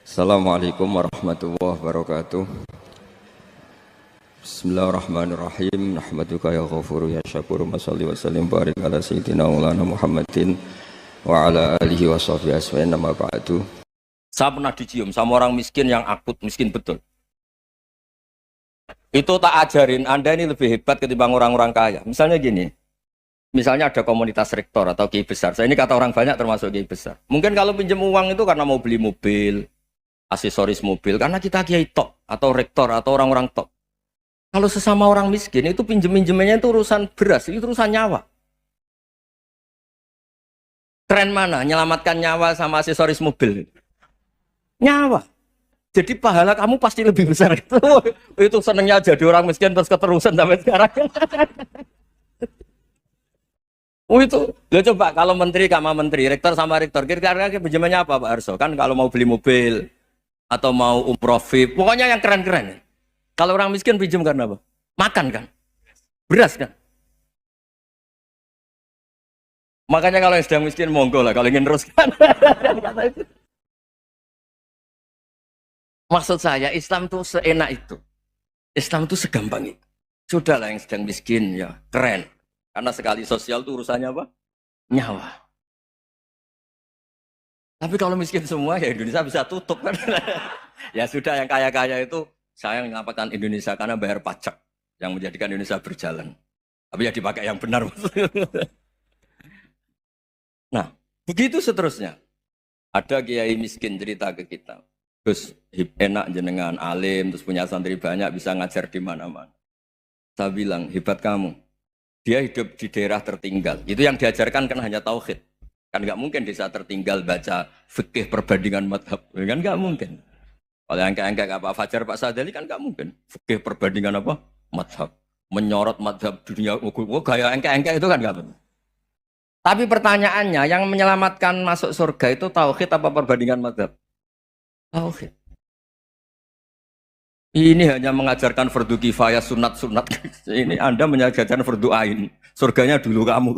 Assalamualaikum warahmatullahi wabarakatuh. Bismillahirrahmanirrahim. Nahmaduka ya ghafuru ya syakuru. Mashalli wa sallim barik ala sayyidina maulana Muhammadin wa ala alihi wa sahbihi asma'in nama ba'du. Saya pernah dicium sama orang miskin yang akut, miskin betul. Itu tak ajarin, Anda ini lebih hebat ketimbang orang-orang kaya. Misalnya gini, misalnya ada komunitas rektor atau kiai besar. Saya ini kata orang banyak termasuk kiai besar. Mungkin kalau pinjam uang itu karena mau beli mobil, aksesoris mobil, karena kita kiai tok atau rektor atau orang-orang tok. Kalau sesama orang miskin itu pinjem-pinjemannya itu urusan beras, itu urusan nyawa. Tren mana? Menyelamatkan nyawa sama aksesoris mobil. Nyawa. Jadi pahala kamu pasti lebih besar itu. Itu senengnya jadi orang miskin terus keterusan sampai sekarang. Itu, lo coba kalau menteri sama menteri, rektor sama rektor, kira-kira pinjamannya apa Pak Arso? Kan kalau mau beli mobil atau mau umroh VIP, pokoknya yang keren-keren. Kalau orang miskin pinjam karena apa? Makan kan? Beras kan? Makanya kalau yang sedang miskin monggo lah, kalau ingin teruskan. Maksud saya Islam itu seenak itu. Islam itu segampang itu. Sudahlah yang sedang miskin ya keren. Karena sekali sosial itu urusannya apa? Nyawa. Tapi kalau miskin semua ya Indonesia bisa tutup kan. Ya sudah yang kaya-kaya itu saya menyelamatkan Indonesia karena bayar pajak yang menjadikan Indonesia berjalan. Tapi ya dipakai yang benar. Nah, begitu seterusnya. Ada kiai miskin cerita ke kita. Terus enak jenengan alim, terus punya santri banyak, bisa ngajar di mana-mana. Saya bilang, hebat kamu. Dia hidup di daerah tertinggal. Itu yang diajarkan kan hanya tauhid. Kan nggak mungkin desa tertinggal baca fikih perbandingan madhab. Kan nggak mungkin. Kalau yang kayak Pak Fajar, Pak Sadali kan nggak mungkin. Fikih perbandingan apa? Madhab. Menyorot madhab dunia. Gaya engke-engke itu kan nggak benar. Tapi pertanyaannya, yang menyelamatkan masuk surga itu tauhid apa perbandingan madhab? Tauhid. Ini hanya mengajarkan fardu kifayah sunat-sunat. Ini Anda mengajarkan fardu ain. Surganya dulu kamu.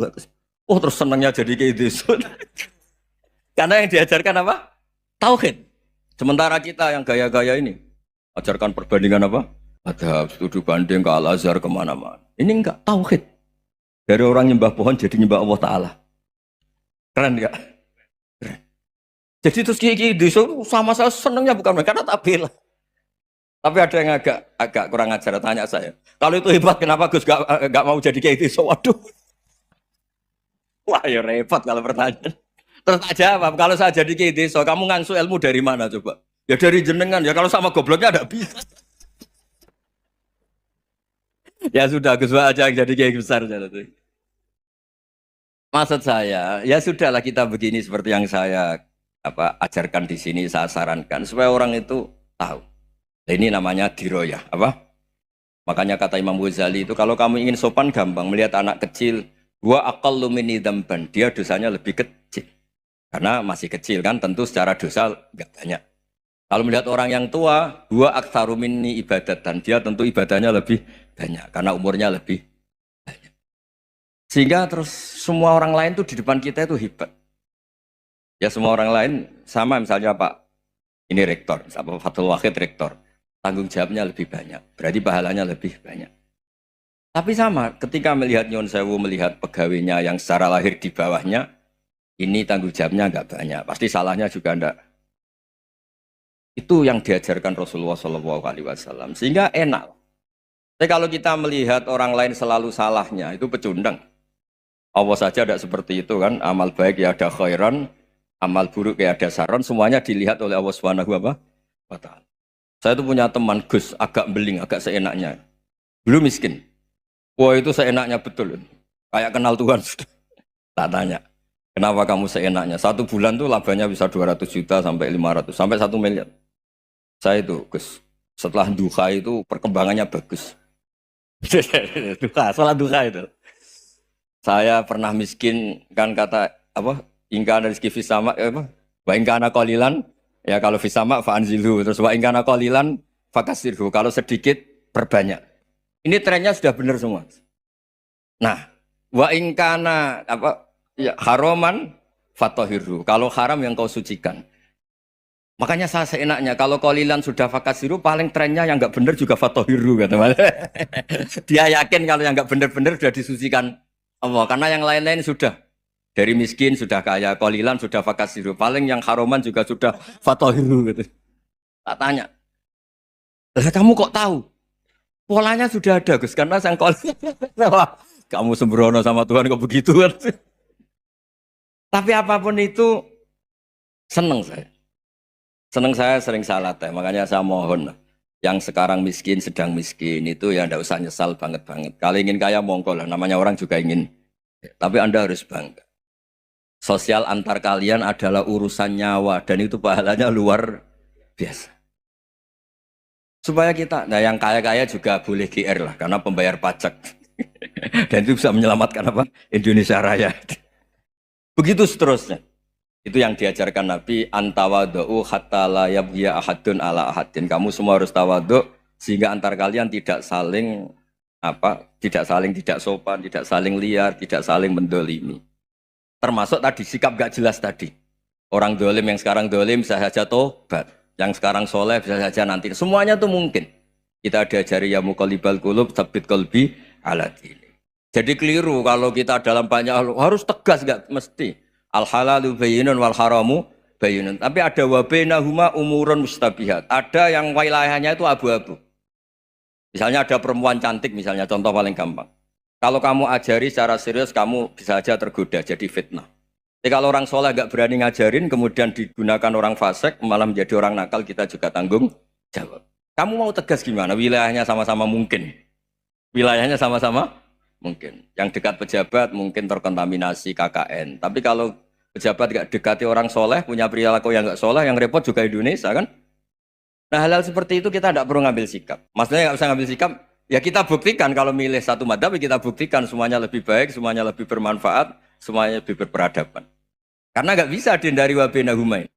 Oh terus senangnya jadi kayak gitu. Karena yang diajarkan apa? Tauhid. Sementara kita yang gaya-gaya ini ajarkan perbandingan apa? Madhab, studi banding ke Al-Azhar kemana-mana. Ini enggak tauhid. Dari orang nyembah pohon jadi nyembah Allah Ta'ala. Keren enggak? Keren. Jadi terus kiai desa sama saya senangnya bukan karena tak bela. Tapi ada yang agak kurang ajar tanya saya. Kalau itu hebat kenapa Gus gak mau jadi kiai desa? Waduh. Wah ya repot kalau pertanyaan. Terus tak jawab, kalau saya jadi kiai desa, kamu ngangsu ilmu dari mana coba? Ya dari jenengan. Ya kalau sama gobloknya ada bisa. Ya sudah Gus aja yang jadi kiai besar. Maksud saya, ya sudahlah kita begini seperti yang saya ajarkan di sini, saya sarankan supaya orang itu tahu. Nah, ini namanya diroyah, apa? Makanya kata Imam Ghazali itu kalau kamu ingin sopan gampang melihat anak kecil, wa aqallu minni dzamban, dia dosanya lebih kecil. Karena masih kecil kan, tentu secara dosa enggak banyak. Kalau melihat orang yang tua, wa aktsaru minni ibadatan, dia tentu ibadahnya lebih banyak karena umurnya lebih banyak. Sehingga terus semua orang lain tuh di depan kita itu hebat. Ya semua orang lain sama misalnya Pak ini rektor, Pak Fathul Wahid rektor, tanggung jawabnya lebih banyak, berarti pahalanya lebih banyak. Tapi sama, ketika melihat Nyun Sewu, melihat pegawainya yang secara lahir di bawahnya, ini tanggung jawabnya nggak banyak, pasti salahnya juga enggak. Itu yang diajarkan Rasulullah SAW, sehingga enak. Tapi kalau kita melihat orang lain selalu salahnya, itu pecundang. Allah saja tidak seperti itu kan, amal baik ya ada khairan, amal buruk ya ada saron, semuanya dilihat oleh Allah Subhanahu wa Ta'ala. Saya itu punya teman Gus, agak beling, agak seenaknya. Dulu miskin. Wah itu seenaknya betul. Kayak kenal Tuhan sudah. Tak tanya, kenapa kamu seenaknya? Satu bulan tuh labanya bisa 200 juta sampai 500, sampai 1 miliar. Saya itu Gus, setelah duha itu perkembangannya bagus. Duha, salah duha itu. Saya pernah miskin, kan kata apa? Ingkana rizki fisama, wa ingkana qalilan, ya kalau fisama fa'anzilhu, terus wa ingkana qalilan fakasirhu, kalau sedikit perbanyak. Ini trennya sudah benar semua. Nah, wa ingkana ya, haroman fatohiru, kalau haram yang kau sucikan. Makanya saya seenaknya kalau kolilan sudah fakasiru paling trennya yang nggak bener juga fatohiru kata Mas. Dia yakin kalau yang nggak bener-bener sudah disucikan Allah karena yang lain-lain sudah dari miskin sudah kaya, kolilan sudah fakasiru, paling yang haroman juga sudah fatohiru gitu. Tak tanya, lah kamu kok tahu? Polanya sudah ada Gus karena sang kolilan. Wah, kamu sembrono sama Tuhan kok begitu kan? Tapi apapun itu seneng saya. Seneng saya sering salah teh, makanya saya mohon lah. Yang sekarang miskin, sedang miskin itu ya ndak usah nyesal banget-banget. Kalau ingin kaya monggo lah, namanya orang juga ingin. Tapi Anda harus bangga. Sosial antar kalian adalah urusan nyawa dan itu pahalanya luar biasa. Supaya kita, nah yang kaya-kaya juga boleh GR lah karena pembayar pajak. Dan itu bisa menyelamatkan apa? Indonesia Raya. Begitu seterusnya. Itu yang diajarkan Nabi, antawadhu hatta la yabghiya ahadun ala ahadin. Kamu semua harus tawadhu sehingga antar kalian tidak saling tidak sopan, tidak saling liar, tidak saling mendolimi. Termasuk tadi sikap gak jelas tadi. Orang dolim yang sekarang dolim bisa saja tobat, yang sekarang soleh bisa saja nanti. Semuanya tuh mungkin. Kita diajari ya muqallibal qulub tsabbit qalbi ala dini. Jadi keliru kalau kita dalam banyak hal harus tegas, gak mesti. Al halalu bayyinun wal haramu bayyinun. Tapi ada wa bainahuma umurun mustabihat. Ada yang wilayahnya itu abu-abu. Misalnya ada perempuan cantik misalnya, contoh paling gampang. Kalau kamu ajari secara serius, kamu bisa aja tergoda jadi fitnah. Tapi kalau orang soleh gak berani ngajarin, kemudian digunakan orang fasik, malah menjadi orang nakal, kita juga tanggung jawab. Kamu mau tegas gimana? Wilayahnya sama-sama mungkin. Wilayahnya sama-sama mungkin. Yang dekat pejabat mungkin terkontaminasi KKN. Tapi kalau pejabat gak dekati orang soleh, punya perilaku yang gak soleh, yang repot juga Indonesia kan? Nah hal-hal seperti itu kita tidak perlu ngambil sikap. Maksudnya nggak usah ngambil sikap, ya kita buktikan kalau milih satu madhab, kita buktikan semuanya lebih baik, semuanya lebih bermanfaat, semuanya lebih berperadaban. Karena nggak bisa dihindari wabena humain.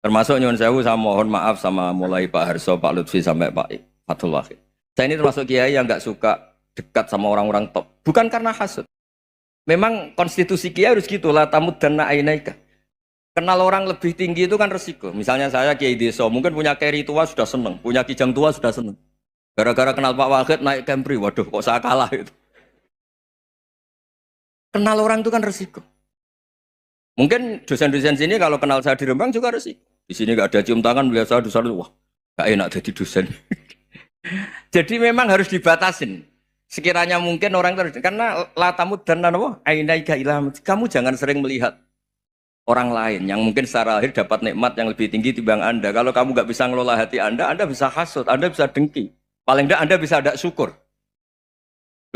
Termasuk nyuwun sewu, saya mohon maaf sama mulai Pak Harso, Pak Lutfi sampai Pak Fathul Wahid. Saya ini termasuk kiai yang nggak suka dekat sama orang-orang top. Bukan karena hasud. Memang konstitusi kiai harus gitu lah, tamud dan na'inaika. Kenal orang lebih tinggi itu kan resiko. Misalnya saya kiai desa, mungkin punya keri tua sudah seneng, punya kijang tua sudah seneng. Gara-gara kenal Pak Wahid naik Kempri, waduh kok saya kalah itu. Kenal orang itu kan resiko. Mungkin dosen-dosen sini kalau kenal saya di Rembang juga resiko. Di sini gak ada cium tangan, biasa dosen, wah gak enak jadi dosen. Jadi memang harus dibatasin. Sekiranya mungkin orang terus, karena latamud dan nanawa, ainaika ilham. Kamu jangan sering melihat orang lain yang mungkin secara lahir dapat nikmat yang lebih tinggi timbang Anda. Kalau kamu nggak bisa ngelola hati Anda bisa hasut, Anda bisa dengki. Paling tidak Anda bisa ada syukur.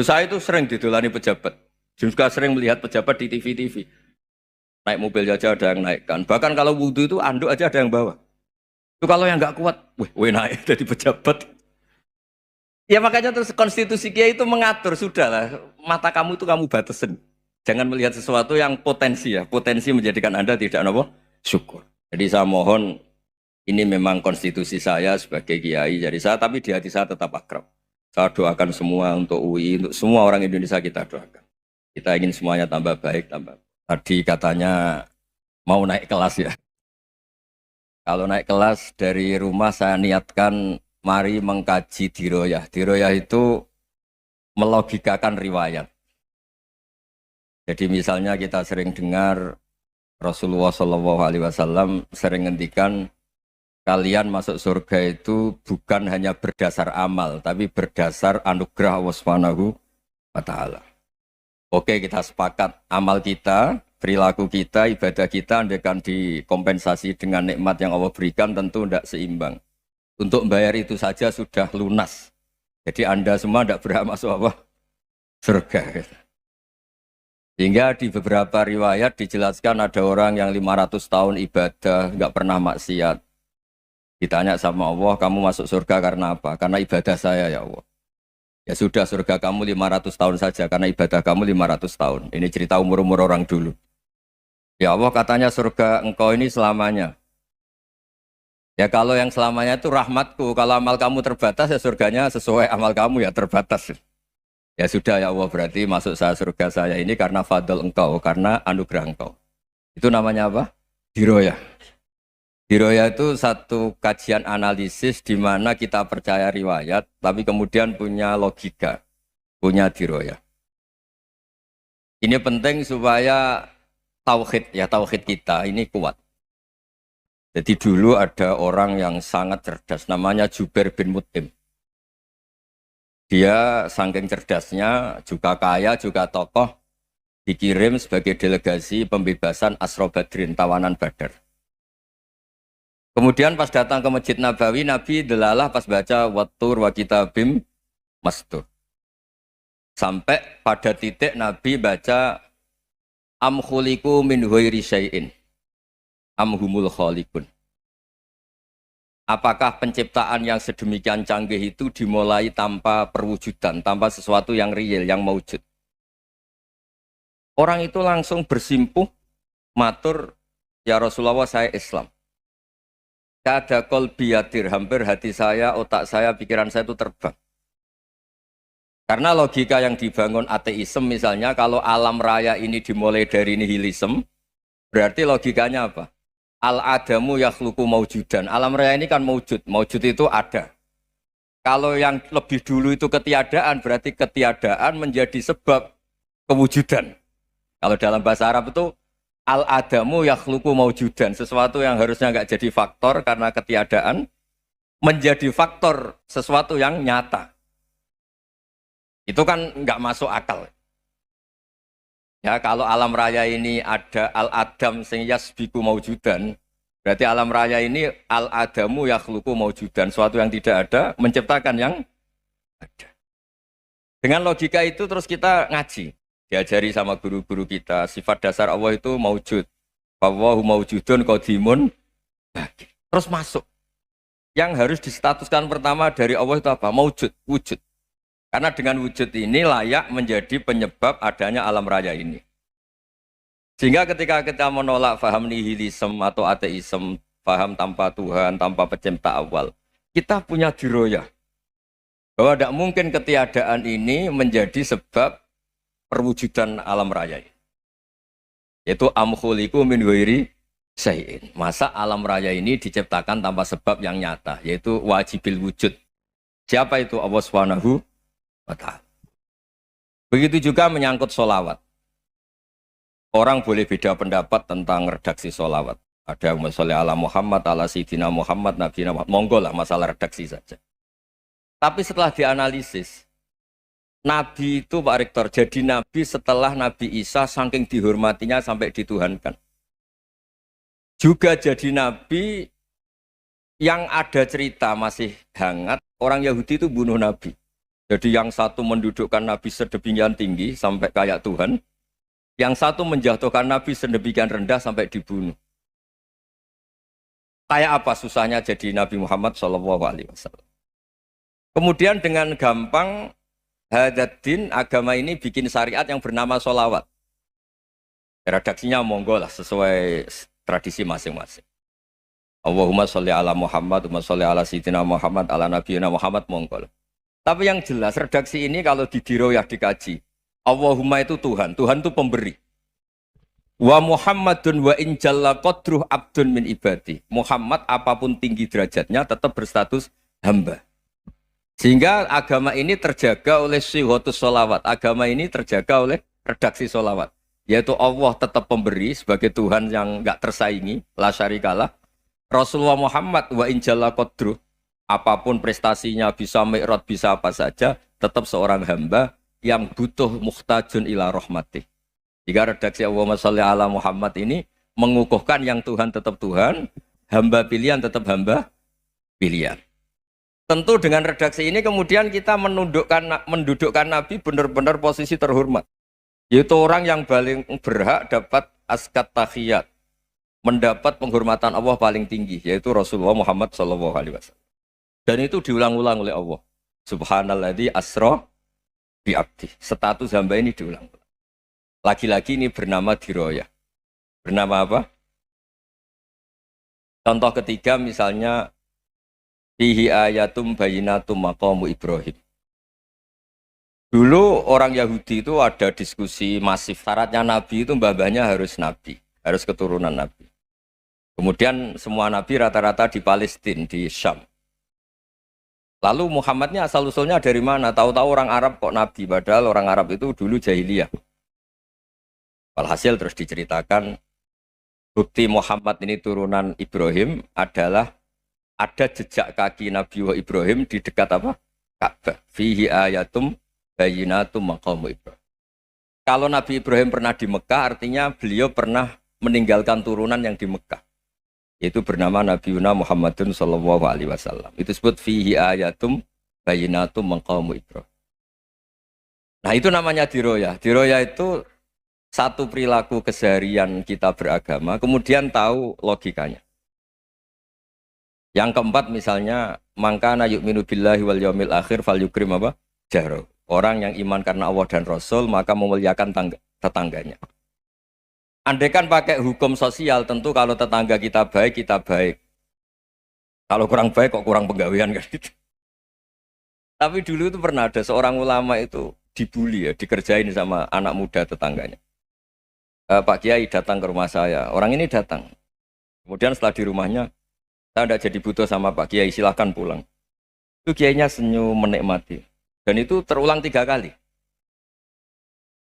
Saya itu sering didolani pejabat. Juga sering melihat pejabat di TV-TV. Naik mobil aja ada yang naikkan. Bahkan kalau wudhu itu anduk aja ada yang bawa. Itu kalau yang nggak kuat, weh naik jadi pejabat. Ya makanya terus konstitusi kiai itu mengatur, sudahlah. Mata kamu itu kamu batasin. Jangan melihat sesuatu yang potensi ya, potensi menjadikan Anda tidak apa? Syukur. Jadi saya mohon, ini memang konstitusi saya sebagai kiai, jadi saya tapi di hati saya tetap akrab. Saya doakan semua untuk UI, untuk semua orang Indonesia kita doakan. Kita ingin semuanya tambah baik, tambah. Tadi katanya mau naik kelas ya. Kalau naik kelas dari rumah saya niatkan mari mengkaji diroyah. Diroyah itu melogikakan riwayat. Jadi misalnya kita sering dengar Rasulullah SAW sering ngendikan kalian masuk surga itu bukan hanya berdasar amal, tapi berdasar anugerah Allah Subhanahu wa Ta'ala. Oke, kita sepakat amal kita, perilaku kita, ibadah kita andaikan dikompensasi dengan nikmat yang Allah berikan tentu tidak seimbang. Untuk membayar itu saja sudah lunas. Jadi Anda semua tidak berhak masuk apa? Surga. Sehingga di beberapa riwayat dijelaskan ada orang yang 500 tahun ibadah, nggak pernah maksiat. Ditanya sama Allah, kamu masuk surga karena apa? Karena ibadah saya ya Allah. Ya sudah, surga kamu 500 tahun saja, karena ibadah kamu 500 tahun. Ini cerita umur-umur orang dulu. Ya Allah katanya surga engkau ini selamanya. Ya kalau yang selamanya itu rahmatku, kalau amal kamu terbatas ya surganya sesuai amal kamu ya terbatas. Ya sudah ya Allah, berarti masuk saya surga saya ini karena fadl engkau, karena anugerah engkau. Itu namanya apa? Diroyah. Diroya itu satu kajian analisis di mana kita percaya riwayat, tapi kemudian punya logika, punya diroya. Ini penting supaya tauhid kita ini kuat. Jadi dulu ada orang yang sangat cerdas, namanya Jubair bin Mut'im. Dia saking cerdasnya, juga kaya, juga tokoh, dikirim sebagai delegasi pembebasan Asra Badrin, tawanan Badar. Kemudian pas datang ke Masjid Nabawi, Nabi delalah pas baca Wattur wa kitabim mastur. Sampai pada titik Nabi baca Am khuliqu min ghairi syai'in am humul khaliqun. Apakah penciptaan yang sedemikian canggih itu dimulai tanpa perwujudan, tanpa sesuatu yang real, yang maujud? Orang itu langsung bersimpuh, matur, ya Rasulullah saya Islam. Kada qalbi yatir, hampir hati saya, otak saya, pikiran saya itu terbang. Karena logika yang dibangun ateisme misalnya, kalau alam raya ini dimulai dari nihilisme, berarti logikanya apa? Al-adamu yakhluqu maujudan. Alam raya ini kan maujud, maujud itu ada. Kalau yang lebih dulu itu ketiadaan, berarti ketiadaan menjadi sebab kewujudan. Kalau dalam bahasa Arab itu al-adamu yakhluqu maujudan, sesuatu yang harusnya nggak jadi faktor karena ketiadaan menjadi faktor sesuatu yang nyata. Itu kan nggak masuk akal. Ya, kalau alam raya ini ada al-adam sing yasbiku maujudan, berarti alam raya ini al-adamu yakhluqu maujudan, sesuatu yang tidak ada menciptakan yang ada. Dengan logika itu terus kita ngaji. Diajari sama guru-guru kita, sifat dasar Allah itu maujud. Wallahu maujudun qadimun. Terus masuk. Yang harus distatuskan pertama dari Allah itu apa? Maujud, wujud. Karena dengan wujud ini layak menjadi penyebab adanya alam raya ini. Sehingga ketika kita menolak faham nihilisme atau ateisme, faham tanpa Tuhan, tanpa pencipta awal, kita punya diroyah. Bahwa tidak mungkin ketiadaan ini menjadi sebab perwujudan alam raya. Yaitu am khuliqu min ghairi syai'in. Masa alam raya ini diciptakan tanpa sebab yang nyata, yaitu wajibil wujud. Siapa itu? Allah Subhanahu wa ta'ala. Begitu juga menyangkut sholawat. Orang boleh beda pendapat tentang redaksi sholawat. Ada yang sholli ala Muhammad, ala Sayyidina Muhammad, Nabi Muhammad. Monggo lah masalah redaksi saja. Tapi setelah dianalisis, Nabi itu Pak Rektor, jadi Nabi setelah Nabi Isa saking dihormatinya sampai dituhankan. Juga jadi Nabi yang ada cerita masih hangat, orang Yahudi itu bunuh Nabi. Jadi yang satu mendudukkan Nabi sedemikian tinggi sampai kayak Tuhan, yang satu menjatuhkan Nabi sedemikian rendah sampai dibunuh. Kayak apa susahnya jadi Nabi Muhammad SAW. Kemudian dengan gampang Hadaddin agama ini bikin syariat yang bernama sholawat. Redaksinya monggo lah sesuai tradisi masing-masing. Allahumma sholli ala Muhammad, Allahumma sholli ala Sayyidina Muhammad, ala Nabiyina Muhammad, monggo lah. Tapi yang jelas redaksi ini kalau di diroyah dikaji, Allahumma itu Tuhan, Tuhan itu pemberi. Wa Muhammadun wa in jalla qadruh abdun min ibadi. Muhammad apapun tinggi derajatnya tetap berstatus hamba. Sehingga agama ini terjaga oleh syihotus sholawat. Agama ini terjaga oleh redaksi sholawat. Yaitu Allah tetap pemberi sebagai Tuhan yang enggak tersaingi. La syarikalah. Rasulullah Muhammad wa injalla qadruh. Apapun prestasinya bisa mi'rad, bisa apa saja. Tetap seorang hamba yang butuh muhtajun ila rahmatih. Jika redaksi Allahumma sholli ala Muhammad ini mengukuhkan yang Tuhan tetap Tuhan. Hamba pilihan tetap hamba pilihan. Tentu dengan redaksi ini kemudian kita mendudukkan Nabi benar-benar posisi terhormat. Yaitu orang yang paling berhak dapat askat tahiyat. Mendapat penghormatan Allah paling tinggi. Yaitu Rasulullah Muhammad SAW. Dan itu diulang-ulang oleh Allah. Subhanalladzi asra bi'abdi. Status hamba ini diulang-ulang. Lagi-lagi ini bernama diroyah. Bernama apa? Contoh ketiga misalnya fihi ayatum bayinatum maqamu Ibrahim. Dulu orang Yahudi itu ada diskusi masif. Syaratnya Nabi itu mbah-mbahnya harus Nabi. Harus keturunan Nabi. Kemudian semua nabi rata-rata di Palestina, di Syam. Lalu Muhammadnya asal-usulnya dari mana? Tahu-tahu orang Arab kok nabi, padahal orang Arab itu dulu jahiliyah. Walhasil terus diceritakan bukti Muhammad ini turunan Ibrahim adalah ada jejak kaki Nabi Ibrahim di dekat apa? Ka'bah. Fihi ayatum bayyinatum maqamu Ibrahim. Kalau Nabi Ibrahim pernah di Mekah, artinya beliau pernah meninggalkan turunan yang di Mekah. Yaitu bernama Nabiuna Muhammadun sallallahu alaihi wasallam. Itu disebut fihi ayatum bayyinatum maqamu Ibrahim. Nah, itu namanya diroyah. Diroyah itu satu perilaku keseharian kita beragama, kemudian tahu logikanya. Yang keempat misalnya, mangkana yu'minu billahi wal yaumil akhir fal yukrim apa? Jaro. Orang yang iman karena Allah dan Rasul, maka memuliakan tetangganya. Andai kan pakai hukum sosial, tentu kalau tetangga kita baik, kita baik. Kalau kurang baik, kok kurang penggawean kan gitu. Tapi dulu itu pernah ada seorang ulama itu dibully ya, dikerjain sama anak muda tetangganya. Pak Kiai datang ke rumah saya, orang ini datang. Kemudian setelah di rumahnya, saya tidak jadi butuh sama Pak Kiai, silahkan pulang. Itu Kiainya senyum menikmati. Dan itu terulang 3 kali.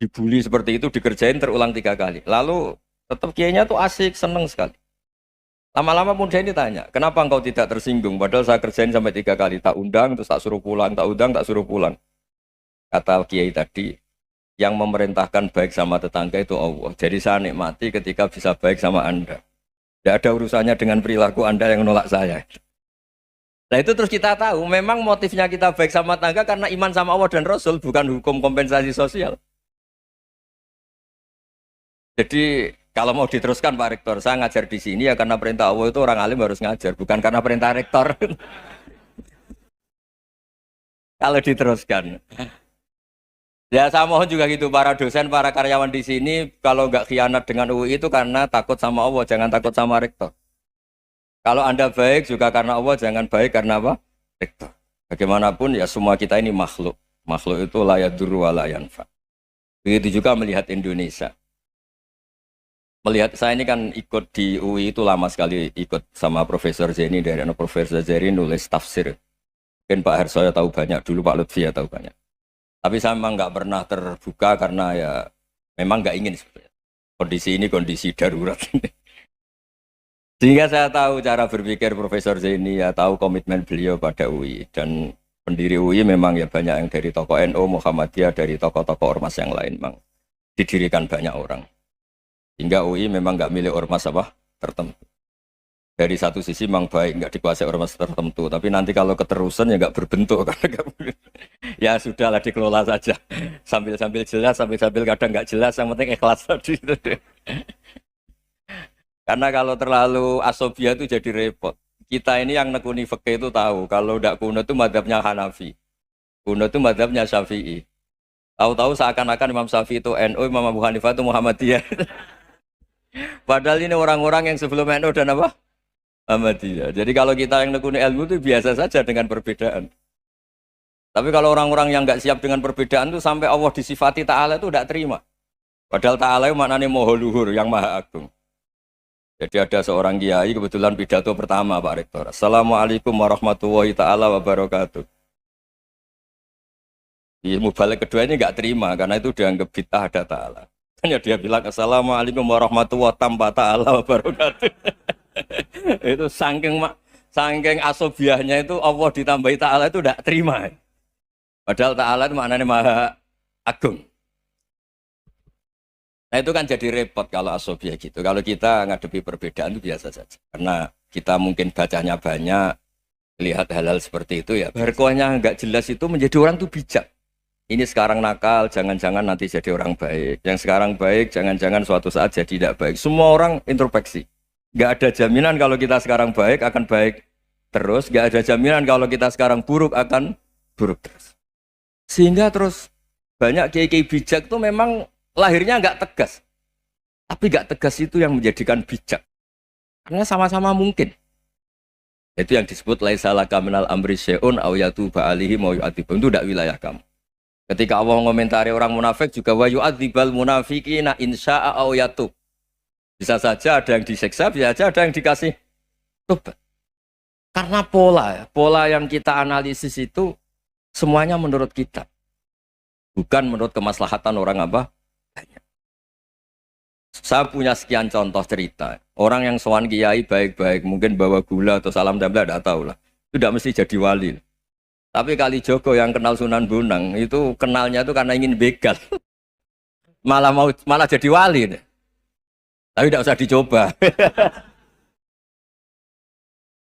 Dibully seperti itu, dikerjain terulang 3 kali. Lalu tetap Kiainya tuh asik, seneng sekali. Lama-lama muda ini tanya, kenapa engkau tidak tersinggung? Padahal saya kerjain sampai 3 kali, tak undang, terus tak suruh pulang, tak undang, tak suruh pulang. Kata Kiai tadi, yang memerintahkan baik sama tetangga itu Allah. Jadi saya nikmati ketika bisa baik sama Anda. Tidak ada urusannya dengan perilaku Anda yang menolak saya. Nah itu terus kita tahu, memang motifnya kita baik sama tetangga karena iman sama Allah dan Rasul, bukan hukum kompensasi sosial. Jadi kalau mau diteruskan Pak Rektor, saya ngajar di sini ya karena perintah Allah itu orang alim harus ngajar, bukan karena perintah Rektor. Kalau diteruskan. Ya saya mohon juga gitu, para dosen, para karyawan di sini, kalau nggak khianat dengan UI itu karena takut sama Allah, jangan takut sama Rektor. Kalau Anda baik juga karena Allah, jangan baik karena apa? Rektor. Bagaimanapun ya semua kita ini makhluk. Makhluk itu la yadurru wa la yanfa. Begitu juga melihat Indonesia. Melihat saya ini kan ikut di UI itu lama sekali, ikut sama Profesor Zeni dari Profesor Zeni nulis tafsir. Mungkin Pak Hersoyo tahu banyak, dulu Pak Lutfi ya tahu banyak. Tapi saya memang nggak pernah terbuka karena ya memang nggak ingin sebenarnya. Kondisi ini kondisi darurat. Sehingga saya tahu cara berpikir Profesor Zaini, ya tahu komitmen beliau pada UI. Dan pendiri UI memang ya banyak yang dari tokoh NU, Muhammadiyah, dari tokoh-tokoh ormas yang lain memang didirikan banyak orang. Hingga UI memang nggak milik ormas apa tertentu. Dari satu sisi memang baik, nggak dikuasai ormas tertentu. Tapi nanti kalau keterusan ya nggak berbentuk. Ya sudahlah dikelola saja. Sambil-sambil jelas, sambil-sambil kadang nggak jelas, yang penting ikhlas tadi. Karena kalau terlalu asobia itu jadi repot. Kita ini yang nekuni fikih itu tahu, kalau tidak kuno itu madhabnya Hanafi. Kuno itu madhabnya Syafi'i. Tahu-tahu seakan-akan Imam Syafi'i itu NU, Imam Abu Hanifah itu Muhammadiyah. Padahal ini orang-orang yang sebelum NU dan apa? Muhammadiyah. Jadi kalau kita yang nekuni ilmu itu biasa saja dengan perbedaan. Tapi kalau orang-orang yang nggak siap dengan perbedaan itu sampai Allah disifati Ta'ala itu tidak terima. Padahal Ta'ala itu maknanya Maha Luhur, yang Maha Agung. Jadi ada seorang kiai kebetulan pidato pertama Pak Rektor. Assalamualaikum warahmatullahi ta'ala wabarakatuh. Di mubalik kedua ini nggak terima karena itu dianggap bid'ah ada Ta'ala. Hanya dia bilang Assalamualaikum warahmatullahi ta'ala wabarakatuh. Itu saking asobiahnya itu Allah ditambahi Ta'ala itu tidak terima. Padahal Ta'ala itu maknanya Maha Agung. Nah itu kan jadi repot kalau asobiah gitu. Kalau kita ngadepi perbedaan itu biasa saja. Karena kita mungkin bacanya banyak, lihat hal-hal seperti itu ya. Berkohnya nggak jelas itu menjadi orang tuh bijak. Ini sekarang nakal, jangan-jangan nanti jadi orang baik. Yang sekarang baik, jangan-jangan suatu saat jadi tidak baik. Semua orang introspeksi. Nggak ada jaminan kalau kita sekarang baik akan baik terus. Nggak ada jaminan kalau kita sekarang buruk akan buruk terus. Sehingga terus banyak kiai-kiai bijak itu memang lahirnya nggak tegas. Tapi nggak tegas itu yang menjadikan bijak. Karena sama-sama mungkin. Itu yang disebut laisa laka minal amri syai'un aw yatuba alaihim wa yu'adzibum. Itu tidak wilayah kamu. Ketika Allah mengomentari orang munafik juga wa yu'adzibal munafiqina insya'a aw yatub. Bisa saja ada yang disiksa, bisa saja ada yang dikasih tobat. Karena pola yang kita analisis itu semuanya menurut kita, bukan menurut kemaslahatan orang apa banyak. Saya punya sekian contoh cerita. Orang yang sowan kiai baik-baik, mungkin bawa gula atau salam tempel, tidak tahu lah. Itu tidak mesti jadi wali. Tapi Kalijogo yang kenal Sunan Bonang itu kenalnya itu karena ingin begal, malah jadi wali. Tapi tidak usah dicoba.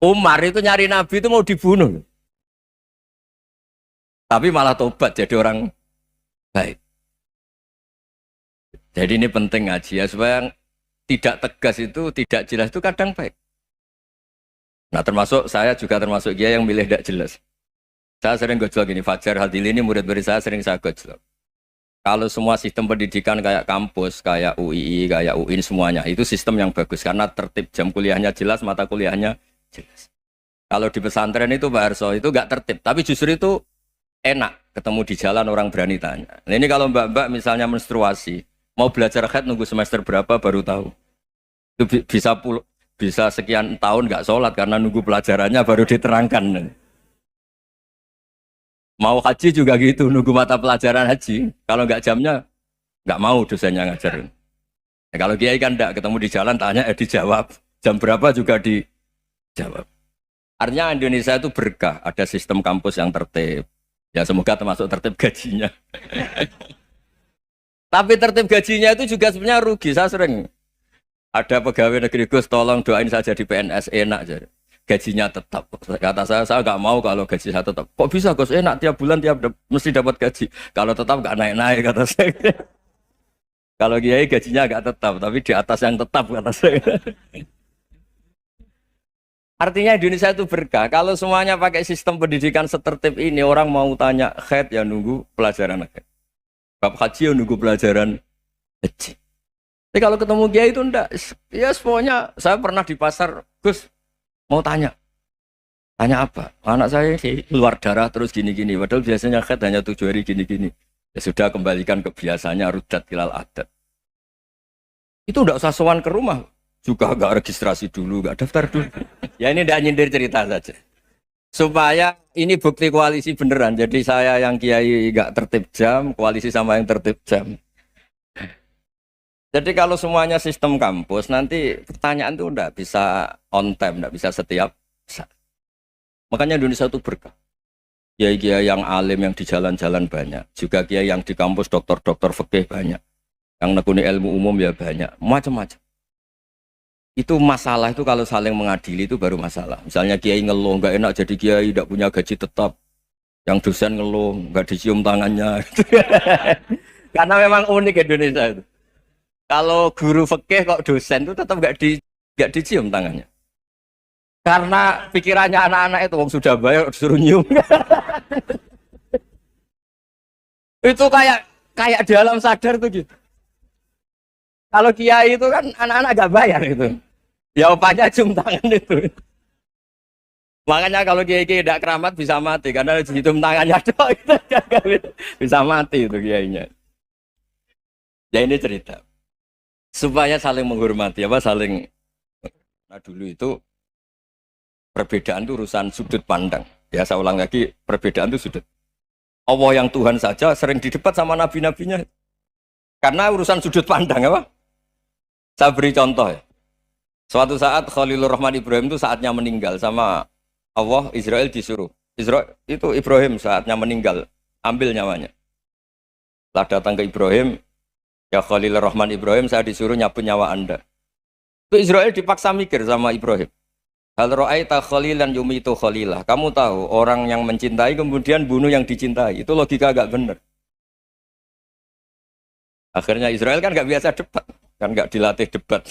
Umar itu nyari Nabi itu mau dibunuh, tapi malah tobat jadi orang baik. Jadi ini penting ngaji ya, supaya tidak tegas itu, tidak jelas itu kadang baik. Nah termasuk saya juga termasuk dia yang milih tidak jelas. Saya sering gojlok gini, Fajar Hadili ini murid-murid saya sering saya gojlok. Kalau semua sistem pendidikan kayak kampus, kayak UII, kayak UIN semuanya, itu sistem yang bagus karena tertib, jam kuliahnya jelas, mata kuliahnya jelas. Kalau di pesantren itu Pak Harso itu nggak tertib, tapi justru itu enak ketemu di jalan orang berani tanya. Nah, ini kalau mbak-mbak misalnya menstruasi, mau belajar haid nunggu semester berapa baru tahu. Itu bisa sekian tahun nggak sholat karena nunggu pelajarannya baru diterangkan. Mau haji juga gitu, nunggu mata pelajaran haji. Kalau nggak jamnya, nggak mau dosennya ngajarin. Ya, kalau kiai kan nggak ketemu di jalan, tanya dijawab. Jam berapa juga dijawab. Artinya Indonesia itu berkah, ada sistem kampus yang tertib. Ya semoga termasuk tertib gajinya. Tapi tertib gajinya itu juga sebenarnya rugi. Saya sering ada pegawai negeri Gus, tolong doain saja di PNS enak jadi. Gajinya tetap. Kata saya nggak mau kalau gaji saya tetap. Kok bisa Gus enak tiap bulan mesti dapat gaji. Kalau tetap nggak naik-naik kata saya. Kalau kiai gajinya nggak tetap, tapi di atas yang tetap kata saya. Artinya Indonesia itu berkah. Kalau semuanya pakai sistem pendidikan setertib ini, orang mau tanya haid ya nunggu pelajaran haid. Bab haji ya nunggu pelajaran haji. Tapi kalau ketemu kiai itu enggak. Ya semuanya saya pernah di pasar, Gus mau tanya apa? Anak saya keluar darah terus gini-gini. Padahal biasanya haid hanya 7 hari gini-gini. Ya sudah kembalikan ke biasanya rudat hilal adat. Itu enggak usah sowan ke rumah. Juga enggak registrasi dulu, enggak daftar dulu. Ya ini enggak nyindir cerita saja. Supaya ini bukti koalisi beneran. Jadi saya yang kiai enggak tertib jam, koalisi sama yang tertib jam. Jadi kalau semuanya sistem kampus, nanti pertanyaan itu enggak bisa on time, enggak bisa setiap saat. Makanya Indonesia itu berkah. Kiai-kiai yang alim yang di jalan-jalan banyak. Juga kiai yang di kampus dokter-dokter fikih banyak. Yang nekuni ilmu umum ya banyak. Macam-macam. Itu masalah itu kalau saling mengadili itu baru masalah. Misalnya kiai ngeluh, enggak enak jadi kiai, enggak punya gaji tetap. Yang dosen ngeluh, enggak dicium tangannya. Karena memang unik Indonesia itu. Kalau guru fikih kok dosen itu tetap nggak dicium tangannya. Karena pikirannya anak-anak itu wong sudah bayar disuruh nyium. Itu kayak di alam sadar tuh gitu. Kalau kiai itu kan anak-anak gak bayar itu. Ya opanya cium tangan itu. Makanya kalau kiai tidak keramat bisa mati karena cium tangannya doang itu bisa mati itu kiainya. Ya ini cerita. Supaya saling menghormati, saling. Nah dulu itu perbedaan itu urusan sudut pandang. Ya saya ulang lagi, perbedaan itu sudut. Allah yang Tuhan saja sering didebat sama nabi-nabinya. Karena urusan sudut pandang apa? Saya beri contoh ya. Suatu saat Khalilur Rahman Ibrahim itu saatnya meninggal sama Allah, Israel disuruh. Itu Ibrahim saatnya meninggal, ambil nyawanya. Setelah datang ke Ibrahim, ya Khalilur Rahman Ibrahim, saya disuruh nyabut nyawa Anda. Itu Israel dipaksa mikir sama Ibrahim. Hal ra'aita khalilan yumitu khalilah. Kamu tahu orang yang mencintai kemudian bunuh yang dicintai. Itu logika agak benar. Akhirnya Israel kan nggak biasa debat, kan nggak dilatih debat,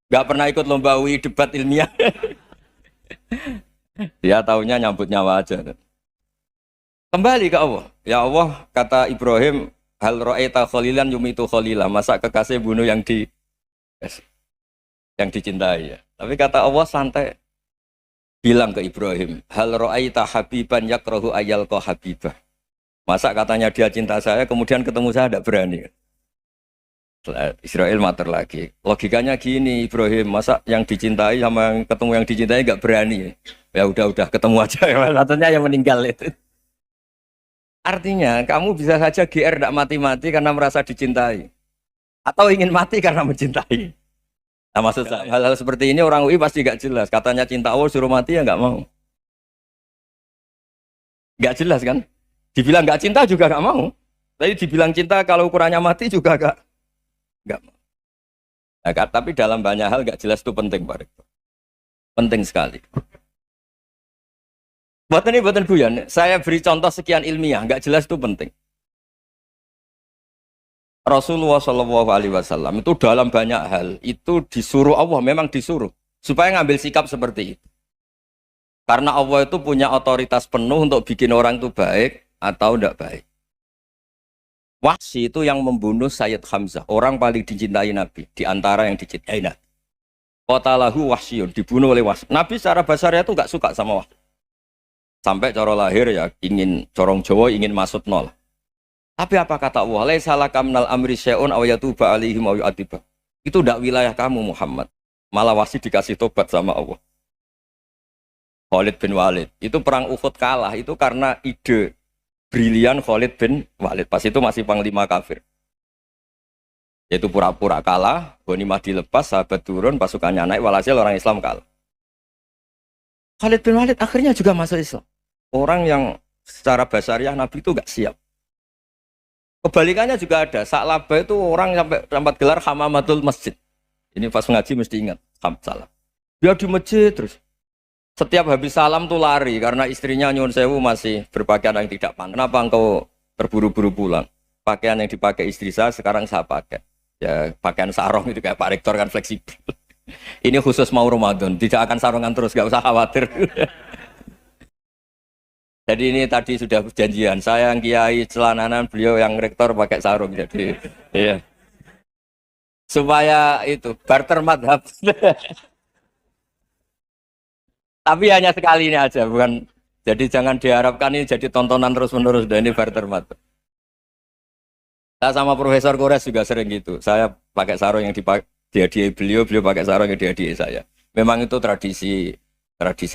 nggak pernah ikut lomba UI debat ilmiah. Dia taunya nyambut nyawa aja. Kembali ke Allah. Ya Allah, kata Ibrahim, hal ra'aita khalilan yumitu khalilah. Masa kekasih bunuh yang dicintai ya. Tapi kata Allah santai. Bilang ke Ibrahim, hal ra'aita habiban yakrahu ayyalqa habibah. Masa katanya dia cinta saya, kemudian ketemu saya tidak berani. Israel mater lagi. Logikanya gini, Ibrahim, masa yang dicintai sama yang ketemu yang dicintai nggak berani? Ya udah ketemu aja. Katanya yang meninggal itu. Artinya kamu bisa saja GR tidak mati-mati karena merasa dicintai, atau ingin mati karena mencintai. Nah, maksud saya hal-hal seperti ini orang UI pasti nggak jelas. Katanya cinta Allah suruh mati ya nggak mau. Nggak jelas kan? Dibilang nggak cinta juga nggak mau. Tapi dibilang cinta kalau ukurannya mati juga nggak mau. Nah, tapi dalam banyak hal nggak jelas itu penting, Pak Rektor. Penting sekali. Buatan guyon. Saya beri contoh sekian ilmiah, nggak jelas itu penting. Rasulullah Shallallahu Alaihi Wasallam itu dalam banyak hal itu disuruh Allah, memang disuruh supaya ngambil sikap seperti itu. Karena Allah itu punya otoritas penuh untuk bikin orang itu baik atau tidak baik. Wahsy itu yang membunuh Sayyid Hamzah, orang paling dicintai Nabi, di antara yang dicintai Nabi. Qatalahu Wahsyun, dibunuh oleh Wahsy. Nabi secara basarnya itu nggak suka sama Wahsy. Sampai cara lahir ya ingin corong Jawa ingin masuk nol. Tapi apa kata Allah? Laisa laka minal amri syai'un aw yatuba alaihim aw yu'adziba. Itu tidak wilayah kamu Muhammad. Malah Wahsy dikasih tobat sama Allah. Khalid bin Walid. Itu perang Uhud kalah itu karena ide brilian Khalid bin Walid. Pas itu masih panglima kafir. Yaitu pura-pura kalah, ghanimah dilepas, sahabat turun, pasukannya naik, walhasil orang Islam kalah. Khalid bin Walid akhirnya juga masuk Islam. Orang yang secara basariah Nabi itu gak siap. Kebalikannya juga ada. Sa'labah itu orang sampai tempat gelar Hamamatul Masjid. Ini pas ngaji mesti ingat. Salam. Dia di masjid terus. Setiap habis salam tuh lari. Karena istrinya Nyun Sewu masih berpakaian yang tidak pantas. Kenapa engkau terburu-buru pulang? Pakaian yang dipakai istri saya sekarang saya pakai. Ya pakaian sarung itu kayak Pak Rektor kan fleksibel. Ini khusus mau Ramadan. Tidak akan sarungan terus. Gak usah khawatir. Jadi ini tadi sudah perjanjian. Saya yang kiai celananan, beliau yang rektor pakai sarung. Jadi, iya. Supaya itu barter madhab. Tapi hanya sekali ini aja, bukan. Jadi jangan diharapkan ini jadi tontonan terus menerus. Dan ini barter madhab. Saya sama Profesor Kores juga sering gitu. Saya pakai sarung yang dihadiahi beliau pakai sarung yang dihadiahi saya. Memang itu tradisi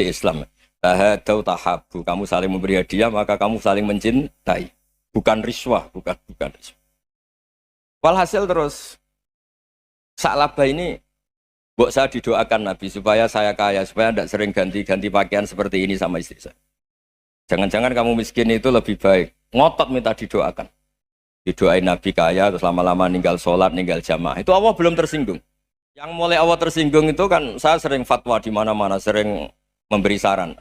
Islam. Tahadau tahabu, kamu saling memberi hadiah maka kamu saling mencintai, bukan riswah, bukan riswah. Walhasil terus Sa'labah ini buat saya didoakan Nabi supaya saya kaya, supaya tidak sering ganti pakaian seperti ini sama istri saya. Jangan-jangan kamu miskin itu lebih baik, ngotot minta didoakan. Didoain Nabi kaya terus lama-lama ninggal sholat, ninggal jamaah. Itu Allah belum tersinggung. Yang mulai Allah tersinggung itu kan saya sering fatwa di mana-mana, sering memberi saran.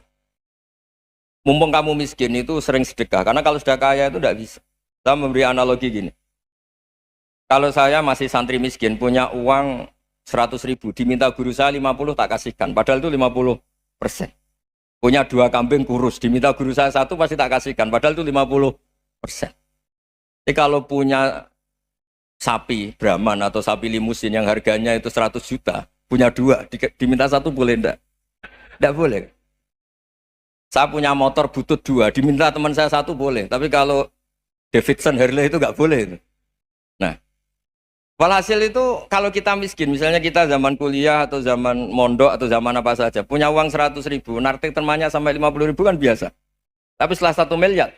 Mumpung kamu miskin itu sering sedekah, karena kalau sudah kaya itu tidak bisa. Saya memberi analogi gini. Kalau saya masih santri miskin, punya uang 100.000, diminta guru saya 50 tak kasihkan, padahal itu 50%. Punya 2 kambing kurus, diminta guru saya 1 pasti tak kasihkan, padahal itu 50%. Jadi kalau punya sapi Brahman atau sapi limusin yang harganya itu 100 juta, punya 2, diminta 1 boleh enggak? Tidak boleh. Saya punya motor butut 2, diminta teman saya 1 boleh. Tapi kalau Davidson Harley itu nggak boleh. Itu. Nah, walhasil itu kalau kita miskin, misalnya kita zaman kuliah atau zaman mondok atau zaman apa saja, punya uang 100.000, nartik temannya sampai 50.000 kan biasa. Tapi setelah 1 miliar,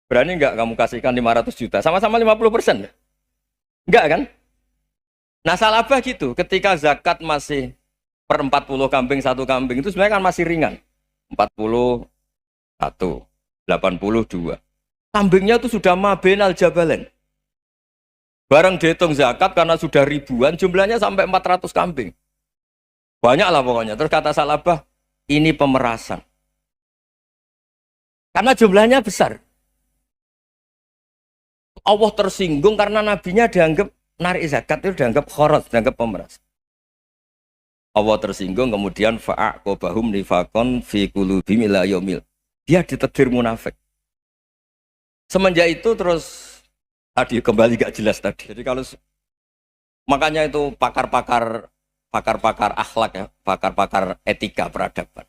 berani nggak kamu kasihkan 500 juta? Sama-sama 50%. Enggak kan? Nah, Sa'labah gitu, ketika zakat masih per 40 kambing 1 kambing itu sebenarnya kan masih ringan. 41, 82. Kambingnya itu sudah mabenal jabalen. Barang dihitung zakat karena sudah ribuan, jumlahnya sampai 400 kambing. Banyak lah pokoknya. Terus kata Sa'labah, ini pemerasan. Karena jumlahnya besar. Allah tersinggung karena nabinya dianggap narik zakat itu dianggap khoros, dianggap pemeras. Allah tersinggung kemudian fa'aqobahum nifakon fi qulubihim ila yaumil. Dia ditetir munafik. Semenjak itu terus tadi kembali gak jelas tadi. Jadi kalau makanya itu pakar-pakar akhlak ya, pakar-pakar etika peradaban.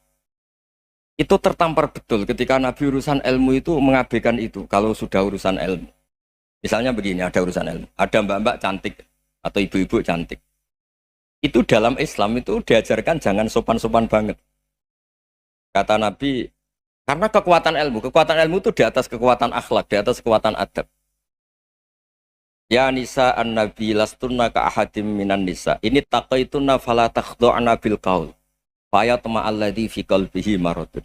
Itu tertampar betul ketika Nabi urusan ilmu itu mengabaikan itu kalau sudah urusan ilmu. Misalnya begini, ada urusan ilmu, ada mbak-mbak cantik atau ibu-ibu cantik. Itu dalam Islam itu diajarkan jangan sopan-sopan banget. Kata Nabi, karena kekuatan ilmu itu di atas kekuatan akhlak, di atas kekuatan adab. Ya nisa an-nabi lastunna ka ahadim minan nisa. Ini taqaitunna fala takhdu'na bil qaul. Fa yatma alladzi fi qalbihi maradun.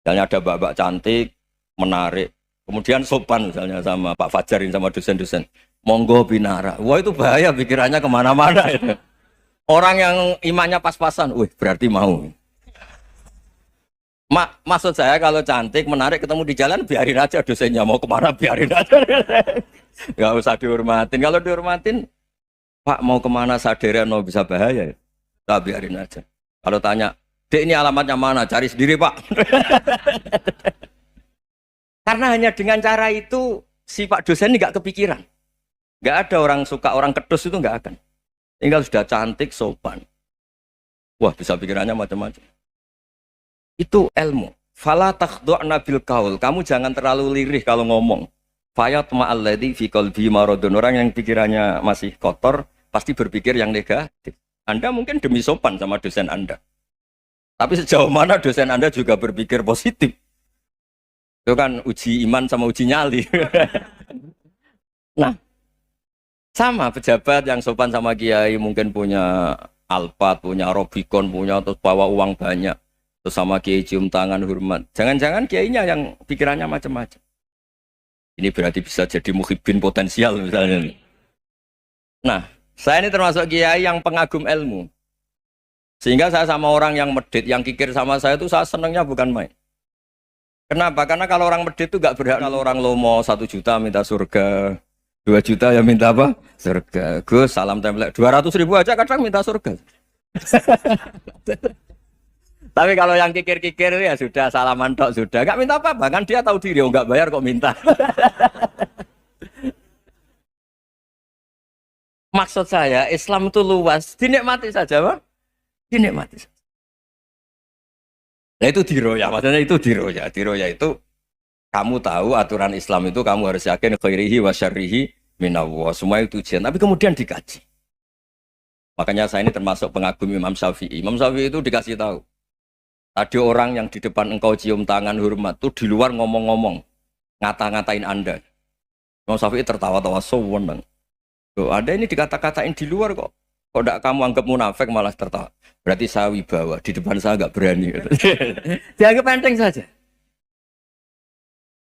Misalnya ada mbak-mbak cantik, menarik, kemudian sopan misalnya sama Pak Fajarin sama dosen-dosen. Monggo binara. Wah itu bahaya pikirannya kemana-mana itu. Orang yang imannya pas-pasan, wih berarti mau. Maksud saya kalau cantik, menarik, ketemu di jalan, biarin aja dosennya mau kemana, biarin aja. Gak usah dihormatin. Kalau dihormatin, Pak mau kemana sadarian mau bisa bahaya. Nah, biarin aja. Kalau tanya, Dek ini alamatnya mana? Cari sendiri Pak. Karena hanya dengan cara itu, si Pak dosen ini gak kepikiran. Gak ada orang suka, orang kedus itu gak akan. Tinggal sudah cantik, sopan. Wah bisa pikirannya macam-macam. Itu ilmu. Fala takhdu'na bil qaul. Kamu jangan terlalu lirih kalau ngomong. Fayat ma'alladzi fi qalbi maradun. Orang yang pikirannya masih kotor pasti berpikir yang negatif. Anda mungkin demi sopan sama dosen Anda. Tapi sejauh mana dosen Anda juga berpikir positif. Itu kan uji iman sama uji nyali. Nah, sama pejabat yang sopan sama kiai mungkin punya Alphard, punya Robicon, punya terus bawa uang banyak. Terus sama kiai cium tangan hormat. Jangan-jangan kiainya yang pikirannya macam-macam. Ini berarti bisa jadi muhibbin potensial misalnya. Nah, saya ini termasuk kiai yang pengagum ilmu. Sehingga saya sama orang yang medit, yang kikir sama saya itu saya senangnya bukan main. Kenapa? Karena kalau orang medit itu gak berhak. Kalau orang lomo 1 juta minta surga, 2 juta ya minta apa? Surga. Gus, salam template. 200.000 aja kadang minta surga. Tapi kalau yang kikir-kikir ya sudah salaman tok sudah. Gak minta apa-apa kan dia tahu diri, oh gak bayar kok minta. Maksud saya Islam itu luas, dinikmati saja Pak. Dinikmati saja. Nah itu diroya, maksudnya itu diroya. Diroya itu kamu tahu aturan Islam itu kamu harus yakin khairihi wa syarrihi minallah. Semua itu ujian, tapi kemudian dikaji. Makanya saya ini termasuk pengagum Imam Syafi'i. Imam Syafi'i itu dikasih tahu. Ada orang yang di depan engkau cium tangan hormat tuh di luar ngomong-ngomong, ngata-ngatain Anda. Imam Syafi'i tertawa-tawa sewenang. Loh, Anda ini dikata-katain di luar kok. Kok tidak kamu anggap munafik malah tertawa. Berarti saya wibawa, di depan saya nggak berani. Dianggap enteng saja.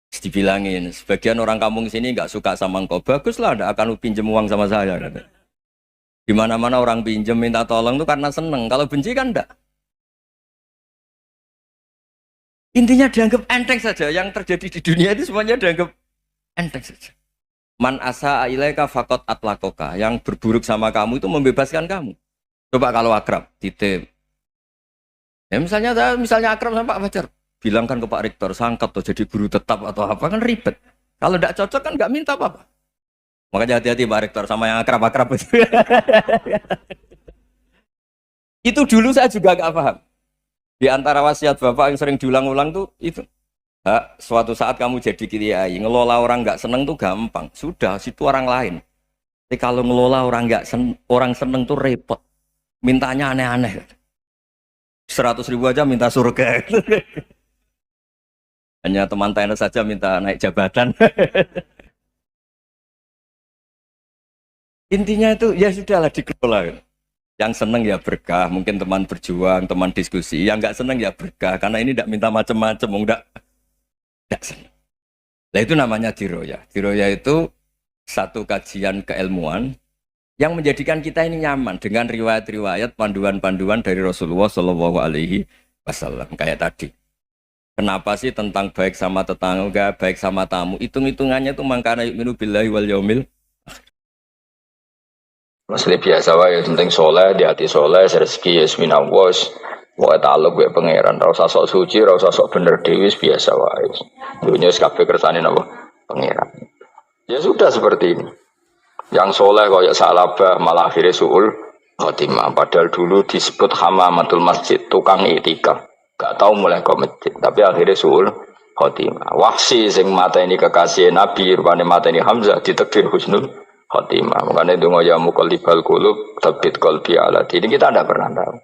Dibilangin, sebagian orang kampung sini nggak suka sama engkau. Baguslah, tidak akan pinjam uang sama saya. Di mana-mana orang pinjam minta tolong itu karena seneng. Kalau benci kan enggak. Intinya dianggap enteng saja. Yang terjadi di dunia itu semuanya dianggap enteng saja. Man asa ilaika faqat atlakoka. Yang berburuk sama kamu itu membebaskan kamu. Coba kalau akrab, titip. Ya misalnya akrab sama Pak Fajar. Bilangkan ke Pak Rektor, sangkap tuh jadi guru tetap atau apa kan ribet. Kalau tidak cocok kan nggak minta apa-apa. Makanya hati-hati Pak Rektor sama yang akrab-akrab itu. Itu dulu saya juga nggak paham. Di antara wasiat Bapak yang sering diulang-ulang tuh itu. Suatu saat kamu jadi kiai, ngelola orang nggak seneng tuh gampang. Sudah, situ orang lain. Tapi kalau ngelola orang orang seneng tuh repot. Mintanya aneh-aneh. 100.000 aja minta surga. Hanya teman tenis saja minta naik jabatan. Intinya itu ya sudahlah dikelola. Yang seneng ya berkah, mungkin teman berjuang, teman diskusi. Yang nggak seneng ya berkah, karena ini tidak minta macam-macam, enggak seneng. Nah itu namanya diroya. Diroya itu satu kajian keilmuan yang menjadikan kita ini nyaman dengan riwayat-riwayat, panduan-panduan dari Rasulullah Shallallahu Alaihi Wasallam kayak tadi. Kenapa sih tentang baik sama tetangga, baik sama tamu? Hitung-hitungannya itu mangkana yu'minu billahi wal yaumil. Masih biasa wae, penting soleh, di hati soleh, rezeki yasmina was, wae taluk gue pangeran, rasa sok suci, rasa sok bener dewis biasa wae. Dunia kabeh kersane napa pangeran. Ya sudah seperti ini. Yang soleh kayak salabah malah akhirnya suul khotimah. Padahal dulu disebut hamamatul masjid, tukang itikaf. Gak tahu mulai ke masjid, tapi akhirnya suul khotimah. Wahsi sing mateni kekasih Nabi rupane mateni Hamzah ditakdir husnul khotimah. Makanya donga ya muqallibal qulub tsabbit qalbi ala dini. Kita tidak pernah tahu.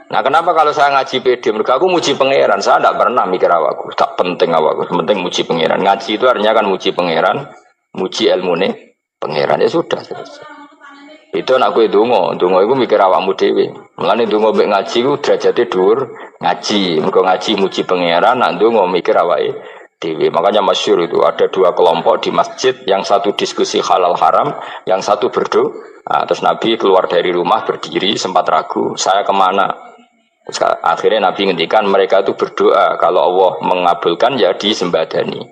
Nah, kenapa kalau saya ngaji PD, mereka aku muji pangeran, saya tidak pernah mikir awakku, tak penting awakku, penting muji pangeran. Ngaji itu artinya kan muji pangeran, muji ilmune pangeran, ya sudah selesai. Itu anak gue dongo itu mikir awakmu dewe. Mulane dongo mbek ngaji ku derajate dhuwur ngaji, mergo ngaji muji pangeran, nak dongo mikir awake dewe. Makanya masyhur itu ada dua kelompok di masjid, yang satu diskusi halal haram, yang satu berdoa. Nah, terus Nabi keluar dari rumah berdiri sempat ragu, saya kemana? Terus akhirnya Nabi ngendikan mereka itu berdoa kalau Allah mengabulkan ya disembadani.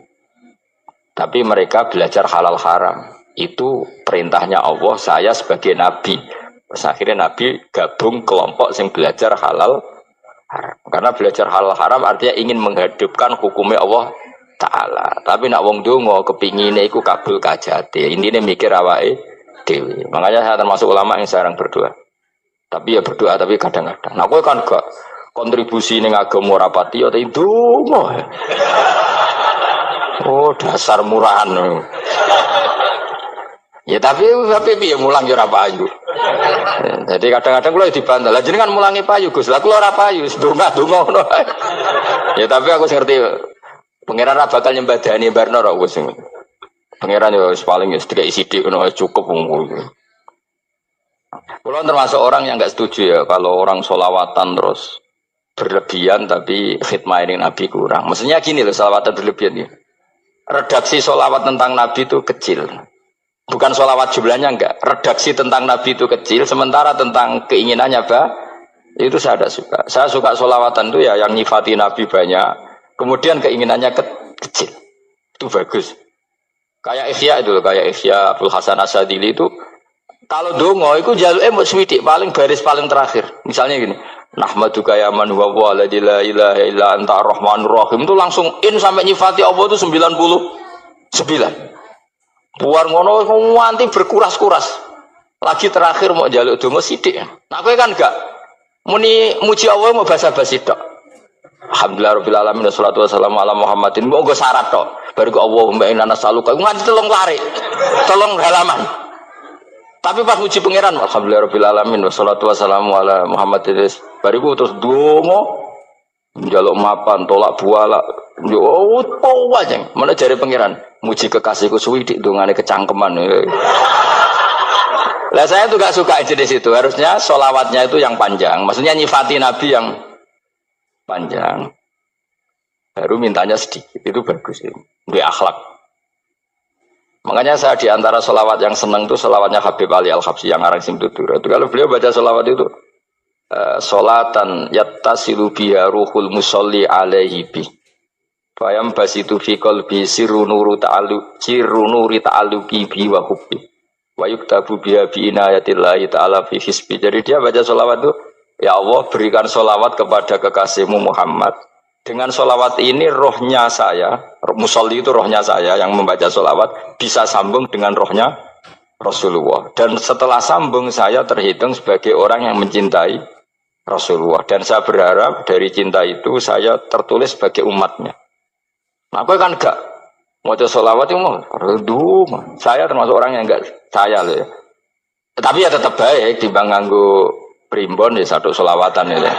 Tapi mereka belajar halal haram. Itu perintahnya Allah, saya sebagai Nabi. Terus akhirnya Nabi gabung kelompok yang belajar halal haram. Karena belajar halal haram artinya ingin menghidupkan hukumnya Allah Ta'ala. Tapi nak wong dongo kepingine iku kabul kajate. Intine mikir awake dhewe. Makanya saya termasuk ulama yang jarang berdoa. Tapi ya berdoa tapi kadang-kadang. Nah, kowe kan gak kontribusi ning agama rapati ya itu. Oh, dasar murahan. Ya tapi piye mulang ya ora payu. Jadi kadang-kadang kula dibantah. Lah jenengan mulangi payu Gus. Lah kula ora payu, donga-donga ngono. Ya tapi aku ngerti pangeran ra bakal nyembadani barno ra Gus. Pangeran ya paling ya sedikit sidik ngono cukup ngono. Kalau termasuk orang yang nggak setuju ya kalau orang solawatan terus berlebihan tapi khidmah ini Nabi kurang. Maksudnya gini loh, solawatan berlebihan ya. Redaksi solawat tentang Nabi itu kecil. Bukan solawat jumlahnya enggak. Redaksi tentang Nabi itu kecil. Sementara tentang keinginannya itu saya ada suka. Saya suka solawatan itu ya yang nyifati Nabi banyak. Kemudian keinginannya kecil. Itu bagus. Kayak Ihya itu loh. Kayak Ihya Abdul Hasan Asadili itu. Kalau dongo itu jaluke mau swidik paling baris paling terakhir. Misalnya gini, nahmaduka ya man huwa la ilaha illa anta arrahmanur rahim itu langsung in sampai nyifati Allah itu 99. Buar ngono nganti berkuras-kuras. Lagi terakhir mau jaluk dongo sithik. Nah kowe kan enggak muni muji Allah mau basa-basi tok. Alhamdulillah rabbil alamin wassalatu wassalamu ala Muhammadin. Mbok nggo syarat tok. Baru ke Allahumma inna nas'aluka nganti telung lari. Telung halaman. Tapi pas muji pangeran, alhamdulillah rabbil alamin wassalatu wassalamu ala Muhammadin. Bariku terus dongo njaluk mapan, tolak buala. Yo opo wae. Mana jare pangeran, muji kekasihku suwidik dongane kecangkeman. Lah saya tuh gak suka jenis itu. Harusnya solawatnya itu yang panjang. Maksudnya nyifati Nabi yang panjang. Baru mintanya sedikit. Itu bagus ini. Di akhlak. Makanya saya di antara solawat yang senang itu solawatnya Habib Ali Al-Habsyi yang arang Simtutur. Itu kalau beliau baca solawat itu solatan yattasilu biha ruhul musolli alaihi bi fayam basitu fi qalbi sirru nuri ta'alluqi bi wa hubbi wa yuktabu biha bi inayatillahi ta'ala fi hisbi. Jadi dia baca solawat itu, ya Allah berikan solawat kepada kekasihmu Muhammad. Dengan solawat ini rohnya saya, musolli itu rohnya saya yang membaca solawat bisa sambung dengan rohnya Rasulullah. Dan setelah sambung saya terhitung sebagai orang yang mencintai Rasulullah. Dan saya berharap dari cinta itu saya tertulis sebagai umatnya. Nah, aku kan enggak mau solawat itu mau, saya termasuk orang yang enggak saya loh ya. Tapi ya tetap baik dibanding nganggo primbon ya satu solawatan ya.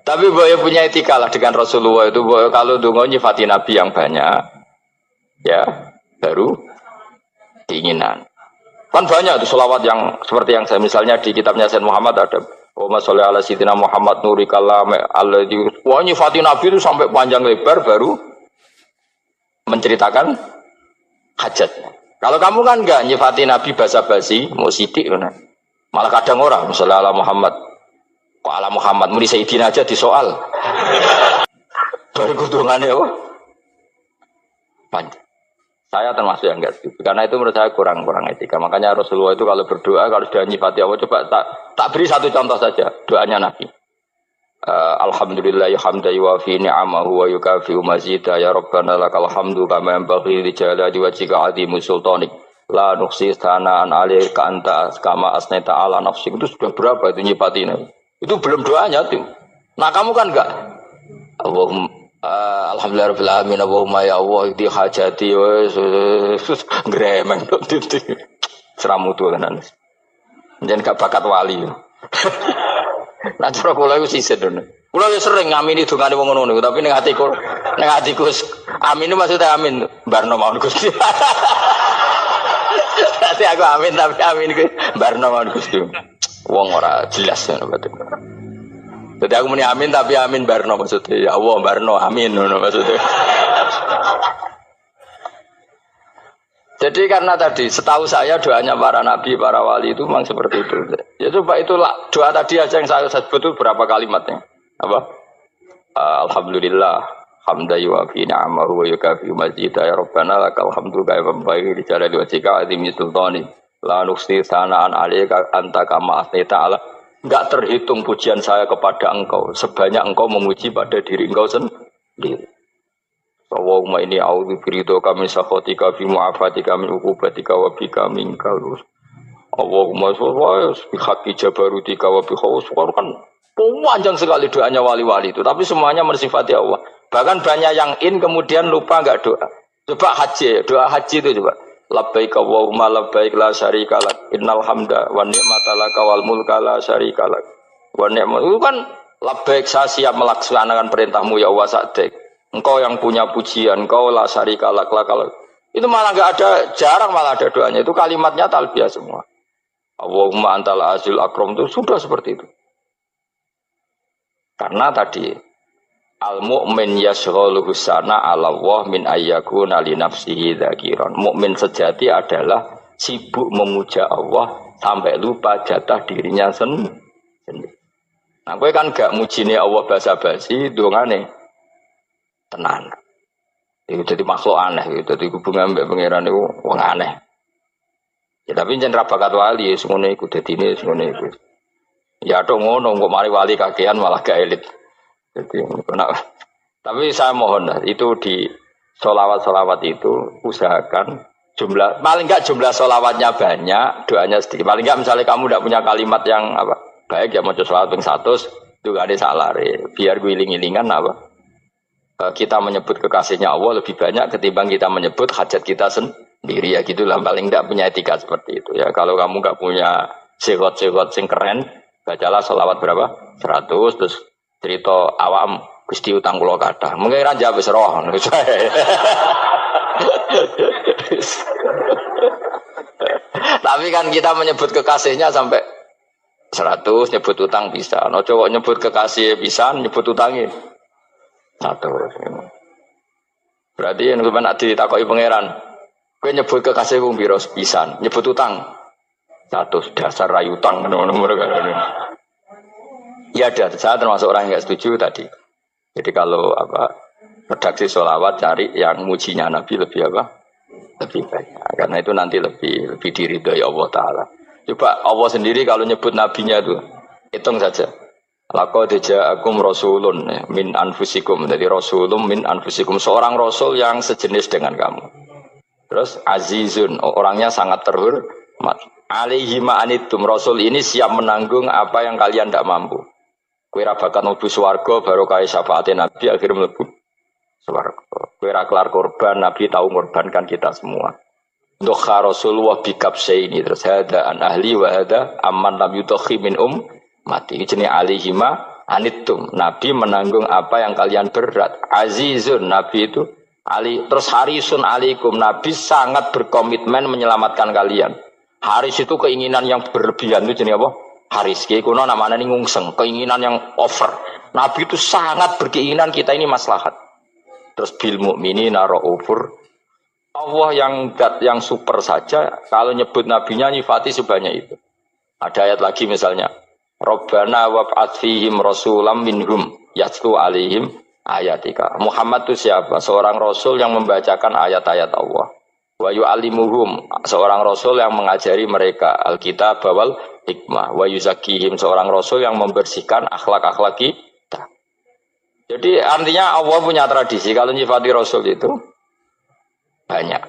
Tapi boleh punya etika lah dengan Rasulullah itu. Kalau dongo nyifati Nabi yang banyak, ya baru keinginan. Kan banyak tuh solawat yang seperti yang saya misalnya di kitabnya Sayyid Muhammad ada Allahumma sholli ala sayyidina Muhammad nuri kalam alladzi. Wah nyifati Nabi itu sampai panjang lebar baru menceritakan hajatnya. Kalau kamu kan enggak nyifati Nabi basa-basi, mau sidik kan. Malah kadang orang misalnya ala Muhammad. Kok ala Muhammad muni Sayyidina aja disoal. Baru kudungannya panjang. Saya termasuk yang enggak setuju. Karena itu menurut saya kurang etika. Makanya Rasulullah itu kalau berdoa, kalau sudah nyifati Allah, coba tak beri satu contoh saja. Doanya Nabi. Alhamdulillah hamdan yuwafi ni'amahu wa yukafi'u mazida ya Rabbana lakal hamdu kama yanbaghi li jalali wajhika 'azimi sultanik. La nuqsi thana'an 'alaika anta kama asnaita 'ala nafsik. Itu sudah berapa itu nyifati Nabi? Itu belum doanya tuh. Nah kamu kan enggak. Alhamdulillah rabbil alamin Allahumma ya Allah di hajati wis gremeng tok titik. Seramutu tenan. Njen gak bakat wali. Nah cara kula iku sisih dene. Kula yo sering ngamini dongane wong ngono niku, tapi ning atiku amin itu maksudnya amin barno mawon Gusti. Nanti aku amin tapi amin ku barno mawon Gusti. Wong ora jelas ngono betul. Jadi aku muni amin tapi amin barno maksudnya. Ya Allah barno amin ngono maksudnya. Jadi karena tadi setahu saya doanya para nabi, para wali itu memang seperti itu. Ya coba itulah doa tadi aja yang saya sebut itu berapa kalimatnya? Apa? Alhamdulillah, hamda yuwafi ni'amahu wa yukafi majidah ya Rabbana lakal hamdu kaya membaiki di jalali wajhika azimi sultani la nuksi sanaan alaika anta kama asnita ala. Enggak terhitung pujian saya kepada engkau sebanyak engkau memuji pada diri engkau sendiri. Allahumma inni a'udzu biridhoka min sakhatika fi mu'afatika min uqubatika wa bika minkal. Allahumma sholli bi haqqi jabarutika wa bi khawsuka kan panjang sekali doanya wali-wali itu, tapi semuanya mensifati Allah. Bahkan banyak yang kemudian lupa enggak doa. Coba haji, doa haji itu coba. Labbaik Allahumma labbaik la syarika lak innal hamda wa ni'mata laka wal mulka la syarika lak. Wa ni'mat itu kan labbaik saya siap melaksanakan perintahmu ya Allah sa'dik. Engkau yang punya pujian, engkau la syarika lak. Itu malah enggak ada, jarang malah ada doanya. Itu kalimatnya talbiyah semua. Allahumma antal azil akram itu sudah seperti itu. Karena tadi al-mu'min yashghaluhu sana 'ala Allah min ayyakuna li nafsihi dzakiran. Mukmin sejati adalah sibuk memuja Allah sampai lupa jatah dirinya sendiri. Nah, kowe kan gak mujine Allah basa-basi, dongane tenan. Itu jadi makhluk aneh, itu jadi hubungan mbek pangeran itu wong aneh. Ya tapi jen ra bakat wali, semono iku dadine semono iku. Ya dong ngono kok mari wali kakean malah gak elit. Jadi tapi saya mohon itu di sholawat itu usahakan jumlah paling enggak jumlah sholawatnya banyak, doanya sedikit. Paling enggak misalnya kamu tidak punya kalimat yang apa baik ya mau sholawat ping 100 itu gak ada salah biar guling-gilingan apa kita menyebut kekasihnya Allah lebih banyak ketimbang kita menyebut hajat kita sendiri ya gitulah. Paling enggak punya etika seperti itu ya. Kalau kamu enggak punya segot-segot sing keren, bacalah sholawat berapa? 100 terus cerita awam Gusti utang kula kathah. Mungkin ra jawab wis roh. Tapi kan kita menyebut kekasihnya sampai 100 nyebut utang bisa. No cowok nyebut kekasih bisa, nyebut utangnya 100. Berarti yang nak ditakoki pangeran, kowe nyebut kekasih wong pira pisan, nyebut utang 100 dasar rayu utang ngono-ngono kan. Ya ada, saya termasuk orang yang nggak setuju tadi. Jadi kalau apa redaksi sholawat cari yang mujinya Nabi lebih apa? Lebih banyak. Karena itu nanti lebih diridhoi Allah Taala. Coba Allah sendiri kalau nyebut nabinya itu hitung saja. Laqad ja'akum rasulun min anfusikum. Jadi rasulun min anfusikum, seorang rasul yang sejenis dengan kamu. Terus azizun, orangnya sangat terhormat. Alaihi ma'anitum, rasul ini siap menanggung apa yang kalian tidak mampu. Kowe ra bakat mlebu swarga baru kaya syafaate Nabi akhirnya mlebu swarga. Kowe ra kelar korban, Nabi tahu mengorbankan kita semua. Dokha Rasulullah bikabsaini terus hada an ahli wa hada amman lam yudakhi min mati. Jenenge alihima anittum. Nabi menanggung apa yang kalian berat. Azizun, Nabi itu ali terus harisun alaikum. Nabi sangat berkomitmen menyelamatkan kalian. Haris itu keinginan yang berlebihan itu jenenge apa? Haris kiai kuno namanya ini ngungseng, keinginan yang over. Nabi itu sangat berkeinginan kita ini maslahat. Terus bil mukminina raufur. Allah yang super saja kalau nyebut nabinya nyifati sebanyak itu. Ada ayat lagi misalnya, Rabbana wab'ats fihim rasulam minhum yatlu alaihim ayatika. Muhammad itu siapa? Seorang rasul yang membacakan ayat-ayat Allah. Wa yu'allimuhum, seorang rasul yang mengajari mereka Alkitab wal hikmah. Wa yuzakihim, seorang rasul yang membersihkan akhlak-akhlak kita. Jadi artinya Allah punya tradisi kalau nyifati rasul itu banyak.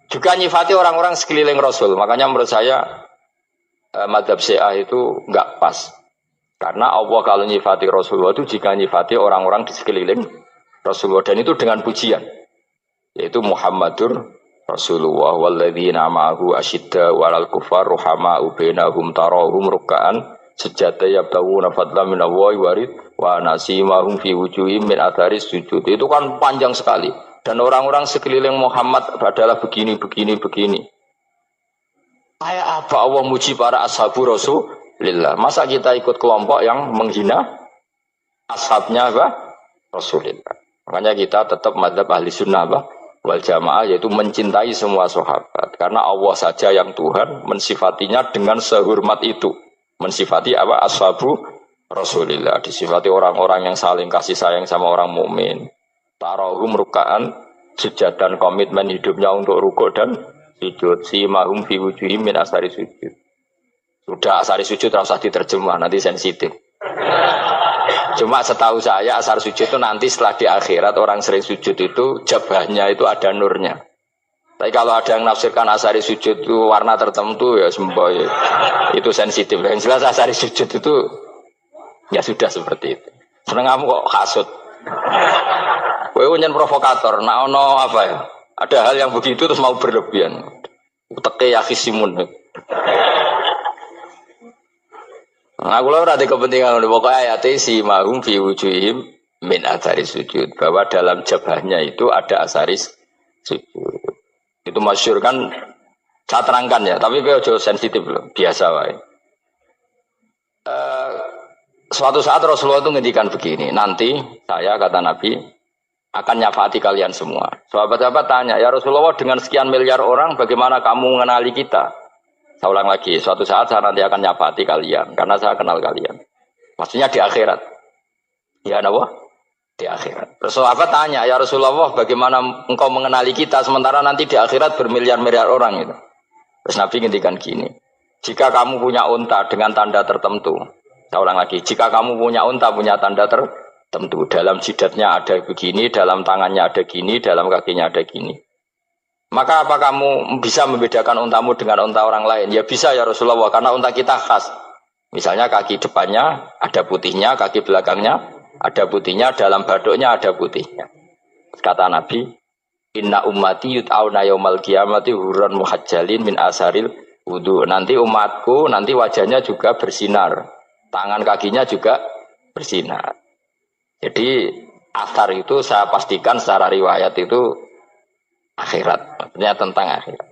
Juga nyifati orang-orang sekeliling rasul. Makanya menurut saya madhab Syiah itu enggak pas. Karena Allah kalau nyifati Rasulullah itu jika nyifati orang-orang di sekeliling Rasulullah, dan itu dengan pujian, yaitu Muhammadur Rasulullah walladzina ma'ahu asyidda walal kufar ruhama'u bainahum tarahum ruk'an sujada yabtaguna fadlan minallahi warid wa nasimahum fi wujuhim min atharis sujud. Itu kan panjang sekali, dan orang-orang sekeliling Muhammad adalah begini. Kayak apa Allah muji para ashabu Rasulillah? Masa kita ikut kelompok yang menghina ashabnya apa? Rasulillah. Makanya kita tetap mazhab ahli sunnah apa? Wal jamaah, yaitu mencintai semua sahabat, karena Allah saja yang Tuhan mensifatinya dengan sehormat itu, mensifati apa? Ashabu Rasulillah, disifati orang-orang yang saling kasih sayang sama orang mukmin. Tarahum ruk'an, sujud dan komitmen hidupnya untuk rukuk dan sujud. Simahum fi wujuhim min asari sujud. Sudah asari sujud harus diterjemah, nanti sensitif. Cuma setahu saya asar sujud itu nanti setelah di akhirat orang sering sujud itu jabahnya itu ada nurnya. Tapi kalau ada yang nafsirkan asari sujud itu warna tertentu ya semboy, itu sensitif. Yang jelas asari sujud itu ya sudah seperti itu. Seneng kamu kok hasut. Kowe nyen provokator, nak ono apa ya? Ada hal yang begitu terus mau berlebihan. Uteke ya khisimun. Nah, kalau ada kepentingan pokoknya ayat si mahum fi wujuhim min athari sujud, bahwa dalam jabahnya itu ada asaris sujud. Itu masyhur kan, saya terangkan ya, tapi gue jauh sensitif loh, biasa wae. Suatu saat Rasulullah itu ngendikan begini, nanti saya kata Nabi akan nyafaati kalian semua. Sahabat-sahabat tanya, ya Rasulullah dengan sekian miliar orang bagaimana kamu mengenali kita? Saya ulang lagi, suatu saat saya nanti akan nyafaati kalian, karena saya kenal kalian. Maksudnya di akhirat. Ya Allah, di akhirat. Terus sahabat tanya, ya Rasulullah bagaimana engkau mengenali kita, sementara nanti di akhirat bermiliar-miliar orang itu. Terus Nabi ngendikan gini, jika kamu punya unta dengan tanda tertentu, saya ulang lagi, jika kamu punya unta punya tanda tertentu, dalam jidatnya ada begini, dalam tangannya ada gini, dalam kakinya ada gini, maka apa kamu bisa membedakan untamu dengan unta orang lain? Ya bisa ya Rasulullah, karena unta kita khas. Misalnya kaki depannya ada putihnya, kaki belakangnya ada putihnya, dalam baduknya ada putihnya. Kata Nabi, inna ummati yut'auna yaumal qiyamati hurran muhajjalin min asaril wudu. Nanti umatku, nanti wajahnya juga bersinar, tangan kakinya juga bersinar. Jadi asar itu saya pastikan secara riwayat itu akhirat, maksudnya tentang akhirat.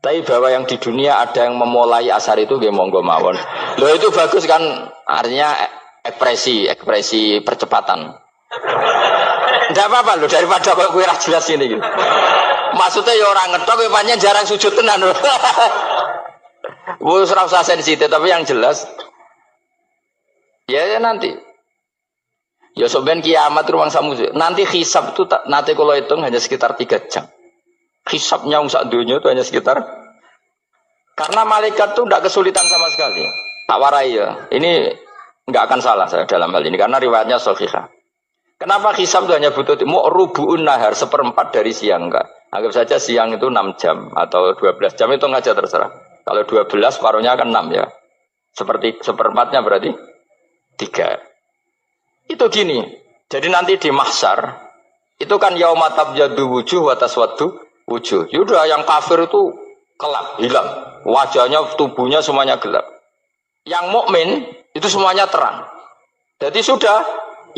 Tapi bahwa yang di dunia ada yang memulai asar itu nggih monggo mawon. Loh itu bagus kan, artinya ekspresi percepatan. Enggak apa-apa loh, daripada kok kowe ra jelas ini gitu. Maksudnya ya orang ngetok kowe pancen jarang sujud tenan lho. Wis ora usah sensitif, tapi yang jelas ya nanti. Ya soben kiamat ruang samu. Nanti hisab itu nanti kalau hitung hanya sekitar 3 jam. Hisabnya sak dunia itu hanya sekitar, karena malaikat itu tidak kesulitan sama sekali. Tak warai ya. Ini nggak akan salah saya dalam hal ini karena riwayatnya sahihah. Kenapa hisab itu hanya butuh rubu'un nahar, 1/4 dari siang enggak? Anggap saja siang itu 6 jam atau 12 jam, itu aja terserah. Kalau 12 paruhnya kan 6 ya. Seperti 1/4-nya berarti 3. Itu gini, jadi nanti di mahsyar itu kan yaumatab jadu wujuh wa taswaddu wujuh. Yaudah yang kafir itu gelap, hilang, wajahnya, tubuhnya semuanya gelap. Yang mukmin itu semuanya terang. Jadi sudah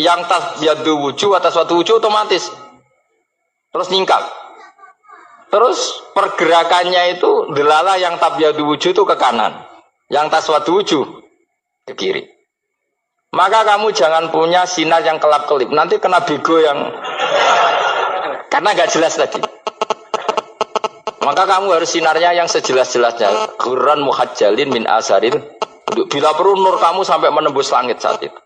yang tasyadu wujuh wa taswaddu wujuh otomatis terus nyingkap. Terus pergerakannya itu delala yang tabyadu wujuh itu ke kanan, yang taswaddu wujuh ke kiri. Maka kamu jangan punya sinar yang kelap-kelip. Nanti kena bego yang karena nggak jelas tadi. Maka kamu harus sinarnya yang sejelas-jelasnya. Ghurran muhajjalin min asaril. Bila perlu nur kamu sampai menembus langit saat itu.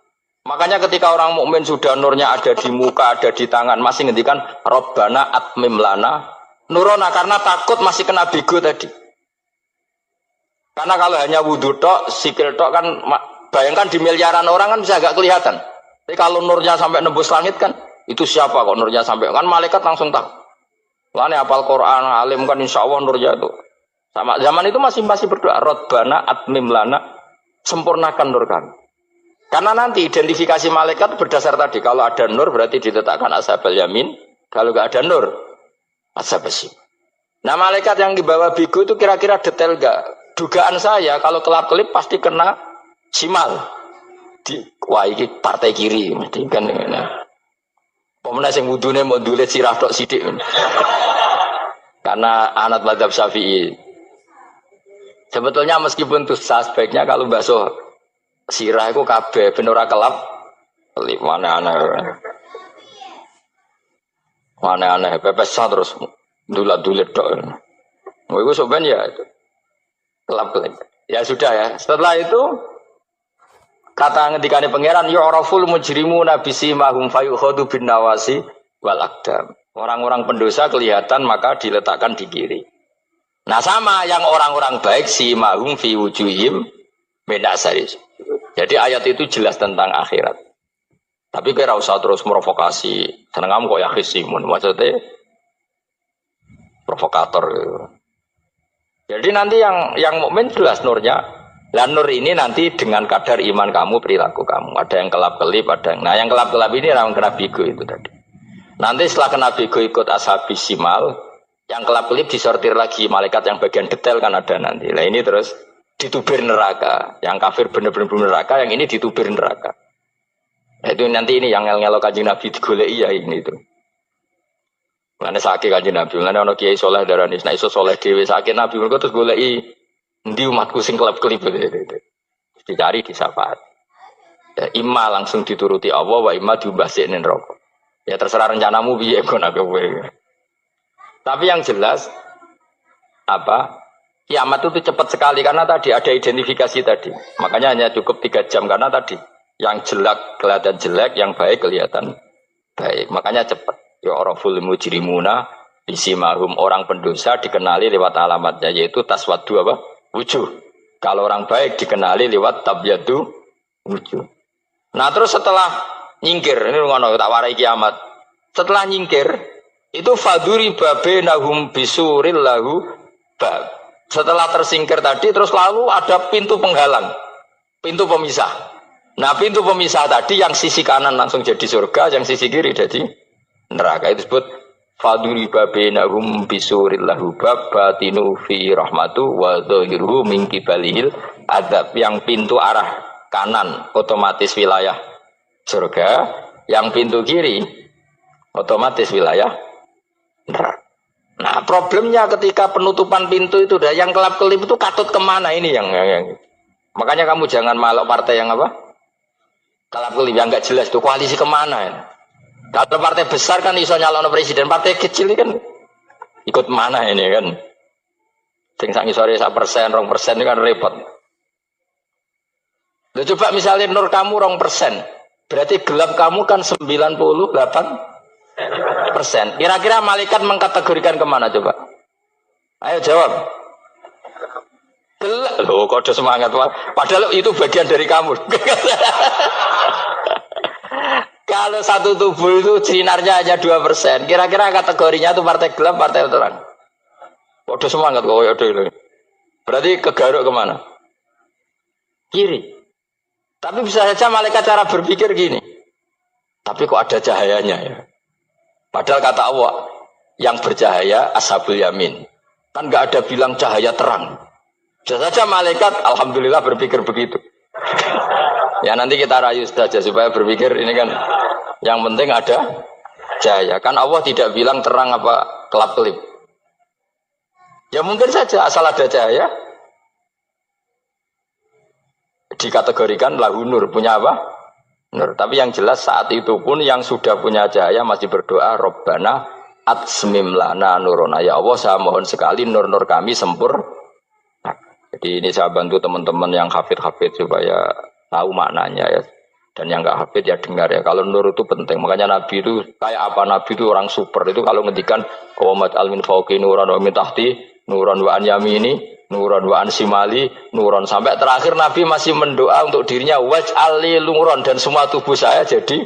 Makanya ketika orang mukmin sudah nurnya ada di muka, ada di tangan, masih ngendikan Rabbana atmim lana nurona, karena takut masih kena bego tadi. Karena kalau hanya wudhu tok, sikil tok kan, bayangkan di miliaran orang kan bisa agak kelihatan. Tapi kalau nurnya sampai nembus langit kan, itu siapa kok nurnya sampai, kan malaikat langsung tahu. Wah, ini hafal Quran, alim kan insya Allah nurnya itu. Sama zaman itu masih berdoa, Rabbana atmim lana, sempurnakan nur kami. Karena nanti identifikasi malaikat berdasar tadi. Kalau ada nur berarti diletakkan ashabal yamin. Kalau nggak ada nur, ashabal shimal. Nah malaikat yang dibawa bigu itu kira-kira detail nggak? Dugaan saya kalau kelap-kelip pasti kena simal. Wah ini partai kiri. Mesti kan. Pemenang yang wudhunya mau dulit sirah tok sidik. Karena anak mazhab Syafi'i. Sebetulnya meskipun itu sebaiknya kalau basuh sirah itu kabeh ben ora kelap mana aneh pepes terus dulat-dulit tok. Iku soben ya itu. Kelap-kelip. Ya sudah ya. Setelah itu kata ngendikane pangeran yu'raful mujrimuna bisimahum fayukhadu bin nawasi wal aqdam. Orang-orang pendosa kelihatan maka diletakkan di kiri. Nah sama yang orang-orang baik simahum fi wujuhim min asari. Jadi ayat itu jelas tentang akhirat. Tapi kira usah terus provokasi. Seneng kamu kok yakin simun. Maksudnya provokator. Jadi nanti yang mukmin jelas nurnya. Dan nur ini nanti dengan kadar iman kamu, perilaku kamu. Ada yang kelap-kelip, ada yang... Nah yang kelap-kelip ini orang kena bigo itu tadi. Nanti setelah kena bigo ikut ashabis simal. Yang kelap-kelip disortir lagi. Malaikat yang bagian detail kan ada nanti. Nah ini terus ditubir neraka. Yang kafir benar-benar neraka, yang ini ditubir neraka. Nah, itu nanti ini yang ngel-ngelo Kanjeng Nabi digoleki ya ini itu. Mana sakit Kanjeng Nabi, mana ono kiai soleh darani, nah iso soleh dhewe sakit Nabi mergo terus goleki endi umatku sing kelap-kelip itu. Dicari di syafaat. Ya, imma langsung dituruti Allah wa imma diumbasik ning neraka. Ya terserah rencanamu piye kon aku kowe. Tapi yang jelas apa? Kiamat itu cepat sekali karena tadi ada identifikasi tadi. Makanya hanya cukup 3 jam karena tadi yang jelek kelihatan jelek, yang baik kelihatan baik. Makanya cepat. Ya oraful mujrimuna bisimahum, orang pendosa dikenali lewat alamatnya yaitu taswaddu apa? Wujuh. Kalau orang baik dikenali lewat tabyadu wujuh. Nah terus setelah nyingkir, ini ngono tak warai kiamat. Setelah nyingkir itu faduri babenahum bisuril lahu bab. Setelah tersingkir tadi terus lalu ada pintu penghalang, pintu pemisah. Nah pintu pemisah tadi yang sisi kanan langsung jadi surga, yang sisi kiri jadi neraka. Itu disebut faduri babenahum bisuril lahu bab batinu fi rahmatu wa dhahiruhu min qibalihil adab. Yang pintu arah kanan otomatis wilayah surga, yang pintu kiri otomatis wilayah neraka. Nah problemnya ketika penutupan pintu itu dah yang kelap-kelip itu katut kemana ini yang makanya kamu jangan malok partai yang apa kelap-kelip yang nggak jelas itu koalisi kemana ya. Kalau partai besar kan iso nyalon presiden, partai kecil ini kan ikut mana ini kan sing sak ngisore 1%, 2% ini kan repot. Loh, coba misalnya nur kamu 2%, berarti gelap kamu kan 98%. Kira-kira malaikat mengkategorikan kemana coba? Ayo jawab. Gelap. Loh, kode semangat. Padahal itu bagian dari kamu. Kalau satu tubuh itu sinarnya hanya 2%. Kira-kira kategorinya itu partai gelap, partai terang. Kode semangat kok ya dulu. Berarti kegaruk kemana? Kiri. Tapi bisa saja malaikat cara berpikir gini. Tapi kok ada cahayanya ya? Padahal kata Allah, yang bercahaya ashabul yamin. Kan nggak ada bilang cahaya terang. Bisa saja malaikat, alhamdulillah berpikir begitu. Ya nanti kita rayu saja supaya berpikir ini kan yang penting ada cahaya. Kan Allah tidak bilang terang apa kelap-kelip. Ya mungkin saja asal ada cahaya dikategorikan lahu nur, punya apa? Nur. Tapi yang jelas saat itu pun yang sudah punya cahaya masih berdoa Rabbana atsmim lana nurona. Ya Allah saya mohon sekali nur-nur kami sempurna. Jadi ini saya bantu teman-teman yang hafid-hafid supaya tahu maknanya ya. Dan yang nggak hafid ya dengar ya. Kalau nur itu penting. Makanya Nabi itu kayak apa? Nabi itu orang super. Itu kalau ngedikan qawamat almin fauqi nuran wa min tahti nuran wa an yamini nuron wa ansimali nuron sampai terakhir Nabi masih mendoa untuk dirinya waj'ali nuron dan semua tubuh saya jadi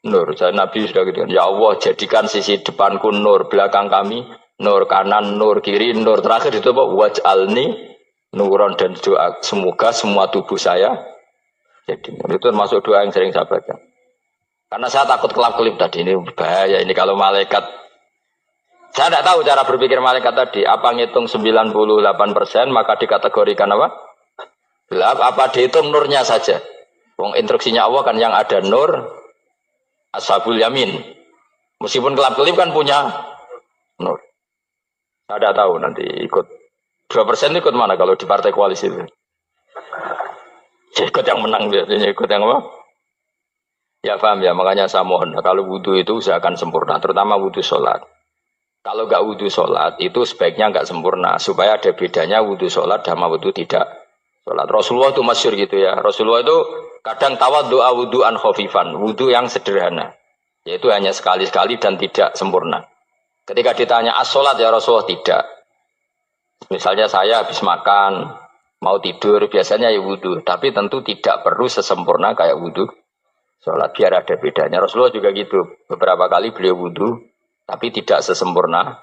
nur. Jadi Nabi sudah gitu ya Allah jadikan sisi depanku nur, belakang kami nur, kanan nur, kiri nur, terakhir itu apa waj'alni nuron dan doa semoga semua tubuh saya Jadi itu termasuk doa yang sering saya baca. Karena saya takut kelap-kelip tadi, ini bahaya ini kalau malaikat. Saya tidak tahu cara berpikir malaikat tadi. Apa ngitung 98% maka dikategorikan apa? Gelap. Apa dihitung nurnya saja? Wong instruksinya Allah kan yang ada nur, ashabul yamin. Meskipun kelap-kelip kan punya nur. Saya tidak tahu nanti ikut 2% ikut mana kalau di partai koalisi itu? Ikut yang menang biasanya, ikut yang apa? Ya paham ya, makanya saya mohon kalau wudhu itu usahakan sempurna, terutama wudhu sholat. Kalau nggak wudhu sholat itu sebaiknya nggak sempurna, supaya ada bedanya wudhu sholat sama wudhu tidak sholat. Rasulullah itu masyhur gitu ya. Rasulullah itu kadang tawaddu'a wudhu'an khafifan, wudhu yang sederhana, yaitu hanya sekali-sekali dan tidak sempurna. Ketika ditanya as-sholat ya Rasulullah tidak. Misalnya saya habis makan, mau tidur, biasanya ya wudhu, tapi tentu tidak perlu sesempurna kayak wudhu sholat, biar ada bedanya. Rasulullah juga gitu. Beberapa kali beliau wudhu, tapi tidak sesempurna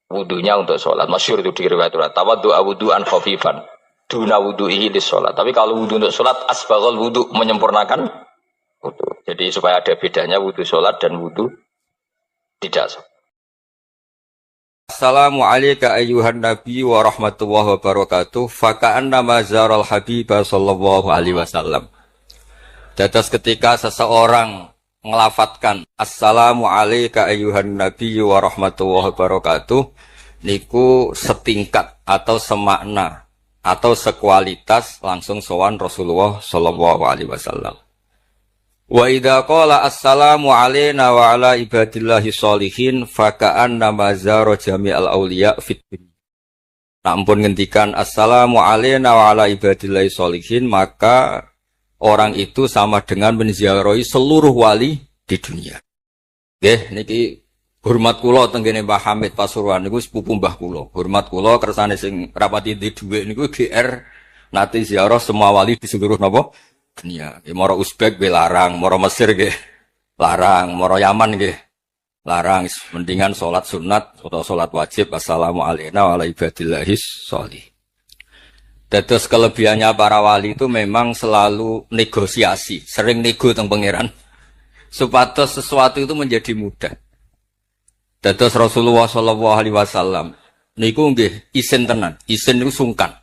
wudhunya untuk sholat. Masyhur itu di riwayat tawaddu'a wudhu'an khafifan duna wudhu'ihi lis sholat. Tapi kalau wudhu untuk sholat, asbaghal wudhu, menyempurnakan wudhu. Jadi supaya ada bedanya wudhu sholat dan wudhu tidak sholat. Assalamualaikum ayyuhan nabi wa rahmatullahi wabarakatuh. Faka'anna mazaral habibah sallallahu alaihi wasallam. Dados ketika seseorang ngelafatkan Assalamualaikum ayyuhan nabi wa rahmatullahi wabarakatuh, niku setingkat atau semakna atau sekualitas langsung sowan Rasulullah sallallahu alaihi wasallam. Wa idza qala assalamu alaina wa ala ibadillahi sholihin faka'anna mazara jami'al auliya fit dunya. Nah, ampun ngendikan assalamu alaina wa ala ibadillahi sholihin, maka orang itu sama dengan menziarahi seluruh wali di dunia. Nggih, niki hormat kula tenggene Mbah Hamid Pasuruan niku sepupu Mbah kula. Hormat kula kersane sing rapati di dhuwit niku GR nate ziarah semua wali di seluruh napa dunia. Nggih, mara Uzbek nggih larang, mara Mesir nggih larang, mara Yaman nggih larang. Mendingan salat sunat atau salat wajib assalamu alaina wa ala ibadillahis sholih. Dados kelebihannya para wali itu memang selalu negosiasi, sering nego teng pangeran, supados sesuatu itu menjadi mudah. Dados Rasulullah sallallahu alaihi wasallam niku nggih isin tenan, isin niku sungkan.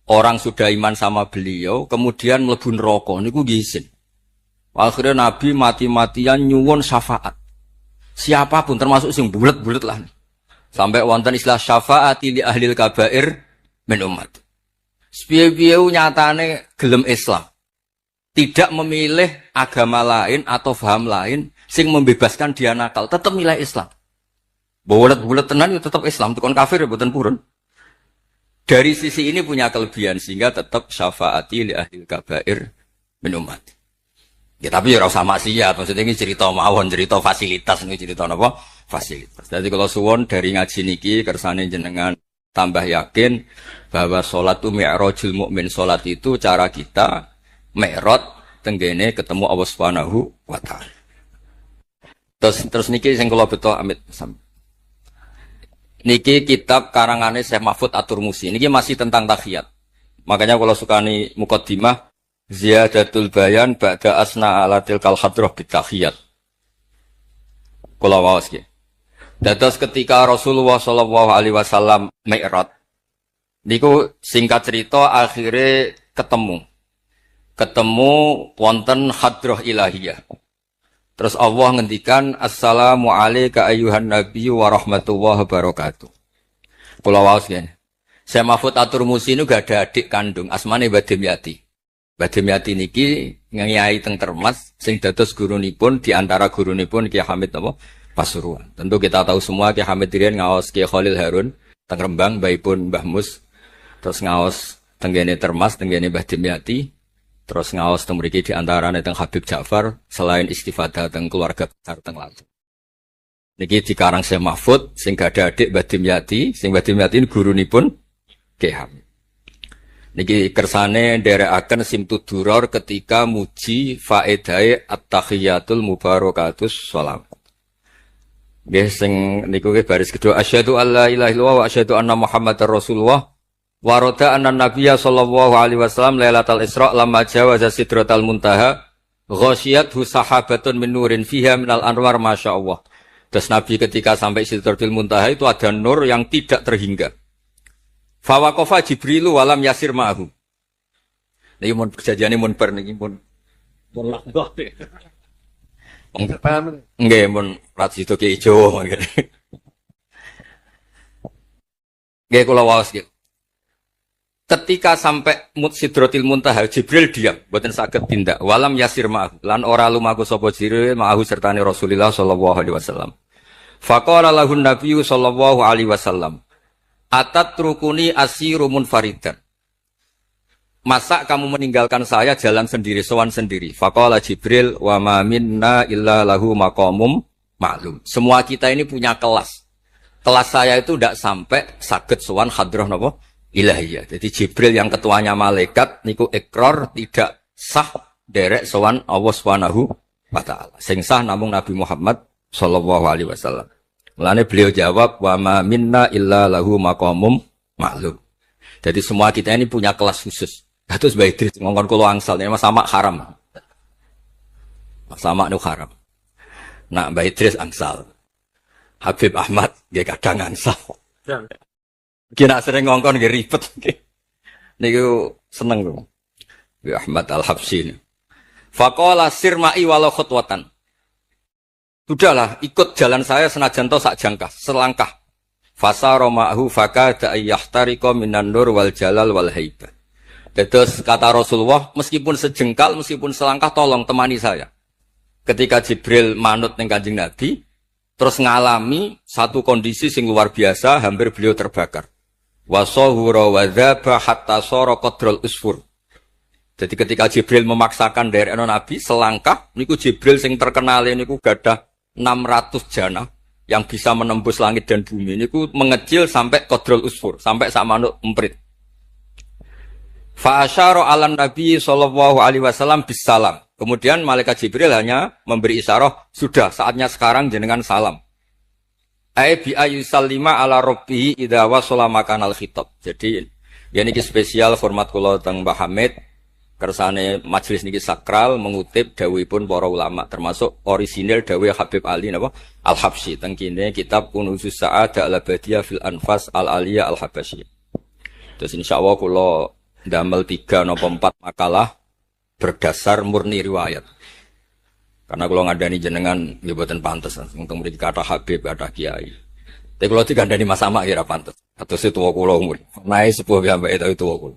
Orang sudah iman sama beliau, kemudian mlebu neraka niku nggih isin. Akhirnya Nabi mati-matian nyuwun syafaat. Siapapun termasuk sing bulet-bulet lah. Sampai wonten istilah syafaati li ahlil kabair min umat. Sepiye-piye nyatane gelem Islam. Tidak memilih agama lain atau paham lain sing membebaskan dia nakal, tetap milih Islam. Bulet-bulet tenan itu tetap Islam, tukon kafir ya mboten purun. Dari sisi ini punya kelebihan sehingga tetap syafaati li ahlil kabair min umat. Ya tapi ya ora usah maksiat, maksudnya ini cerita mawon, cerita fasilitas ini cerita napa? Fasilitas. Jadi kalau suwon dari ngaji niki kersane jenengan tambah yakin bahwa sholat itu mi'rajul mukmin, sholat itu cara kita mi'raj tenggene ketemu Allah Subhanahu wa taala. Terus niki sing kula beto amit niki kitab karangane Syekh Mahfud At-Turmusi. Niki masih tentang tahiyat. Makanya kalau sukani muqaddimah ziyadatul bayan ba'da asna ala tilkal hadrah bitahiyat. Kula waos nggih. Dados ketika Rasulullah sallallahu alaihi wasallam mi'raj niku singkat cerita akhirnya ketemu wonten hadrah ilahiyah. Terus Allah ngendikan assalamu alayka ayyuhan nabiyyu wa rahmatullahi wabarakatuh. Kula waos nggih. Syekh Mahfud At-Turmusi niku gak ada adik kandung asmane Badim Yati. Badim Yati niki ngiyai teng Termas sing dados gurunipun di antara gurunipun Ki Hamid napa Pasuruan. Tentu kita tahu semua Ki Hamid Rian ngaos Ki Khalil Harun teng Rembang baipun Mbah Mus. Terus ngaos tenggene Termas tenggene Mbah Dimyati. Terus ngaos teng mriki di antarane teng Habib Ja'far selain istifadah teng keluarga besar teng Lampung. Niki dikarang Syekh Mahfud sing gak ada adik Mbah Dimyati, sing Mbah Dimyati gurunipun Ki Hamid. Niki kersane nderekaken Simtud Duror ketika muji faedahe at-tahiyatul mubarakatus shalam. Nggih sing niku nggih baris kedua asyhadu alla ilaha illallah wa asyhadu anna Muhammadar Rasulullah. Waroda anna Nabiyya sallallahu alaihi wasallam lailatal Isra lamma jawaza sidratal muntaha ghasyiyathu sahabatun min nurin fiha minal anwar masyaallah. Terus Nabi ketika sampai sidratul muntaha itu ada nur yang tidak terhingga. Fa waqafa Jibrilu walam yasir ma'ahu. Niki mun perjanjiane mun bar niki mun laknah. Nggih mun rat situ ki Jawa mangke. Nggih kula waos nggih. Ketika sampai Sidratil Muntaha, Jibril diam, boten saged tindak. Walam yasir ma'ahu, lan ora lumaku sapa Jibril ma'ahu sertane Rasulullah sallallahu alaihi wasallam. Faqala lahun Nabiyyu sallallahu alaihi wasallam, "Atatrukuni asiru munfaridan." Masa kamu meninggalkan saya jalan sendiri, sowan sendiri? Faqala Jibril, "Wa ma minna illa lahu maqamum ma'lum." Semua kita ini punya kelas. Kelas saya itu tidak sampai saged sowan hadrah napa? Ilahiyah. Jadi Jibril yang ketuanya malaikat niku ikrar tidak sah derek sowan Allah Subhanahu wa taala. Sing sah namung Nabi Muhammad sallallahu alaihi wasallam. Mulane beliau jawab wa ma minna illa lahu maqamum ma'lum. Jadi semua kita ini punya kelas khusus. Terus Mbak Idris ngongkon kula angsal ini sama haram. Sama nu haram. Nah Mbak Idris angsal. Habib Ahmad nggih kadang angsal. Kena sering ngongkon nggih ribet. Niku seneng lho. Bi Ahmad Al-Habsyi. Faqala sirma'i walau khutwatan. Sudahlah, ikut jalan saya senajan to sak jangkah, selangkah. Fasara ma'hu fakada ayyahtariqa minan nur wal jalal wal haibah. Terus kata Rasulullah, meskipun sejengkal, meskipun selangkah tolong temani saya. Ketika Jibril manut ning Kanjeng Nabi, terus ngalami satu kondisi sing luar biasa, hampir beliau terbakar. Wasahura wa dzaba hatta sara qadrul usfur. Jadi ketika Jibril memaksakan dari Nabi selangkah, niku Jibril sing terkenal niku gadah 600 jana yang bisa menembus langit dan bumi. Niku mengecil sampai qadrul usfur, sampai sak manuk emprit. Fa asyara 'alan Nabi sallallahu alaihi wasallam bisalam. Kemudian malaikat Jibril hanya memberi isyarah, sudah saatnya sekarang jenengan salam. Bi ayu salima ala rabbihi idza wasala makanal khitab. Jadi ya niki spesial format kula teng Mbah Hamid kersane majelis niki sakral mengutip dawuhipun para ulama termasuk orisinil dawuh Habib Ali napa Al-Habsyi teng kene kitab Kunuzus Sa'adah al-Abadiyah fil Anfas al-Aliyah al-Habasyi. Terus insyaallah kula ndamel 3 napa 4 makalah berdasar murni riwayat. Karena kalau ngandani jenengan ya boten pantes, untuk mriki kata Habib, kata Kiai. Tapi kalau digandani Mas Sama kira pantes. Atau situwa kula umur. Naik sepuh piyambake itu tuwa kula.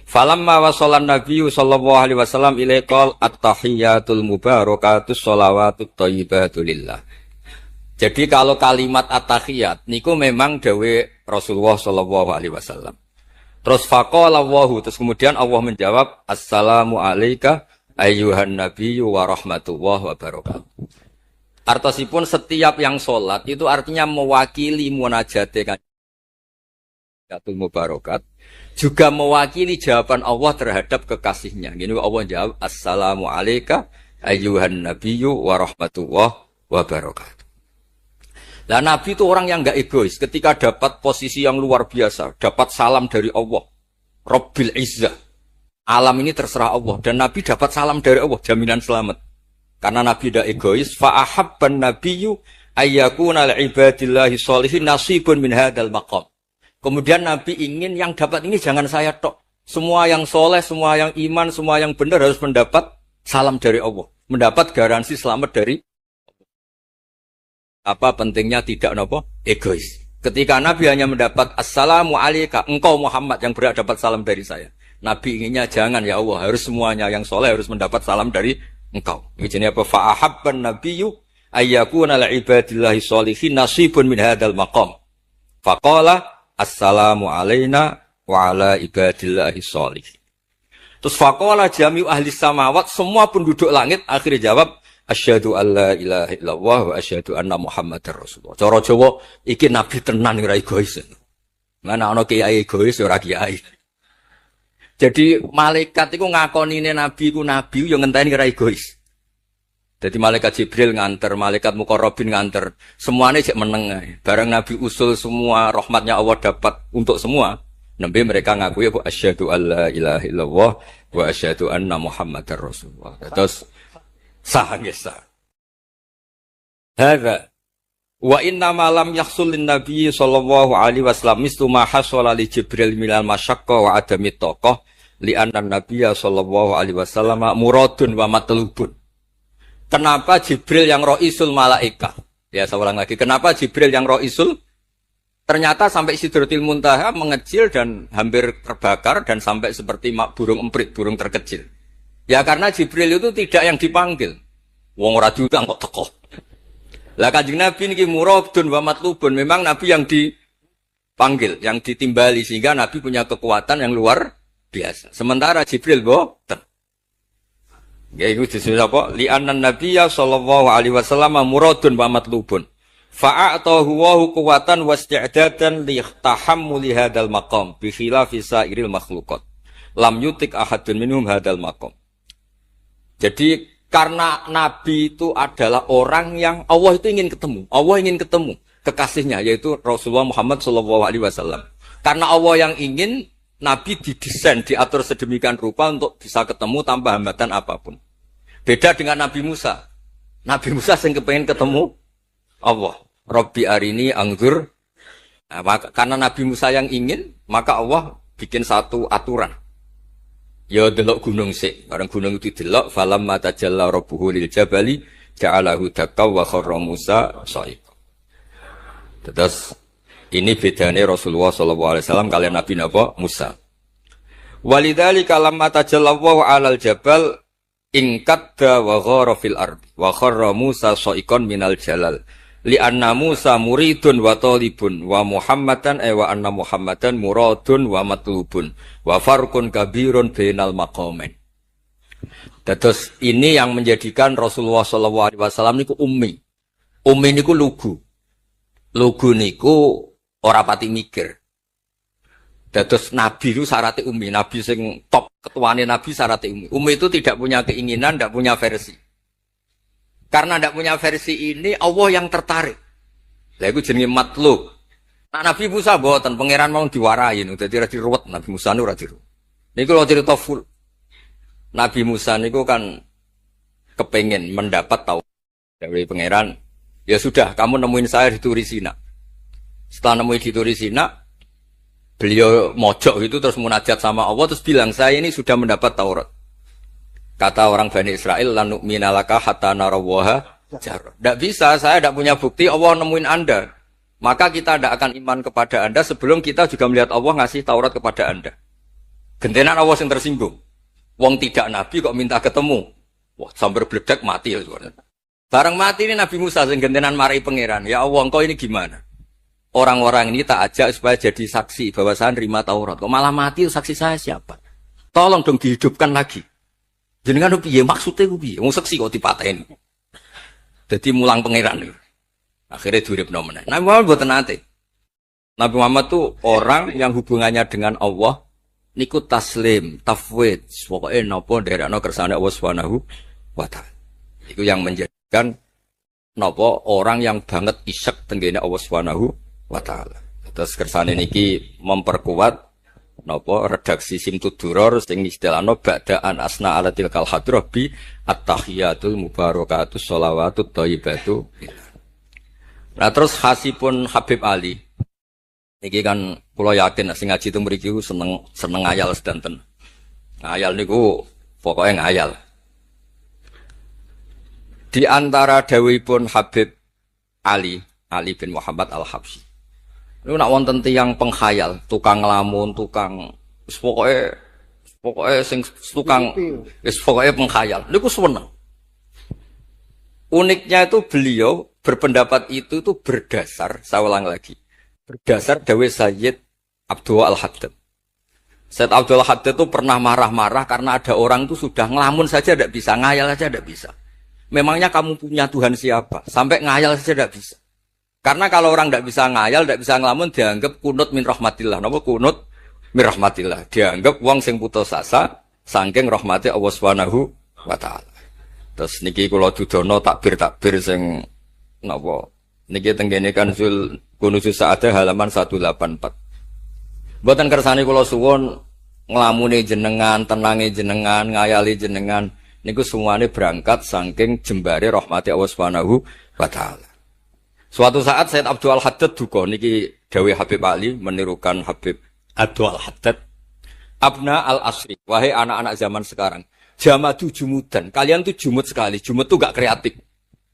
Falamma wasallan Nabi sallallahu alaihi wasallam ilaikal at-tahiyatul mubarakatus sholawatut thayyibatu lillah. Jadi kalau kalimat at-tahiyat niku memang dawe Rasulullah sallallahu alaihi wasallam. Terus faqala Allahu, terus kemudian Allah menjawab assalamu alayka ayyuhan nabiyyu wa rahmatullahi wa barakatuh. Artosipun setiap yang sholat itu artinya mewakili munajate kanjeng mubarakat, juga mewakili jawaban Allah terhadap kekasihnya. Gini Allah jawab assalamu alayka ayyuhan nabiyyu wa rahmatullahi wa barakatuh. Lah Nabi itu orang yang enggak egois. Ketika dapat posisi yang luar biasa, dapat salam dari Allah, Rabbil Izzah. Alam ini terserah Allah. Dan Nabi dapat salam dari Allah, jaminan selamat. Karena Nabi tidak egois. Fa'ahabban nabiyyu ayyakuna li'ibadillahi sholihin nasibun min hadal maqam. Kemudian Nabi ingin yang dapat ini jangan saya tok. Semua yang soleh, semua yang iman, semua yang benar harus mendapat salam dari Allah. Mendapat garansi selamat dari apa pentingnya tidak nopo egois. Ketika Nabi hanya mendapat assalamu alayka, engkau Muhammad yang berhak dapat salam dari saya. Nabi inginnya jangan ya Allah, harus semuanya yang soleh harus mendapat salam dari engkau. Ini apa? Fa'ahabban nabiyyu ayyakuna li'ibadillahi sholihin nasibun min hadal maqam. Faqala assalamu alayna wa ala ibadillahi sholihin. Terus faqala jami'u ahli samawat, semua penduduk langit akhirnya jawab asyhadu alla ilaha illallah wa asyhadu anna muhammadar rasulullah. Cara Jawa iki nabi tenan ora egois. Mana ana kiai egois ora kiai. Jadi malaikat itu ngakonine nabi ku nabi yo ngenteni ora egois. Jadi malaikat Jibril nganter, malaikat Muqarrabin nganter, semuanya cek meneng ae. Barang Nabi usul semua rahmatnya Allah dapat untuk semua. Nembe mereka ngaku ya asyhadu alla ilaha illallah wa asyhadu anna Muhammadar Rasulullah. Terus sah nggih sah. Hadza wa inna ma lam yahsul lin nabi sallallahu alaihi wasallam mislu ma hasala li Jibril minal masyaqqa wa adami taqah li anna nabiyya sallallahu alaihi wasallam muradun wa matlubun. Kenapa Jibril yang roisul malaika? Ya, saya ulang lagi. Kenapa Jibril yang roisul? Ternyata sampai Sidratil Muntaha mengecil dan hampir terbakar dan sampai seperti burung emprit, burung terkecil. Ya karena Jibril itu tidak yang dipanggil. Wong ora diundang kok teko. Lah Kanjeng Nabi niki muradun wa matlubun. Memang Nabi yang dipanggil, yang ditimbali sehingga Nabi punya kekuatan yang luar biasa. Sementara Jibril boten. Ya itu disebut apa? Li'annan nabiyya sallallahu alaihi wasallam muradun wa matlubun. Fa'atahu wa quwwatan wasti'dadan li tahammuli hadzal maqam bi khilafi sa'iril makhluqat. Lam yutik ahadun minhum hadzal maqam. Jadi karena Nabi itu adalah orang yang Allah itu ingin ketemu. Allah ingin ketemu kekasihnya yaitu Rasulullah Muhammad sallallahu alaihi wasallam. Karena Allah yang ingin Nabi didesain, diatur sedemikian rupa untuk bisa ketemu tanpa hambatan apapun. Beda dengan Nabi Musa. Nabi Musa yang kepengen ketemu Allah. Rabbi arini angzur. Nah, karena Nabi Musa yang ingin, maka Allah bikin satu aturan. Ya delok gunung sik. Barang gunung itu delok, falamma tajalla rabbuhu lil jabali ja'alahu dakka wa kharra Musa sha'iqa. Terus ini bedanya Rasulullah SAW kalian Nabi Napa Musa. Walidzalika lamma tajallallahu 'alal jabal ingkadda wa ghara fil ardi wa kharra Musa sha'iqan minal jalal. Li'anna Musa muridun wa talibun wa Muhammadan wa anna Muhammadan muradun wa matlubun wa farqun kabirun bainal maqamain. Terus ini yang menjadikan Rasulullah SAW niku ummi. Ummi niku lugu. Lugu niku ora pati mikir. Dados Nabi itu syaratnya ummi. Nabi sing top ketuane Nabi syaratnya ummi. Ummi itu tidak punya keinginan, tidak punya versi. Karena tidak punya versi ini, Allah yang tertarik. Lah iku jenenge matlub. Nah, Nabi Musa mboten pangeran mau diwarai niku dadi ora diruwet Nabi Musa niku ora diruwet. Niku lho cerita full. Nabi Musa niku kan kepengen mendapat tahu dari pangeran. Ya sudah, kamu nemuin saya di Turi Sina. Setelah nemuin di Turi Sina, beliau mojok itu terus munajat sama Allah terus bilang saya ini sudah mendapat Taurat. Kata orang Bani Israel, la nu'mina laka hatta narawaha jar. Tidak bisa, saya tidak punya bukti Allah nemuin Anda. Maka kita tidak akan iman kepada Anda sebelum kita juga melihat Allah ngasih Taurat kepada Anda. Gentenan Allah yang tersinggung. Wong tidak Nabi kok minta ketemu. Wah, sambar bledek mati ya. Barang mati ini Nabi Musa yang gentenan marahi pangeran. Ya Allah, engkau ini gimana? Orang-orang ini tak ajak supaya jadi saksi bahwa saya nerima Taurat. Kok malah mati saksi saya siapa? Tolong dong dihidupkan lagi. Jenengan piye maksudnya piye? Wong saksi kok dipateni. Dadi mulang pangeran. Akhirnya diuripno meneh. Nabi Muhammad mboten nate. Nabi Muhammad tuh orang yang hubungannya dengan Allah niku taslim, tafwid, pokoke napa nderekno kersane Allah Subhanahu wa taala. Iku yang menjadikan napa orang yang banget isyak tenggene Allah Subhanahu wa taala. Terus kersane niki memperkuat napa redaksi Simtud Duror sing istilahno ba'daan asna ala tilkal hadrah bi at-tahiyatul mubarakatus sholawatut thayyibatu. Nah terus khasipun Habib Ali niki kan kula yakin sing ngaji teng mriki seneng ngayal sedanten. Ngayal niku pokoke ngayal. Di antara dawuhipun Habib Ali bin Muhammad Al-Habsyi. Niku nak wonten tiyang penghayal, tukang nglamun, tukang pokoke sing tukang wis pokoke penghayal. Niku seneng. Uniknya itu beliau berpendapat itu berdasar, saya ulang lagi. Berdasar dawuh Sayyid Abdul Al-Haddad. Sayyid Abdul Al-Haddad itu pernah marah-marah karena ada orang itu sudah ngelamun saja tidak bisa, ngayal saja tidak bisa. Memangnya kamu punya Tuhan siapa? Sampai ngayal saja tidak bisa. Karena kalau orang tidak bisa ngayal, tidak bisa ngelamun, dianggap kunut min rahmatillah. Napa kunut min rahmatillah? Dianggap wong sing putus asa saking rahmati Allah Subhanahu wa taala. Terus niki kula dudono takbir sing napa? Niki tenggene Kanzul Kunuzus Sa'adah halaman 184. Mboten kersane kula suwun nglamune jenengan, tenange jenengan, ngayali jenengan niku semuanya berangkat saking jembare rahmati Allah Subhanahu wa taala. Suatu saat Said Abdul Haddad duka niki dawuh Habib Ali menirukan Habib Abdul Haddad. Abna al-asri, wahai anak-anak zaman sekarang, jamadu jumudan, kalian tuh jumud sekali, jumud tuh gak kreatif.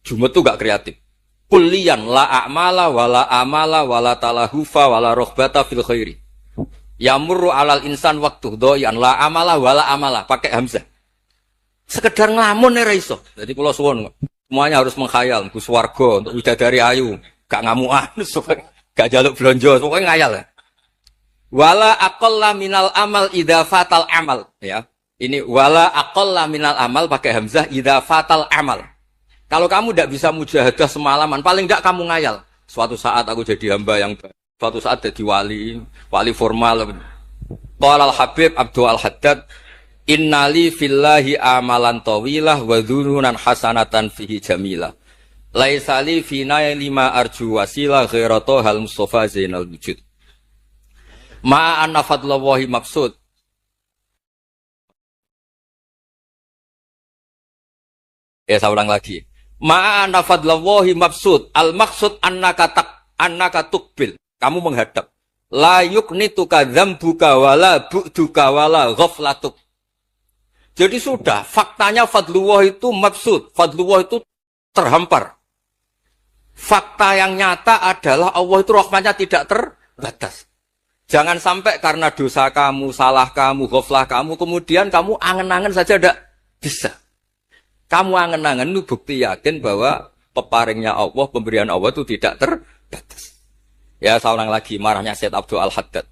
Jumud tuh gak kreatif. Kullian la a'mala wala amala wala talahufa wala rohbata fil khairi. Yamurru alal insan waktu doyan la amala wala amala pakai hamzah. Sekedar ngelamun ora iso. Jadi kula suwun semuanya harus menghayal, Gus warga untuk widadari ayu, gak ngamukan, gak jaluk blonjo, pokoknya ngayal ya. Wala aqalla minal amal idza fatal amal ya. Ini wala aqalla minal amal pakai hamzah idza fatal amal. Kalau kamu tidak bisa mujahadah semalaman, paling tidak kamu ngayal. Suatu saat aku jadi hamba yang baik. Suatu saat jadi wali formal. Qala al-Habib Abdul Haddad, innali fillahi amalan tawilah wa dhununan hasanatan fihi jamilah. Laisa li fina lima arju wasilah ghairatu hal Mustafa Zainal Wujud. Ma anna fadlallahi maksud. Ya saya ulang lagi. Ma anna fadlallahi maksud. Al maksud annaka tukbil. Kamu menghadap. La yuknituka dzambuka wala bu'duka wala ghaflatuk. Jadi sudah faktanya fadlullah itu maksud. Fadlullah itu terhampar. Fakta yang nyata adalah Allah itu rahmatnya tidak terbatas. Jangan sampai karena dosa kamu, salah kamu, ghaflah kamu, kemudian kamu angen-angen saja tidak bisa. Kamu angen-angen itu bukti yakin bahwa peparingnya Allah, pemberian Allah itu tidak terbatas. Ya, saya ulang lagi marahnya Said Abdul Haddad.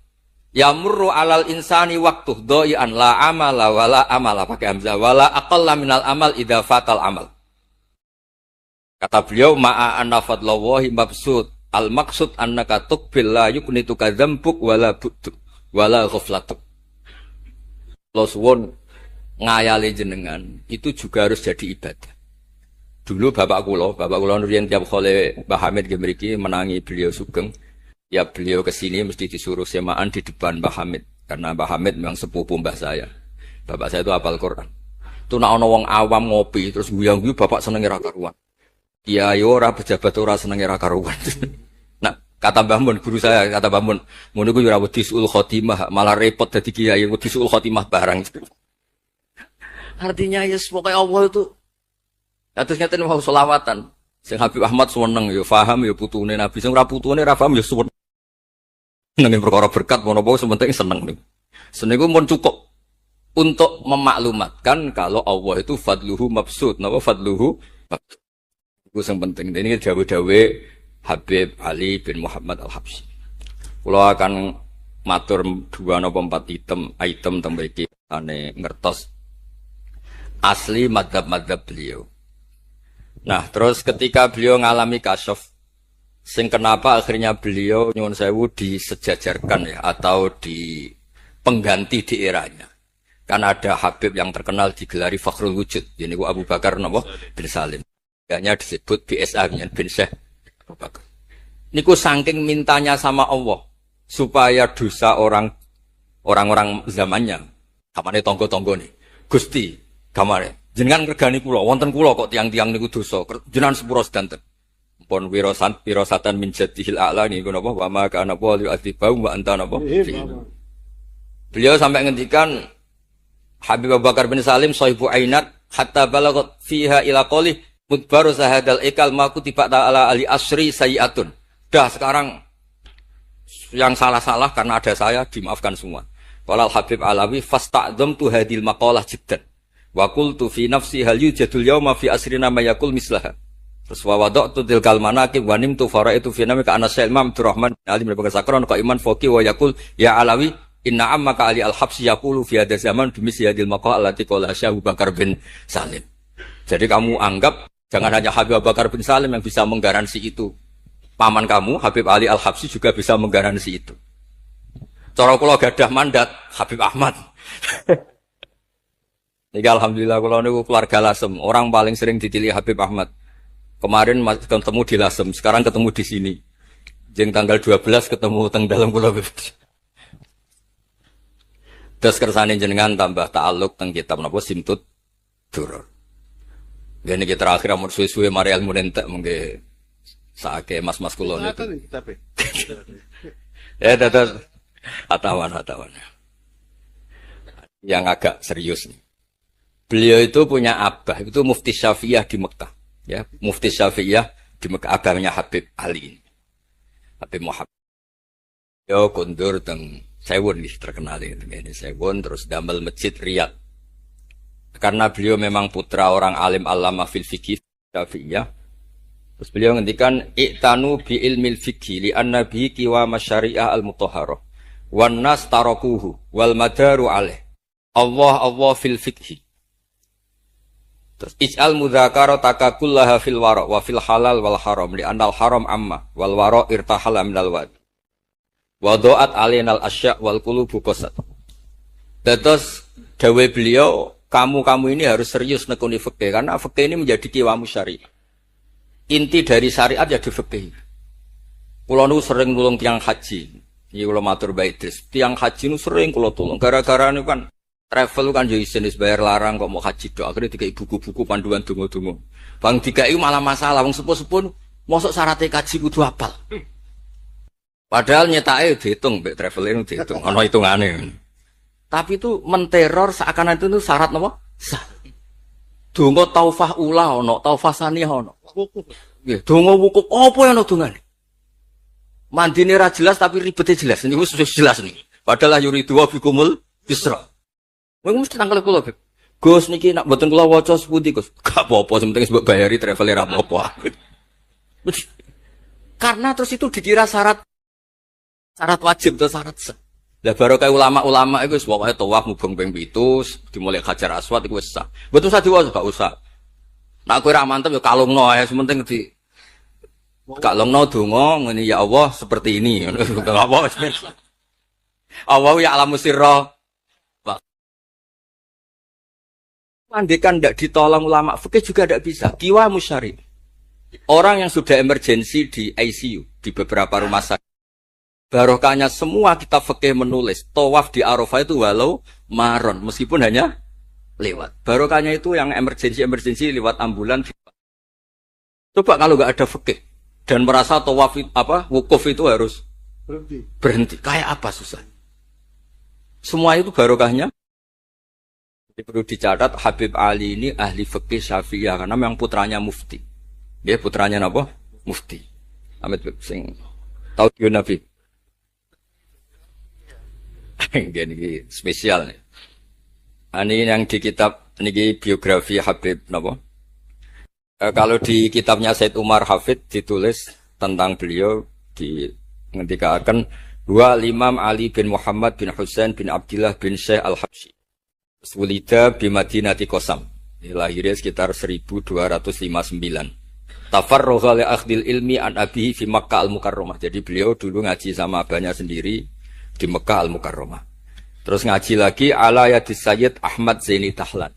Yamurru alal insani waktu doyan la amala wala amala pakai hamzah wala aqalla minal amal idza fatal amal. Kata beliau ma'a anna fadlallahi mabsud. Al-maksud annaka tuqbil la yuknituka dzambuk wala bu'duk wala ghaflatuk. Lo suwun ngayali jenengan itu juga harus jadi ibadah. Dulu bapak kula riyen tiap kali Mbah Hamid nggih mriki menangi beliau sugeng, ya beliau kesini mesti disuruh semaan di depan Mbah Hamid karena Mbah Hamid memang sepupu mbah saya. Bapak saya itu hafal Quran. Itu nek ana wong awam ngopi terus guyang-guyu bapak senenge ra karuan. Kiai ora pejabat ora senenge ra karuan. Nah, kata Mbah Mun guru saya, kata Mbah Mun, ngono iku ora wedi suul khotimah, malah repot dadi kiai wedi suul khotimah barang. Artinya ya pokoke Allah itu atus ngeten mau selawatan. Sing Habib Ahmad seneng ya paham ya putune Nabi, sing ora putune ra paham ya suwun. Nang perkara berkat menapa sementing seneng niku. Seneng iku mun cukup untuk memaklumatkan kalau Allah itu fadluhu mabsud, napa fadluhu mabsud. Itu yang penting. Ini dawe-dawe Habib Ali bin Muhammad Al-Habsyi. Kalau akan matur 2 atau 4 item tembang iki ane ngertos asli madhab-madhab beliau. Nah, terus ketika beliau ngalami kasyaf, sing kenapa akhirnya beliau nyuwun sewu disejajarkan ya atau di pengganti di eranya. Karena ada Habib yang terkenal digelari Fakhrul Wujud. Ini Abu Bakar bin Salim. Hanya disebut BSA bin Syekh Abu Bakar. Niku saking mintanya sama Allah supaya dosa orang-orang zamannya, kamane tonggo-tonggo nih, Gusti, kamane jenengan ngregani kula, wonten kula kok tiang-tiang niku dosa, jenengan sepuro sedanten. Pun wirosatan min jadihil a'la niku napa wa ma kana wa yu'adzibahum wa anta napa. Beliau sampai ngendikan Habib Abu Bakar bin Salim sahibu ainat hatta balagat fiha ila qali mudbaru sahadal ikal maku tiba ta'ala ali asri sayiatun. Dah sekarang yang salah-salah karena ada saya dimaafkan semua. Walal Habib Alawi fasta'dzam tu hadil maqalah jiddan. Wa qultu fi nafsi hal yujadul yawma fi asrina ma yaqul mislaha. Terus wa wada'tu tilkal manaqib wa nimtu faraitu fi namika ana Syekh Imam Abdurrahman Ali bin Bakar Sakron ka iman faqih wa yaqul ya Alawi inna ammaka Ali al-Habsyi yaqulu fi hadha zaman bimisli hadil maqalah allati qala Syekh Abu Bakar bin Salim. Jadi kamu anggap jangan hanya Habib Abu Bakar bin Salim yang bisa menggaransi itu. Paman kamu, Habib Ali Al-Habsyi juga bisa menggaransi itu. Cara kula gadah mandat, Habib Ahmad. Niki alhamdulillah kula niku keluarga Lasem. Orang paling sering dipilih Habib Ahmad. Kemarin ketemu di Lasem, sekarang ketemu di sini. Jeng tanggal 12 ketemu teng dalam kula. Terus kersane jenengan tambah ta'alluq teng kitab napa Simtud Duror. Gini kita terakhir amun suwe-suwe mari ilmu entek mengke sake mas-mas kula niku. Ya dados atawan. Yang agak serius nih. Beliau itu punya abah, itu Mufti Syafi'iyah di Mekah. Ya, Mufti Syafi'iyah di Mekah, abahnya Habib Ali. Habib Muhammad. Beliau kondur teng Sewon nih terkenal ini Sewon, terus damel masjid Riyadh. Karena beliau memang putra orang alim alama fil fikih Syafi'iyah. Terus beliau ngendikan i'tanu bi ilmil fikih li anna bihi qiwam syariah al-mutahharah wan nas tarakuhu wal madaru alaih. Allah fil fikhi. Terus ij'al mudzakarata kullaha fil wara wa fil halal wal haram li anal haram amma wal wara irtahala minal wad. Wa dha'at alainal asya' wal qulubu qasat. Terus dawe beliau, kamu ini harus serius nekuni fikih karena fikih ini menjadi qiwamus syariah. Inti dari syariat ya di fikih. Kula nu sering nulung tiyang haji. Iki kula matur bae Idris. Tiyang haji nu sering kula tulung gara-gara niku kan travel kan yo isin wis bayar larang kok mau haji tok. Akhire dikai buku-buku panduan donga-donga. Bang dikai malah masalah wong sepuh-sepuh mosok syaratnya kaji kudu hafal. Padahal nyetake diitung mbek traveling diitung ana hitungane. Tapi itu menteror seakan itu syarat napa? Sah. Donga taufah ula ana, taufah saniyah ana. Nggih, donga wukuf apa ana dongane? Mandine ra jelas tapi ribete jelas. Niku wis jelas niki. Padahal yuridu wa bikumul yusra. Wong mesti tangkel kula, Beb. Gus niki nak mboten kula waca sepundi, Gus. Gak apa-apa, penting mbok bayari traveler apa-apa. Karena terus itu dikira syarat wajib atau syarat sah. Lah baru kayak ulama-ulama itu pokoke tawaf mubeng ping 7 dimulai Hajar Aswad iku wis sah. Mboten usah diwaca, gak usah. Nek kowe ra mantep ya kalungno ae, sementing di kalungno donga ngene ya Allah seperti ini. Enggak apa wis. Allah ya alamu sirra. Andekan tidak ditolong ulama fikih juga tidak bisa. Kiwa musyari. Orang yang sudah emergensi di ICU di beberapa rumah sakit. Barokahnya semua kitab fikih menulis tawaf di Arafah itu walau maron meskipun hanya lewat. Barokahnya itu yang emergensi lewat ambulan. Coba kalau nggak ada fikih dan merasa tawaf wukuf itu harus berhenti. Kayak apa susah? Semua itu barokahnya. Jadi perlu dicatat Habib Ali ini ahli fikih Syafi'iyah karena memang putranya mufti. Dia putranya apa? Mufti. Amit sing tahu Nabi. Ini spesial nih. Ini yang di kitab ini biografi Habib napa? Kalau di kitabnya Said Umar Hafid ditulis tentang beliau ngendikaken dua Imam Ali bin Muhammad bin Husain bin Abdullah bin Syekh Al-Habsyi. Sulida bi Madinati Qasam. Lahirnya sekitar 1259. Tafarragha li akhdil ilmi an abihi fi Makkah Al-Mukarramah. Jadi beliau dulu ngaji sama abahnya sendiri di Mekah Al-Mukarramah. Terus ngaji lagi ala yadis Sayyid Ahmad Zaini Tahlan.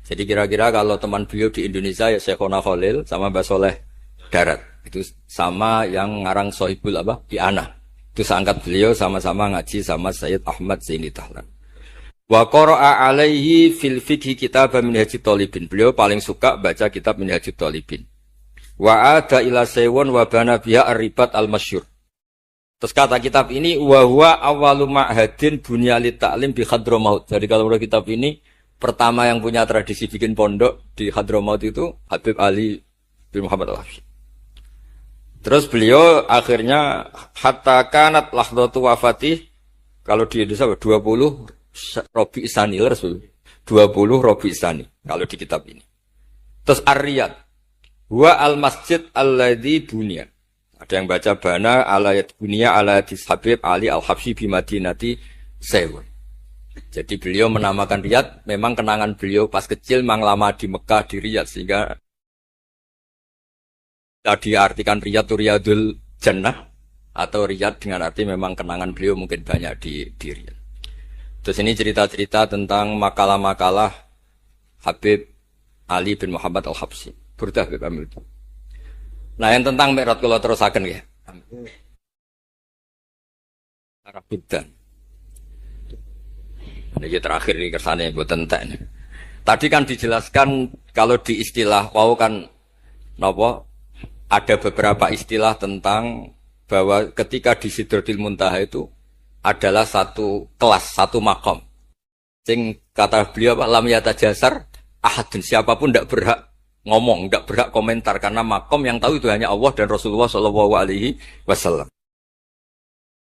Jadi kira-kira kalau teman beliau di Indonesia ya Syekhona Khalil sama Mbah Soleh Darat. Itu sama yang ngarang Sohibul Iana. Itu seangkat beliau sama-sama ngaji sama Sayyid Ahmad Zaini Tahlan. Wa qara'a alaihi fil fiqhi kitab Minhajut Thalibin. Beliau paling suka baca kitab Minhajut Thalibin. Wa ada ila Sewon wa bana biha ar-ribat al-masyhur. Terus kata kitab ini wa huwa awwalu ma'hadin bunyalit ta'lim bi Hadramaut. Jadi kalau menurut kitab ini pertama yang punya tradisi bikin pondok di Hadramaut itu Habib Ali bin Muhammad Al-Habsyi. Terus beliau akhirnya hatta kanat lahdatu wafati kalau di Indonesia 20 Robi Isani Rasul 20 Robi Isani kalau di kitab ini. Terus Ar-Riyad wa al-masjid alladzi bunya. Ada yang baca bana alayat bunya ala Habib Ali Al-Habsyi bi Madinati Sewon. Jadi beliau menamakan Riyadh memang kenangan beliau pas kecil memang lama di Mekah di Riyadh sehingga tadi artikan Riyadh itu Riyadul Jannah atau Riyadh dengan arti memang kenangan beliau mungkin banyak di Riyadh. Terus ini cerita-cerita tentang makalah-makalah Habib Ali bin Muhammad Al-Habsyi. Burdah Habib Amil. Nah yang tentang Mi'raj kalau terusaken ya. Arabidan. Ini terakhir nih kersane mboten entek. Tadi kan dijelaskan kalau di istilah wau kan napa ada beberapa istilah tentang bahwa ketika di Sidratil Muntaha itu adalah satu kelas, satu makom. Sing kata beliau apa lam yatajasar ahadun, siapapun tidak berhak ngomong, tidak berhak komentar karena makom yang tahu itu hanya Allah dan Rasulullah Shallallahu Alaihi Wasallam.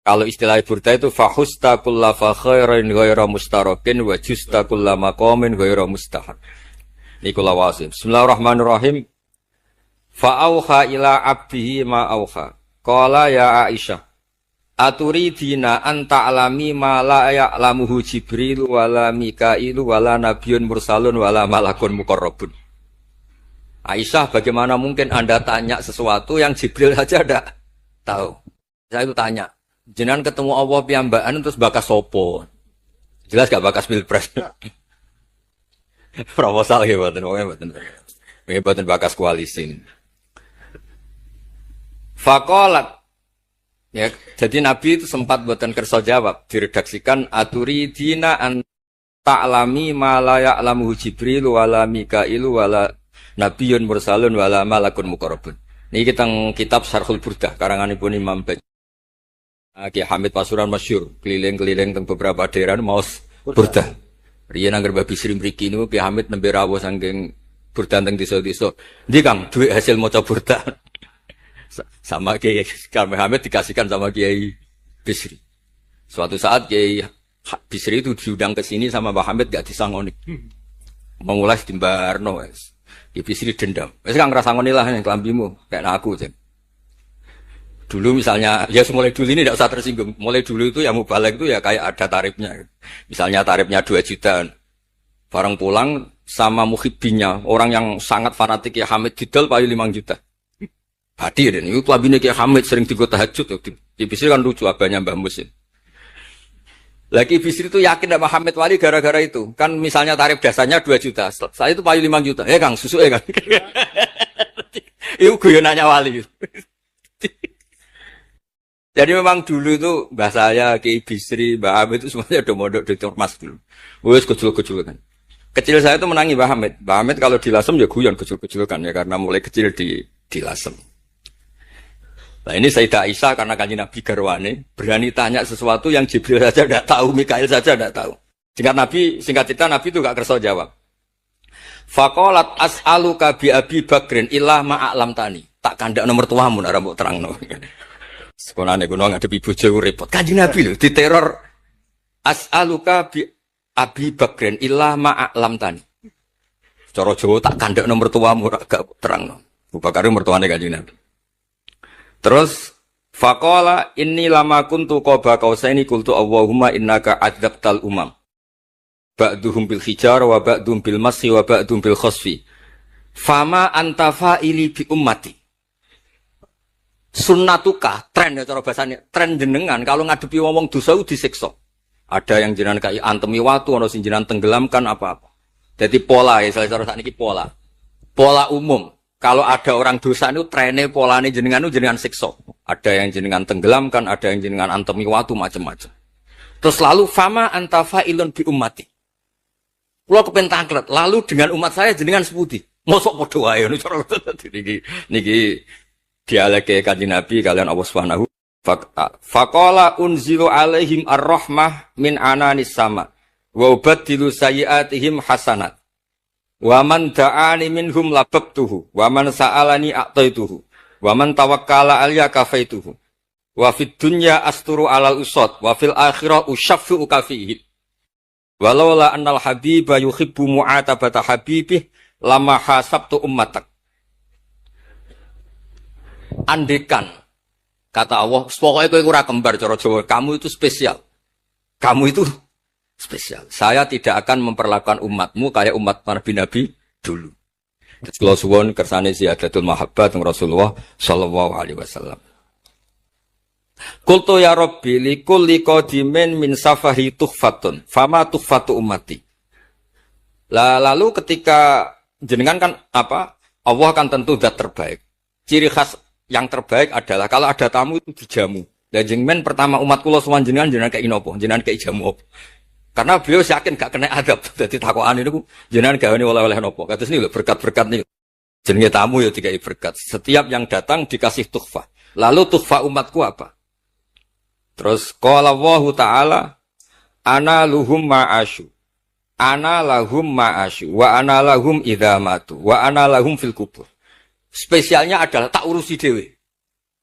Kalau istilah burda itu fahusta kulla fakhairin ghaira mustarakin wa justa kulla maqamin ghaira mustahar. Nikulah wasim. Bismillahirrahmanirrahim. Fa'auha ila abdihi ma auha. Qala ya Aisyah. Aturidina an ta'lami ma la ya'lamuhu Jibril wala Mikailu wala nabiyyun mursalun wala malakun muqarrabun. Aisyah, bagaimana mungkin Anda tanya sesuatu yang Jibril saja tidak tahu? Saya itu tanya. Jenengan ketemu Allah piyambakan terus bakas sopo. Jelas gak bakas pilpres. Proposal ya mboten bakas koalisi. Faqalat ya, jadi Nabi itu sempat mboten kersa jawab, diredaksikan aturi dina an ta'lami ma la ya'lamuhu Jibril wala Mikailu wala nabiyyun mursalun wala malakun muqarrabun. Niki teng kitab Syarhul Burdah karanganipun Imam Bajuri. Ki Hamid Pasuruan masyhur, keliling-keliling teng beberapa daerah maos burdah. Riyen anggar Mbah Bisri mriki niku Ki Hamid nembe rawuh saking burdah teng desa-desa. Ndi Kang, duit hasil maca burdah. Sama Kiai Mbah Hamid dikasihkan sama Kiai Bisri. Suatu saat Kiai Bisri itu diundang ke sini sama Mbah Hamid gak disangoni. Memulai dimbarno wis. Kiai Bisri dendam. Wis Kang ngrasangoni lah ning klambimu, kayak aku jen. Dulu misalnya, ya mulai dulu ini tidak usah tersinggung. Mulai dulu itu yang mubalek itu ya kayak ada tarifnya. Misalnya tarifnya 2 juta. Barang pulang sama muhibbinya, orang yang sangat fanatik ya Hamid didol payu 5 juta. Hadir dan itu kelabine kayak Hamid sering digo tahajud. Di Bisri kan lucu abahnya Mbah Musin. Lagi Bisri itu yakin sama Hamid Wali gara-gara itu. Kan misalnya tarif dasarnya 2 juta. Saya itu payu 5 juta. Kang, susu kan. Itu guyonannya Wali. Jadi memang dulu itu mbah saya, Kiai Bisri, Mbah Hamid itu semuanya udah mondok di Ormas dulu. Wes kecil-kecil kan. Kecil saya itu menangi Mbah Hamid. Mbah Hamid kalau dilasem ya guyon kecil-kecil kan ya karena mulai kecil dilasem. Nah ini Sayyidah Aisyah karena kanjeng Nabi garwane berani tanya sesuatu yang Jibril saja tidak tahu, Mikail saja tidak tahu. Singkat cerita Nabi itu gak kersa jawab. Faqalat as'aluka bi Abi Bakrin illa ma'alam tani. Tak kandak nomor tuamu nek mbok terangno. Sekolahane kuno ngadepi bojo repot. Kanjeng Nabi lho diteror as'aluka bi Abi Bakrin illa ma'alam tani. Cara Jawa tak kandak nomor tuamu ora gak terangno. Abu Bakar mertuane Kanjeng Nabi. Terus faqala inni lama kuntu qaba qausaini qultu Allahumma innaka adzabtal umam. Ba'duhum bil hijar wa ba'dhum bil masyi wa ba'dhum bil khasfi. Fama anta fa'ili bi ummati. Sunnatuka, tren ya cara bahasane, tren jenengan kalau ngadepi wong dosa disiksa. Ada yang jenengan kaya antemi watu, ana sing jenengan tenggelamkan apa-apa. Jadi pola ya cara sakniki pola. Pola umum. Kalau ada orang dosa itu trennya polanya jenengan itu jenengan siksa. Ada yang jenengan tenggelamkan, ada yang jenengan antemi watu macam-macam. Terus lalu fama anta fa'ilun bi ummati. Kula kepen tanglet, lalu dengan umat saya jenengan sepundi? Mosok padha wae ngono cara niki dialeke Kanjeng Nabi kalian Allah Subhanahu faqala unzilu alaihim ar-rahmah min ananis sama wa ubaddilu sayyi'atihim hasanat. Wa man da'ani minhum lababtuhu wa man sa'alani a'taituhu wa man tawakkala alayya kafaituhu wa fid dunya asturu alal usad wa fil akhirah usyaffi'u kafihi walau la annal habiba yuhibbu mu'atabata habibih lama hasabtu ummatak. Andekan kata Allah pokoknya kowe ora kembar cara Jawa, kamu itu spesial, kamu itu spesial. Saya tidak akan memperlakukan umatmu kayak umat Nabi dulu. Kalau suwon kersane ziyadatul mahabbat Rasulullah sallallahu alaihi wasallam. Qultu ya Rabbi likulli qadimin min safahi tuhfatun fama tuhfatu ummati. Lalu ketika jenengan kan apa? Allah kan tentu zat terbaik. Ciri khas yang terbaik adalah kalau ada tamu itu dijamu. Dan jenengan pertama umat kula sowan jenengan kayak inopo? Jenengan kayak jamu apa? Karena beliau yakin gak kena adab. Jadi takokan itu jenengan gawe oleh-oleh nopo. Kados ini lho berkat-berkat nih. Jenenge tamu ya dikai berkat. Setiap yang datang dikasih tuhfah. Lalu tuhfah umatku apa? Terus qala Allahu ta'ala ana luhum ma'asyu. Ana lahum ma'asyu wa ana lahum idza matu wa ana lahum fil kubur. Spesialnya adalah tak urusi dhewe.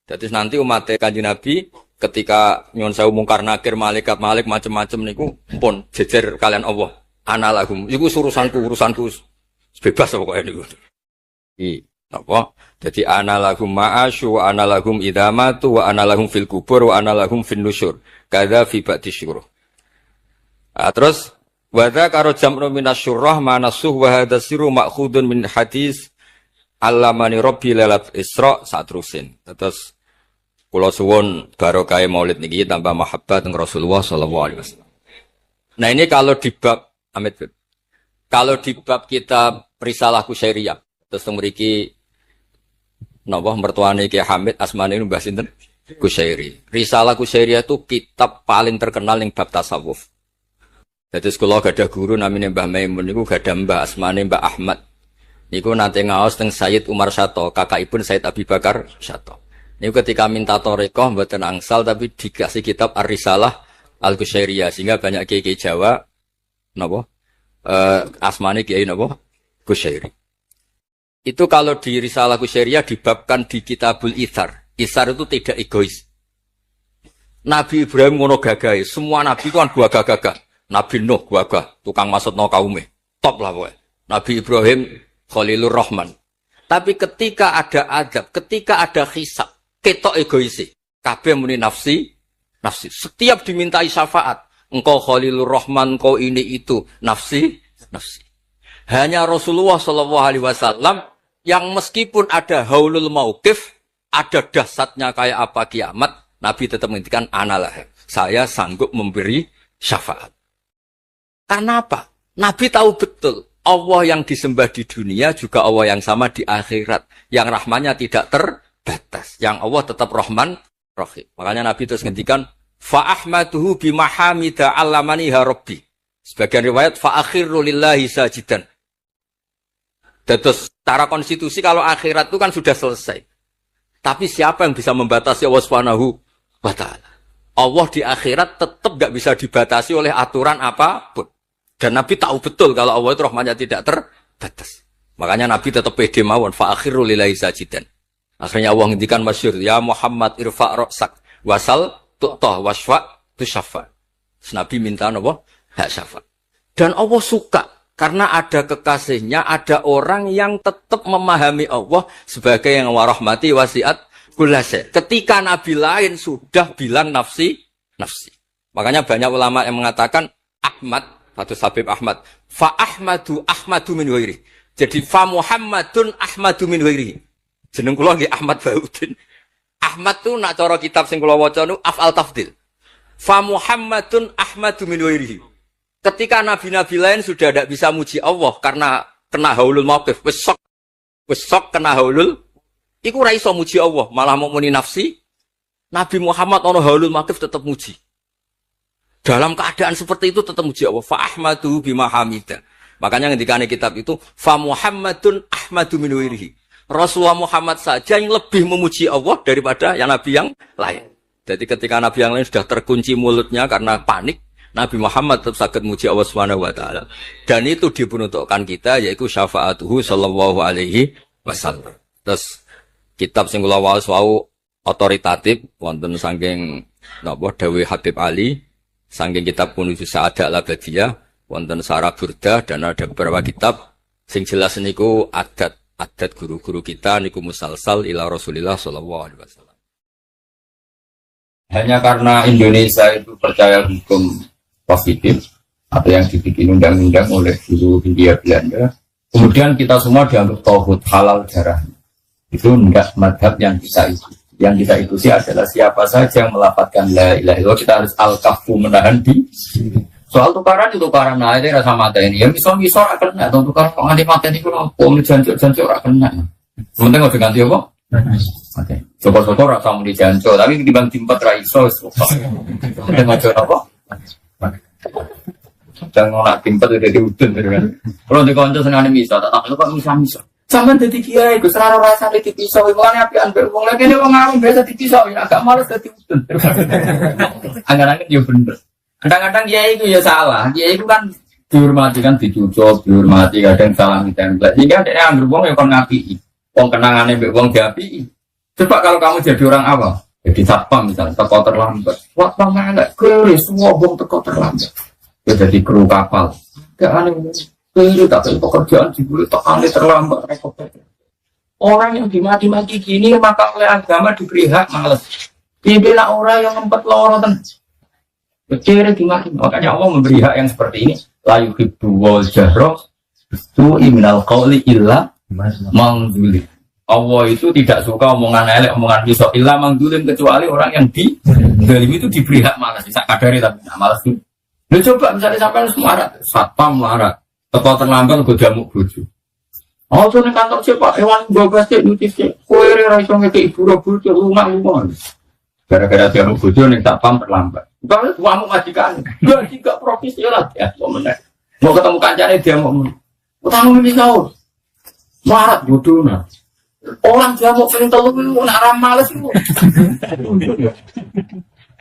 Jadi nanti umat Kanjeng Nabi ketika nyuwun sewu mungkar nakir malaikat malik macam-macam niku pun jejer kalian Allah. Ana lahum. Iku urusanku bebas pokoke niku. Apa? Jadi ana lahum ma'asyu wa ana lahum idza matu wa ana lahum fil kubur wa ana lahum fin nusyur. Kadza fi ba'di syuruh. Terus wa dzakara jam'u minasyurrah manasuh wa hadza sirru ma'khudun min hadis allamani rabbi lailat isra satrusin. Terus kula suwun barokah maulid niki tambah mahabbah teng Rasulullah sallallahu alaihi wasallam. Nah ini kalau di bab kitab Risalah Kusyairiyah terus mriki napa mertuane Ki Hamid asmane Mbah sinten Kusyairi. Risalah Kusyairiyah itu kitab paling terkenal ning bab tasawuf. Dadi kula gadah guru namine Mbah Maimun niku gadah Mbah asmane Mbah Ahmad. Niku nate ngaos teng Sayyid Umar Sato, kakakipun Sayyid Abi Bakar Sato. Niku ketika minta thariqah mboten angsal tapi dikasih kitab Ar-Risalah Al-Kusyairiyah sehingga banyak kiai Jawa napa asmane kiai napa Kusyairi. Itu kalau di Risalah Kusyairiyah dibabkan di Kitabul Itsar. Itsar itu tidak egois. Nabi Ibrahim ngono gagahe, semua nabi itu kan gagah-gagah. Nabi Nuh gagah, tukang maksudno kaume. Top lah pokoknya. Nabi Ibrahim Khalilur Rahman. Tapi ketika ada adab, ketika ada hisab, ketok egoisi. Kabeh muni nafsi. Setiap dimintai syafaat, engkau Khalilur Rahman, engkau ini itu, nafsi. Hanya Rasulullah sallallahu alaihi wasallam yang meskipun ada haulul mauqif, ada dahsyatnya kayak apa kiamat, Nabi tetap menghentikan analah. Saya sanggup memberi syafaat. Karena apa? Nabi tahu betul Allah yang disembah di dunia juga Allah yang sama di akhirat. Yang rahmannya tidak terbatas. Yang Allah tetap Rahman Rahim. Makanya Nabi terus ngendikan fa ahmaduhu bimahamida allamani ha rabbi. Sebagian riwayat fa akhiru lillahi sajidan. Terus secara konstitusi kalau akhirat itu kan sudah selesai. Tapi siapa yang bisa membatasi Allah Subhanahu wa ta'ala? Allah di akhirat tetap gak bisa dibatasi oleh aturan apapun. Dan Nabi tahu betul kalau Allah itu rahmatnya tidak terbatas. Makanya Nabi tetap pede mawon fa akhiru lillahi sajidan. Akhirnya Allah ngendikan masyhur, ya Muhammad irfa' ra'sak wasal tu'tah wasfa' tusaffa. Nabi minta apa? Hak syafaat. Dan Allah suka karena ada kekasihnya, ada orang yang tetap memahami Allah sebagai yang warahmati wasiat kullase. Ketika Nabi lain sudah bilang nafsi. Makanya banyak ulama yang mengatakan Ahmad, Fathul Habib Ahmad, fa Ahmadu min wairi. Jadi fa Muhammadun Ahmadu min wairi. Jeneng kula nggih Ahmad Baudin. Ahmad tu nak cara kitab sing kula waca nu af'al tafdil. Fa Muhammadun Ahmadu min wairi. Ketika nabi-nabi lain sudah tidak bisa muji Allah karena kena haulul mauqif, wis sok kena haulul, iku ora iso muji Allah, malah mau muni nafsi. Nabi Muhammad ono haulul mauqif tetap muji. Dalam keadaan seperti itu tetap muji Allah. Fa ahmadu bima hamida. Makanya ketika kitab itu fa Muhammadun Ahmadu min wairihi. Rasulullah Muhammad saja yang lebih memuji Allah daripada yang nabi yang lain. Jadi ketika nabi yang lain sudah terkunci mulutnya karena panik, Nabi Muhammad tetap sakit muji Allah Subhanahu wa taala. Dan itu diperuntukkan kita yaitu syafaatuhu sallallahu alaihi wasallam. Terus kitab sing kula waos wau otoritatif wonten saking napa dawuh Habib Ali, saking kitab Kunuz Sa'adah Al-Abadiyah, wonten Sarah Burdah dan ada beberapa kitab sing jelas niku adat guru-guru kita niku musalsal ila Rasulillah sallallahu alaihi wasallam. Hanya karena Indonesia itu percaya hukum positif atau yang dibikin undang-undang oleh guru Hindia Belanda, kemudian kita semua dianggap tauhid halal darah. Itu enggak madhab yang kita ikuti. Yang kita ikuti adalah siapa saja yang melafadzkan la ilaha illallah, kita harus al-kafu menahan di. Soal tukaran itu tukaran nah itu rasa mata ini. Yang misal akan kena, atau tukaran penganti mata ini kalau om jancuk akan kena. Sementara nggak diganti apa? Oke. Syukur-syukur rasa mau dijancuk, tapi dibanding 4 raiso. Dengan apa? Jangan nak timpet udah diudun kan. Kalau di konco senang misal, tak tahu kok misal. Sama jadi kiai, gus rara rasa di pisau, ibuannya api ambil uang lagi nih uang awam biasa di pisau, ya agak malas jadi udun. Angan-angan ya bener. Kadang-kadang kiai itu ya salah, kiai itu kan dihormati kan dicucuk, dihormati kadang salah ditempel. Sehingga dia ambil uang yang kon ngapi, uang kenangannya be uang diapi. Coba kalau kamu jadi orang awam, jadi satpam misalnya, teko terlambat, waktu mana keris semua uang teko terlambat. Ya jadi kru kapal. Gak aneh. Keliru tapi pekerjaan dibeli tak terlambat. Orang yang dimaki-maki gini maka oleh agama diberi hak males. Dibela orang yang ngempet lorotan. Kecil dimaki. Makanya Allah memberi hak yang seperti ini. La yuhibbu wal jahra itu minal qawli illa mangdulim. Allah itu tidak suka omongan elek, omongan pisau illa mangdulim kecuali orang yang dalam itu diberi hak malas. Bisa kadari tapi malas itu. Lu coba misalnya sampai harus marah, satpam marah, teko terlambat gue jamuk bojo. Oh tuh nih kantor siapa? Hewan gue pasti nutis sih. Kue raiso ngeke ibu robo tuh rumah. Gara-gara jamuk bojo nih satpam terlambat. Kalau kamu majikan, gak juga profesional ya. Mau ketemu kancane dia mau, utang ini kau, marah bodoh nah. Orang jamuk pengen telur itu nak males itu.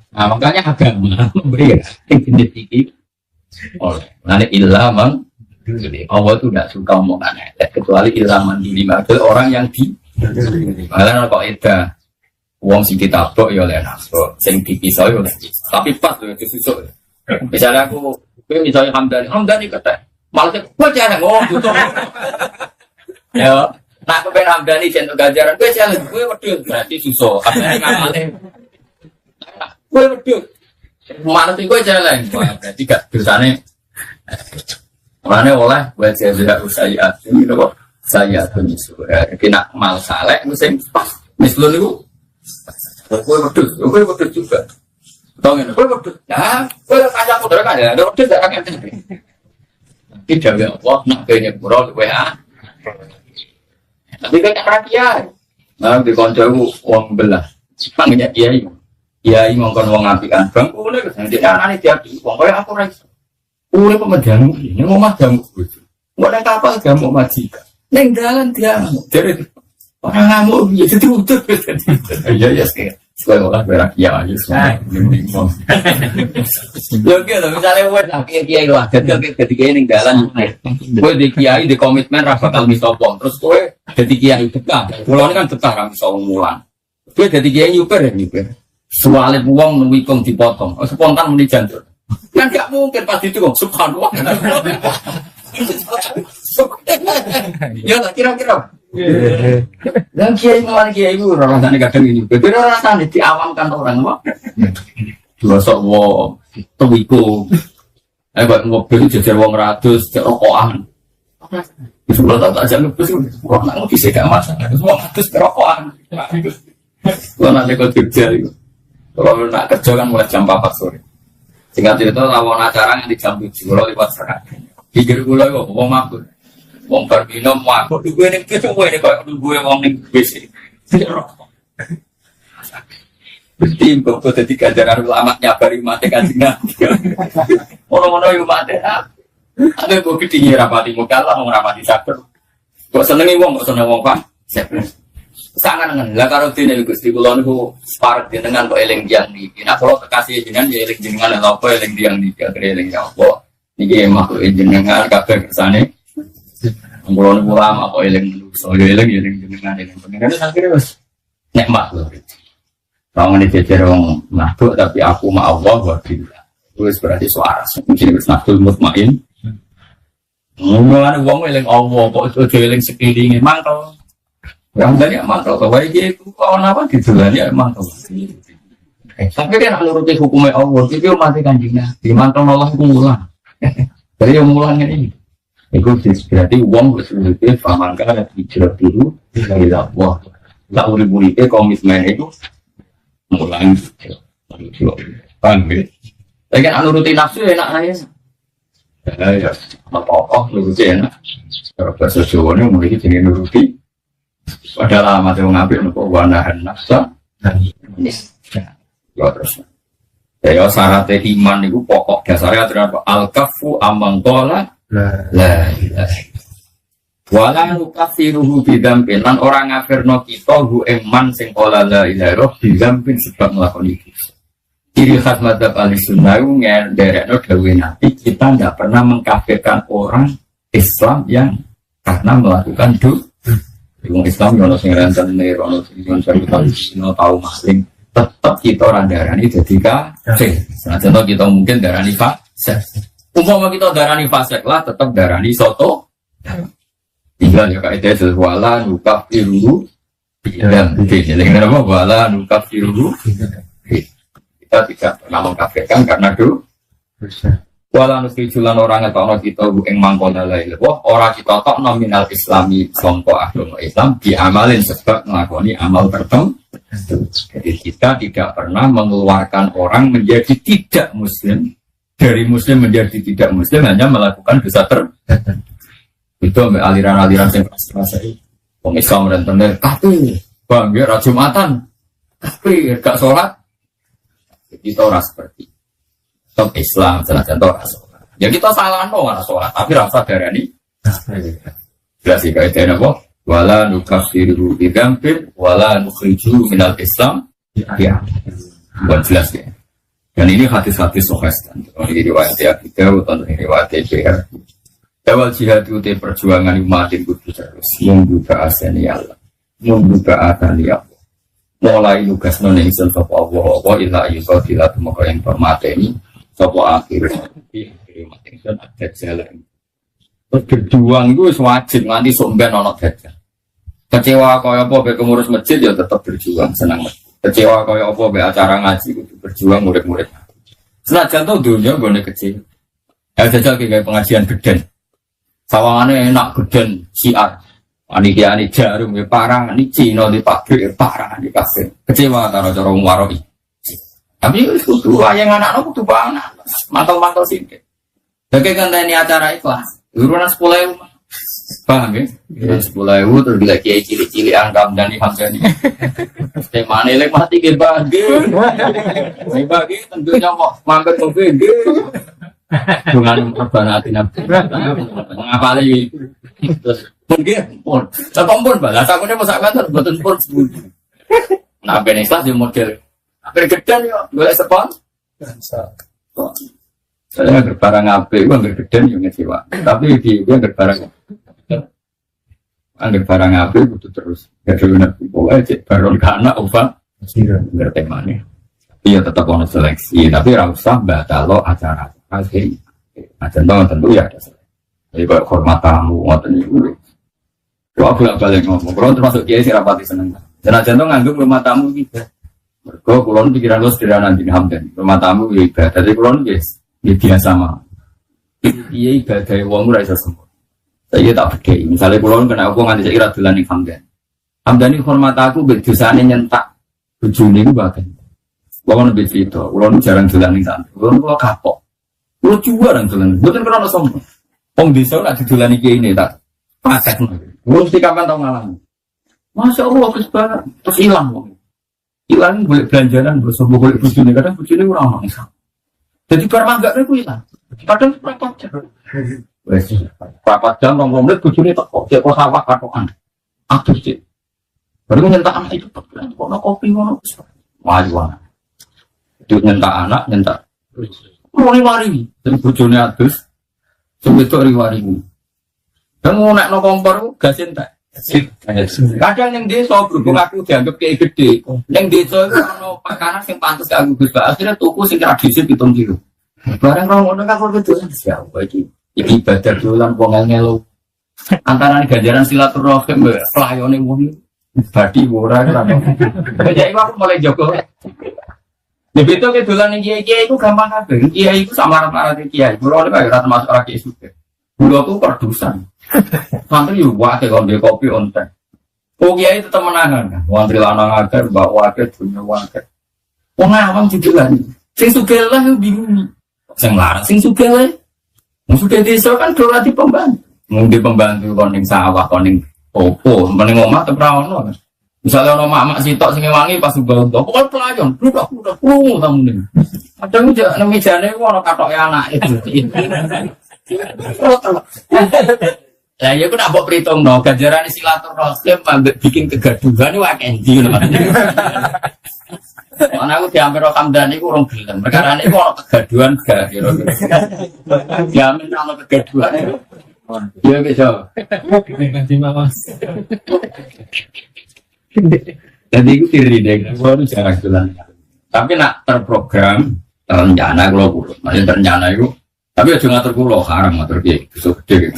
Nah makanya agama memberi genetik oleh nanti ilaman Allah itu tidak suka omongan kecuali ilaman di lima orang yang di malah kok itu uang si kita tok ya oleh nafsu sing dipisah ya tapi pas loh itu susuk misalnya aku misalnya Hamdani kata malah gue jangan ngomong tuh ya nah aku pengen Hamdani jentuk ganjaran gue jangan gue waduh berarti susuk apa yang ngamalin gue berdua, mana sih gue jalan, berarti gak bersane, mana oleh buat saya tidak usah ini loh, saya tuh kena mal saleh, musim pas, misalnya itu, gue berdua juga, tahu nggak? Gue berdua, nah, gue kaya aku terus aja, ada berdua tak akan terjadi, tidak ya, wah nak kayaknya kurang WA, tapi kayak rakyat, nah di konco uang belah, panggilnya kiai. Ya ini ngongkon wong apikan bang, boleh kesana dia anaknya jadi wong kaya aku rais, boleh pemejamu ini ngomah jamu begitu, nggak ada kapal jamu majikan, neng jalan dia jadi orang ngamuk ya jadi utuh, ya sekian, sekali orang berak ya aja semua, oke loh misalnya buat kiai lah, jadi ketika ini jalan, gue di kiai di komitmen rapat al misopong, terus gue jadi kiai dekat, pulau ini kan dekat kan misal mulan, gue jadi kiai nyuper. Soalnya uang nuwikong dipotong, spontan meni jantur. Kan gak mungkin pas itu kok subhanallah. Ya tak kira-kira. Dan kiai malah kiai itu rasanya kadang ini. Berbeda rasanya diawamkan orang apa? Dua sok wong tuwikong. Buat mobil jajar wong ratus, rokokan. Itu kalau tak jangan lupa sih, wong nak bisa gak masalah. Wong ratus rokokan. Kalau nanti kau kerja itu. Kalau nak kerja kan mulai jam 4 sore. Singkat cerita lawan acara yang di jam 7 kalau lewat serat. Pikir gue lagi, mau mabuk, mau berminum, mabuk. Gue ini kita gue ini kayak gue mau nih besi. Berarti gue jadi kajaran ulama nyabari mati kan sih orang-orang yang mati. Ada gue ketinggi rapati muka lah, mau rapati sabar. Gue senengi wong pak. Sangat dengan lah kalau tidak gusti kulon itu separat dengan kok eling diang di. Nah kalau kekasih jenengan ya eling jenengan atau apa eling diang di eling apa. Niki makhluk jenengan kabeh kersane. Kulon ulama kok eling so eling jenengan eling pengen akhirnya wis nikmat lho. Kalau ini jejer wong mabuk tapi aku ma Allah wa billah. Wis berarti suara mungkin wis nafsul mutmain. Ngomong wong eling Allah kok aja eling sekelilingnya mangkel. Yang dari mantel, bahwa dia itu kawan apa gitu lah dia mantel. Tapi kan nuruti hukumnya Allah, itu mati kanjingnya. Di mantel Allah itu mulang. Jadi yang mulangnya ini, itu berarti uang berseluruh fahamkan ada hijrah dulu dari Allah. Tak boleh komitmen itu mulang. Paham ya? Tapi kan nuruti nafsu enak aja. Ya, apa-apa nuruti enak. Kalau bahasa Jawa ini mulai jadi nuruti. Padahal amat yang ngambil nopo wanahan nafsa dan ini. Ya terus. Ya syaratnya iman itu pokok dasarnya adalah al-kafu amang qala la ilaha wala nukafiruhu bidzambin lan ora ngafirno kita hu iman sing qala la ilaha illallah bidzambin sebab nglakoni dosa. Ciri khas madzhab Ahlussunnah ngenderekno dawuh Nabi, kita tidak pernah mengkafirkan orang Islam yang karena melakukan dosa. Wong Islam yo ono sing rentene ono sing tahu maling tetap kita orang darani jadi kafir. Nah, contoh kita mungkin darani fasik. Umpama kita darani fasik lah, tetap darani soto. Tinggal ya kaidah sesuala nukafiru dan ini apa wala nukafiru. Kita tidak pernah mengkafirkan karena dosa. Wala nusijulan orang atau kita ing mangkona lain. Wah orang kita tok nominal Islami sangka agama Islam diamalin sebab nglakoni amal tertentu. Jadi kita tidak pernah mengeluarkan orang menjadi tidak muslim dari muslim menjadi tidak muslim hanya melakukan dosa tertentu. Itu aliran-aliran yang keras-keras itu. Wong Islam dan tenar kafir, bangga Jumatan, kafir gak sholat. Kita orang seperti top Islam, senajan tora sholat. Ya kita salah no mana sholat, tapi rasa darani. Jelas sih kaitnya apa? Wala nukafiru bidzambin, wala nukhriju minal Islam. Ya, buat jelas ya. Dan ini hadis-hadis sahih kan. Ini riwayat ya kita, atau ini riwayat ya. Awal jihad itu perjuangan umatin kudu terus. Membuka asani Allah, membuka asani Allah. Mulai nugas nona insun sopo Allah illa yuqatilat maka yang permateni sopo akhir di mati insun ada jalan. Berjuang itu wajib nganti somben ono dajjal. Kecewa kaya apa be pengurus masjid ya tetap berjuang senang. Kecewa kaya apa be acara ngaji kudu berjuang murid-murid. Senajan to dunya gone kecil. Ya jajal kayak pengajian geden. Sawangane enak geden siar. Panitia ini jarum ya parang, ini Cina di pabrik ya parang di kasir. Kecewa cara wong waroi. Tapi itu tuh yang anak-anak kudu banget, mantau-mantau sih. Jadi kan ini acara ikhlas, urunan 10.000, paham ya? 10.000 terus bila kiai cili-cili angkam dan dihamdani. Temane lek mati ke bagi, tentunya mau mampir mobil. Dengan perbanati nabi, mengapa lagi? Terus pun, pun balas aku ni masak kantor, betul pun sebut. Nah, benislah di model. Apa gedang yo, boleh sepon? Saya berbarang apa? Gua gedang yang ngecewa. Tapi di gua berbarang, angger barang apa? Betul terus. Gak ada nabi boleh cek baron kana ubah. Ngerti mana? Iya tetap ono seleksi, tapi rausah batalo acara. Asli, contoh tentu ya ada. Jadi kalau hormat tamu, ngoten itu. Kalau aku balik ngomong, kalau termasuk kiai sih rapati seneng. Jangan contoh ngangguk hormat tamu gitu. Mereka kulon pikiran lo sederhana di hamdan. Hormat tamu ya ibadah. Dari kulon guys, ya biasa mah. Iya ibadah wong ora iso sembuh. Saya tak percaya. Misalnya kulon kena aku nganti saya dolan ning hamdan. Hamdan iki hormat aku bedosane nyentak bojone iku bae. Wong lebih itu, kulon jarang dolan ning santri. Kulon kok kapok. Lu juga orang tulen, bukan kerana sombong. Om desa nak didulani kiai ini tak pasak. Lu mesti kapan tau ngalang. Masya Allah kesempatan terus hilang, hilang boleh belanjaran, boleh bujuni kadang bujuni orang orang. Jadi barang enggak aku hilang. Kadang berapa jam? Berapa jam orang menit bujuni tak kok dia kok sawah katokan. Aduh sih. Baru nyentak anak itu pelan, kok kopi ngono. Maju. Itu nyentak anak nyentak. Riwari, jadi bojone adus, sebetulnya riwari. Kamu nak no kompor, gasin tak? Kadang yang desa berhubung aku dianggap kayak gede. Yang desa itu no pakanan yang pantas aku bisa. Akhirnya tuku sing tradisi 7 kilo. Barang orang orang kapur betul. Siapa ini? Ini ibadah dolan wong ngelo. Antara ganjaran silaturahim, pelayone wong badi ora kan. Jadi aku mulai jogo. Ya betul ke dolan yang kiai itu gampang kabeh. Kiai itu sama rata-rata kiai. Kulo nek ora termasuk ora kiai suke. Kulo ku perdusan. Santri yo wae kok ndek kopi onten. Oh kiai tetep menangan. Wong lanang akeh, mbak wae dunya wae. Wong awam didolan. Sing sugih lah bingung. Sing larang sing sugih wae. Wong sugih desa kan ora dipembantu. Mung dipembantu kon ning sawah kon ning opo, meneng omah ora ono. Misalnya orang mak sitok sing wangi pas bau tok, pokoknya pelayan, budak krungu tamu ning. Kadang ndak mejane ku ana katoke anake. Lah ya ku nak mbok pritungno ganjaran silaturahim ambek bikin kegaduhan iku akeh ndi ngono. Ana aku diambil Hamdani ku urung gelem. Perkarane iku ana kegaduhan gak kira-kira. Diambil ana kegaduhan. Ya bisa. Ganti Mas. Jadi itu diri deh, kalau jarang jalan. Tapi nak terprogram, terencana kalau pulau, masih terencana itu. Tapi aja ngatur pulau, haram ngatur dia, gede.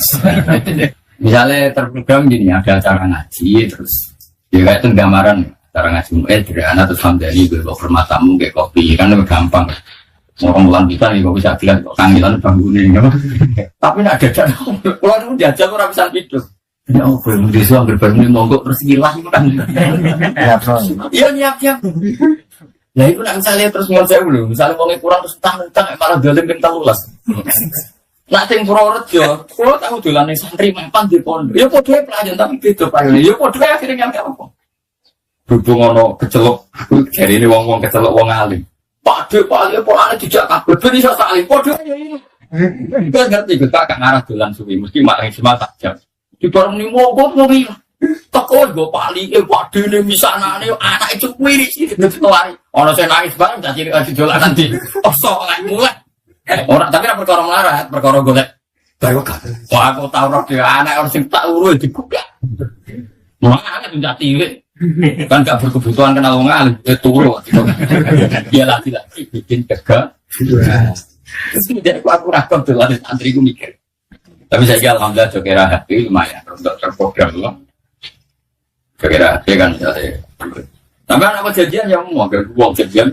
Misalnya terprogram gini, ada acara ngaji, terus ya kayak itu gambaran, acara ngaji derana terus Hamdani bawa hormat tamu kayak kopi, kan lebih gampang. Ngomong kita nih, kok bisa bilang kok kangilan bangunin, tapi nak ada cara, pulau itu diajak orang bisa hidup. Ya oh, belum disuang berbangun monggo terus hilang kan. Iya nyiap. Nah itu nak misalnya terus ngonsep dulu, misalnya wongnya kurang terus tang malah dolen kental lulas. Nak sing Purworejo, kalau tahu dolan santri mempan di pondok. Ya podoke pelayan tapi beda payune. Ya podoke akhirnya nyampe apa? Berhubung ono kecelok, aku jare ini wong kecelok wong alim. Pak polane dijak kabeh ben iso saling podo ya ini. Kan ngerti gak ngarah dolan suwi mesti mak semata jam. Di bareng ni mogok mobil, toko gue paling waduh ni misalnya anak itu kuiri sih ketuari. Orang saya nangis bareng jadi jualan nanti. Osok lagi mulai. Orang tapi nak perkara melarat, perkara golek. Baru kan. Wah aku tahu roh dia anak orang sing tak urus dikuplak. Mana tu jati kan gak berkebutuhan kenal orang alim turu. Dia lagi bikin tegak. Jadi aku rakam tu lah antri gue mikir. Tapi saya alhamdulillah jokera hati lumayan untuk terprogram loh. Jokera hati kan saya. Tapi apa janjian yang mau agak uang janjian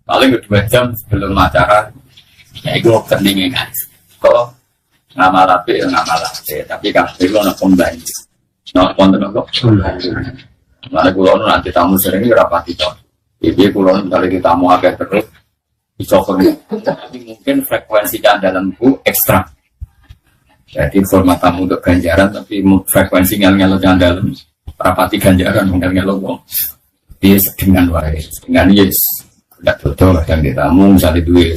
paling 2 jam sebelum acara. Ya itu pentingnya kan. Kalau ngamal api, tapi kan itu nak kombin. Nak konten kok. Mana kulon nanti tamu sering rapat itu. Jadi kulon kali kita tamu agak terus. Isokon. Tapi mungkin frekuensinya dalamku ekstra. Jadi format tamu untuk ganjaran tapi frekuensi ngel-ngelo jangan dalam rapati ganjaran ngel-ngelo kok dia dengan wae dengan yes tidak betul yang ditamu misalnya duit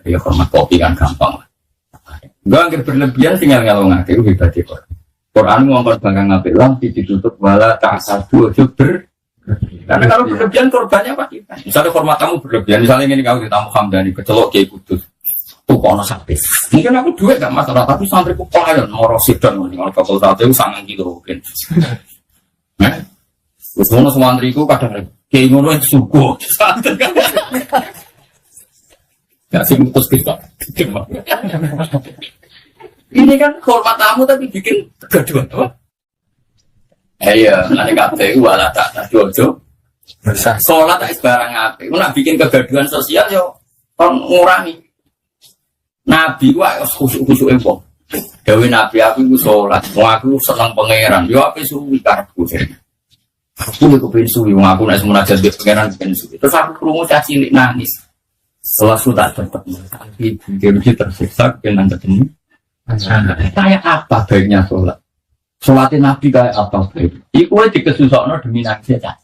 ya format kopi kan gampang enggak angker berlebihan tinggal ngelo ngake itu ibadah Quran ngomong bangga ngapik lang ditutup wala ta'asadu ber karena kalau berlebihan korbannya apa kita misalnya format tamu berlebihan misalnya ini kau ditamu Hamdani kecelok Kiai Kudus tuh kono sampai mungkin aku duit gak masalah tapi santriku pelayan ngorosid dan kalau bakal satu itu sangat gitu mungkin terus ngono santriku kadang kayak ngono itu suku gak sih mutus kita ini kan hormat tamu tapi bikin kegaduhan apa? Iya nanti kabeh wala tak jojo sholat tak barang apa nak bikin kegaduhan sosial yo kan ngurangi Nabi wah khusuk-khusuk empong. Dewi Nabi aku sholat, aku senang pangeran. Yo apa suwi karepku sih. Aku itu pengen suwi, aku nak semunajat di pangeran pengen suwi. Terus aku krungu cah cilik nangis. Setelah sudah tetap tapi dia tersiksa pengen ketemu. Kayak apa baiknya sholat? Sholatin Nabi kayak apa baik? Iku dikesusokno demi nangis cah.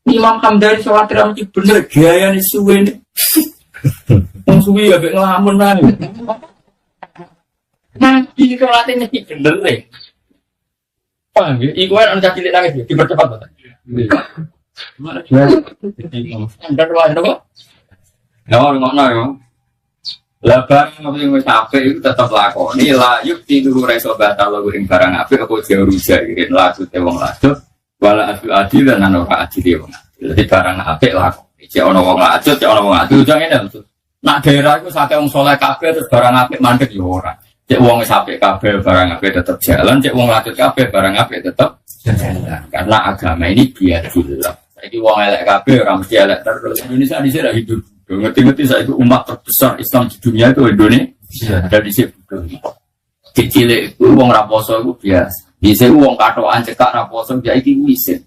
Imam Hamdani sholat ramai bener gaya nih suwi nih. Suwi ya ngelamun nang. Nanti sholatnya mesti bener deh. Paham ya? Iku kan orang cilik nangis dipercepat betul. Mana jual? Standar wae kok. Ya ngono ya. Lah barang yang wis apik itu tetep lakoni la yuk tidur reso batal ing barang apik apa jauh rusak iki laku te wong lajut wala adil dan ana adil wong. Jadi barang apik lakoni. Cek ono wong lajut, cek ono wong adil jange itu. Nak daerah iku sakake wong saleh kabeh terus barang apik mandek ya ora. Cek wong wis apik kabeh barang apik tetep jalan, cek wong lajut kabeh barang apik tetep jalan. Karena agama ini biadillah. Saiki wong elek kabeh ora mesti elek terus. Indonesia di sini hidup. Ngerti-ngerti saya itu umat terbesar Islam di dunia itu Indonesia. Dari situ. Kecil itu wong raposo itu biasa. Bisa wong katokan cekak raposo dia iki wisin.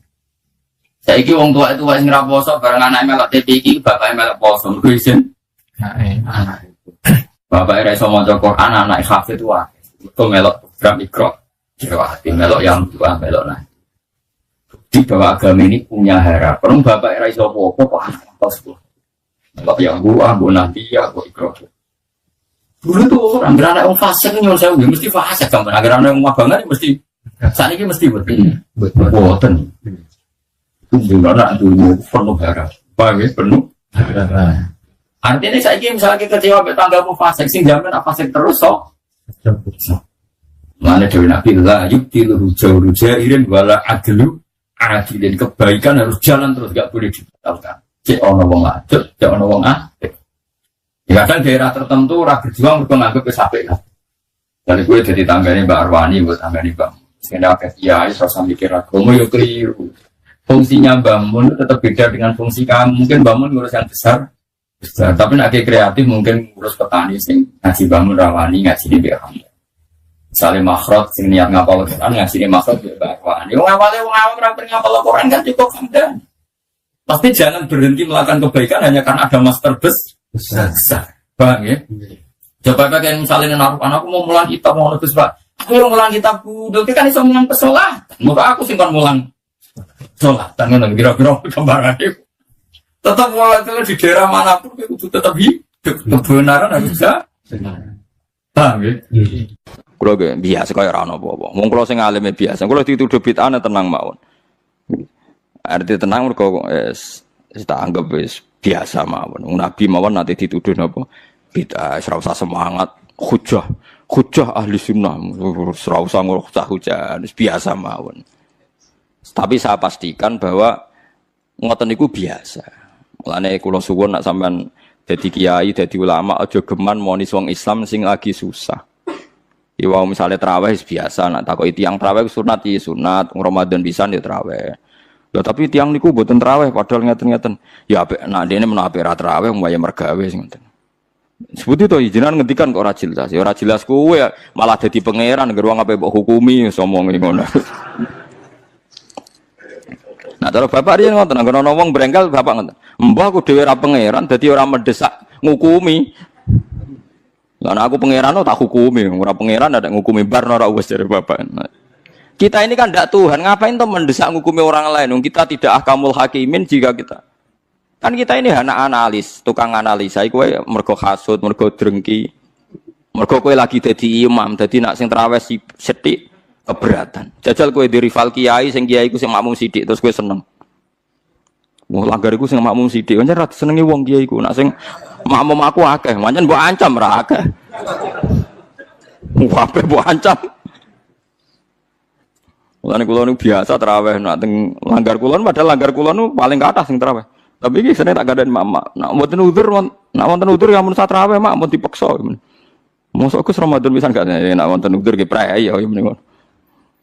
Saiki wong tua itu wis ngraposo bareng anake melok TV iki bapake melok poso wisin. Bapake ra iso maca Quran anake hafid wae. Itu melok program Iqra. Kira ati melok yang tua melok nah. bahwa agama ini punya harapan. Bapak era iso apa kok anak sekolah. Bapak yang gua nabi ya gua ikut. Dulu tuh orang berada orang fasik nyuruh saya mesti fasik kan. Agar orang yang banget mesti saat ini mesti buatan. Tunggu anak dulu penuh harap. Paham ya penuh. Artinya saya ini misalnya kita kecewa tanggamu fasik sing jamin apa fasik terus sok. Mana dewi nabi lah yuk tilu ruja irin wala adlu adilin kebaikan harus jalan terus gak boleh dibatalkan. Cek ono wong adil, cek ono wong adil. Ya kadang daerah tertentu orang berjuang menganggap kesapek lah. Dari gue jadi tangganya Mbak Arwani, gue tangganya Mbak. Sehingga kiai serasa mikir agama yuk keliru. Fungsinya Mbak Mun tetap beda dengan fungsi kamu. Mungkin Mbak Mun ngurus yang besar, tapi nak kreatif mungkin ngurus petani sing ngaji Mbak Mun Rawani ngaji di Mbak Arwani. Misalnya makhraj sing niat ngapal Quran ngaji di makhraj di Mbak Arwani. Wong awam rapi ngapal Quran kan cukup sampean. Tapi jangan berhenti melakukan kebaikan hanya karena ada master besar. Bang ya. Coba pakai misalnya naruh anakku mau mulang kitab mau nulis Pak. Aku yang mulang kitab kudu kan iso mulang pesolah. Muka aku sing kon mulang sholat. Tangan kira-kira gambaran itu. Tetap walau di daerah manapun itu tetap hidup. Kebenaran harus bisa. Bang ya. Kulo ge biasa kaya ora ono apa-apa. Wong kulo sing alime biasa. Kulo dituduh bid'ah tenang mawon. Arti tenang mergo wis tak anggap wis biasa mawon. Nabi mawon nanti dituduh napa bid'ah, ora usah semangat, hujah ahli sunnah, ora usah hujah, wis biasa mawon. Tapi saya pastikan bahwa ngoten niku biasa. Mulane kula suwun nek sampean dadi kiai, dadi ulama aja geman monis wong Islam sing lagi susah. Iwa misalnya tarawih biasa, nak takoki tiyang tarawih sunat ya sunat, Ramadan pisan ya tarawih. Ya tapi tiang niku mboten traweh padahal ngeten-ngeten. Ya apik nak dene menawa apik ra traweh mbaya mergawe sing ngoten. Sebut itu jenengan ngendikan kok ora jelas. Ya ora jelas kowe malah dadi pangeran geruang ape mbok hukumi somong ngono. Nah, terus bapak riyen ngoten anggere ana wong brengkel bapak ngoten. Mbah aku dhewe ra pangeran dadi ora mendesak ngukumi. Lah aku pangeran tak hukumi, ora pangeran ada ngukumi bar ora wis jare bapak. Kita ini kan tidak Tuhan, ngapain tuh mendesak ngukumi orang lain? Kita tidak ahkamul hakimin jika kita. Kan kita ini anak analis, tukang analisa. Iku mergo hasud, mergo drengki. Mergo kowe lagi dadi imam, dadi nak sing traweh sithik keberatan. Jajal kowe di rival kiai sing kiai iku sing makmum sithik terus kowe seneng. Wong langgar iku sing makmum sithik, pancen ra disenengi wong kiai iku. Nak sing makmum aku akeh, pancen mbok ancam ra akeh. Wae mbok ancam. Mulane kula niku biasa tarawih nak teng langgar kula padahal langgar kula niku paling ke atas sing tarawih. Tapi iki sene tak gandhen mak. Nak mboten udzur, nak wonten udzur ya mun sak tarawih mak mun dipeksa. Mosok Gus Ramadan pisan gak nak wonten udzur ki prei ya meniku.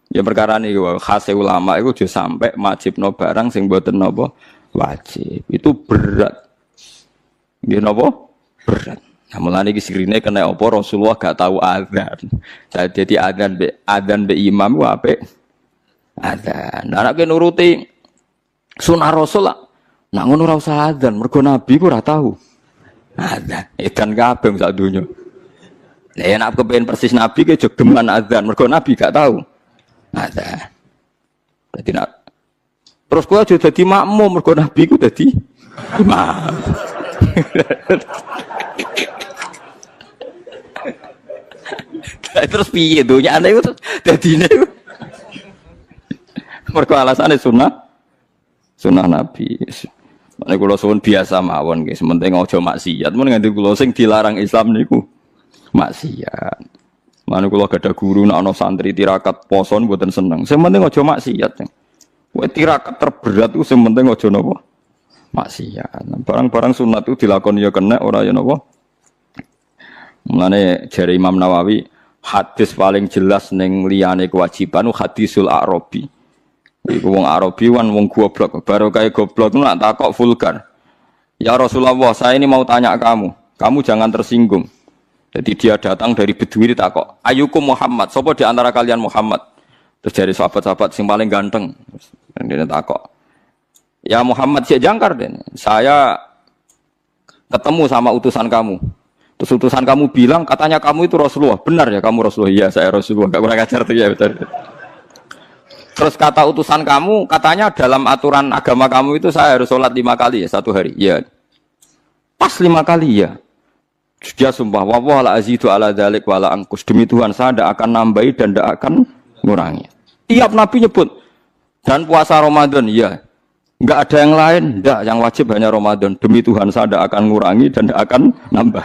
Ya perkara niku khas ulama iku aja sampai wajibno barang sing mboten napa wajib. Itu berat. Nggih napa? Berat. Nah, mulane iki sirine kena apa Rasulullah gak tahu azan. Jadi adzan be imam ku apik. Adzan. Nek kowe nuruti sunah Rasul lah. Nak ngono ora usah adzan, mergo Nabi ku ora tahu. Adzan, edan kabeh sak donya. Lah nek kepengin persis Nabi ke jogeman adzan, mergo Nabi gak tahu. Adzan. Dadi nak terus kowe aja dadi makmum mergo Nabi ku dadi imam. Terus piye donyane iku dadine mergo alasane sunah Nabi. Nek kula suwun biasa mawon nggih, sementing aja maksiat. Mun nganti kula sing dilarang Islam niku maksiat. Mane kula gadah guru nek ana santri tirakat poso mboten seneng. Sing penting aja maksiat. Kowe tirakat terberat ku sing penting aja napa maksiat. Barang-barang sunat itu dilakoni ya kena ora ya napa. Mulane jare Imam Nawawi hadis paling jelas ning liyane kewajiban hadisul Arabi. Iku wong Arabi wan wong goblok, baru kayak goblok nak takok vulgar. Ya Rasulullah, saya ini mau tanya kamu jangan tersinggung. Jadi dia datang dari Bedui takok, "Ayukum Muhammad, sapa di antara kalian Muhammad?" Terus dari sahabat-sahabat sing paling ganteng. Dia takok, "Ya Muhammad si jangkar den. Saya ketemu sama utusan kamu. Terus utusan kamu bilang katanya kamu itu Rasulullah. Benar ya kamu Rasulullah?" "Iya, saya Rasulullah." Gak kurang ajar tuh ya betul. Terus kata utusan kamu, katanya dalam aturan agama kamu itu saya harus sholat 5 kali ya satu hari. Ya. Pas 5 kali ya. Dia sumpah, wawah la azidu ala dzalik wala angkus. Demi Tuhan saya tidak akan nambahi dan tidak akan ngurangi. Tiap Nabi nyebut. Dan puasa Ramadan, ya. Enggak ada yang lain, enggak. Yang wajib hanya Ramadan. Demi Tuhan saya tidak akan ngurangi dan tidak akan nambah.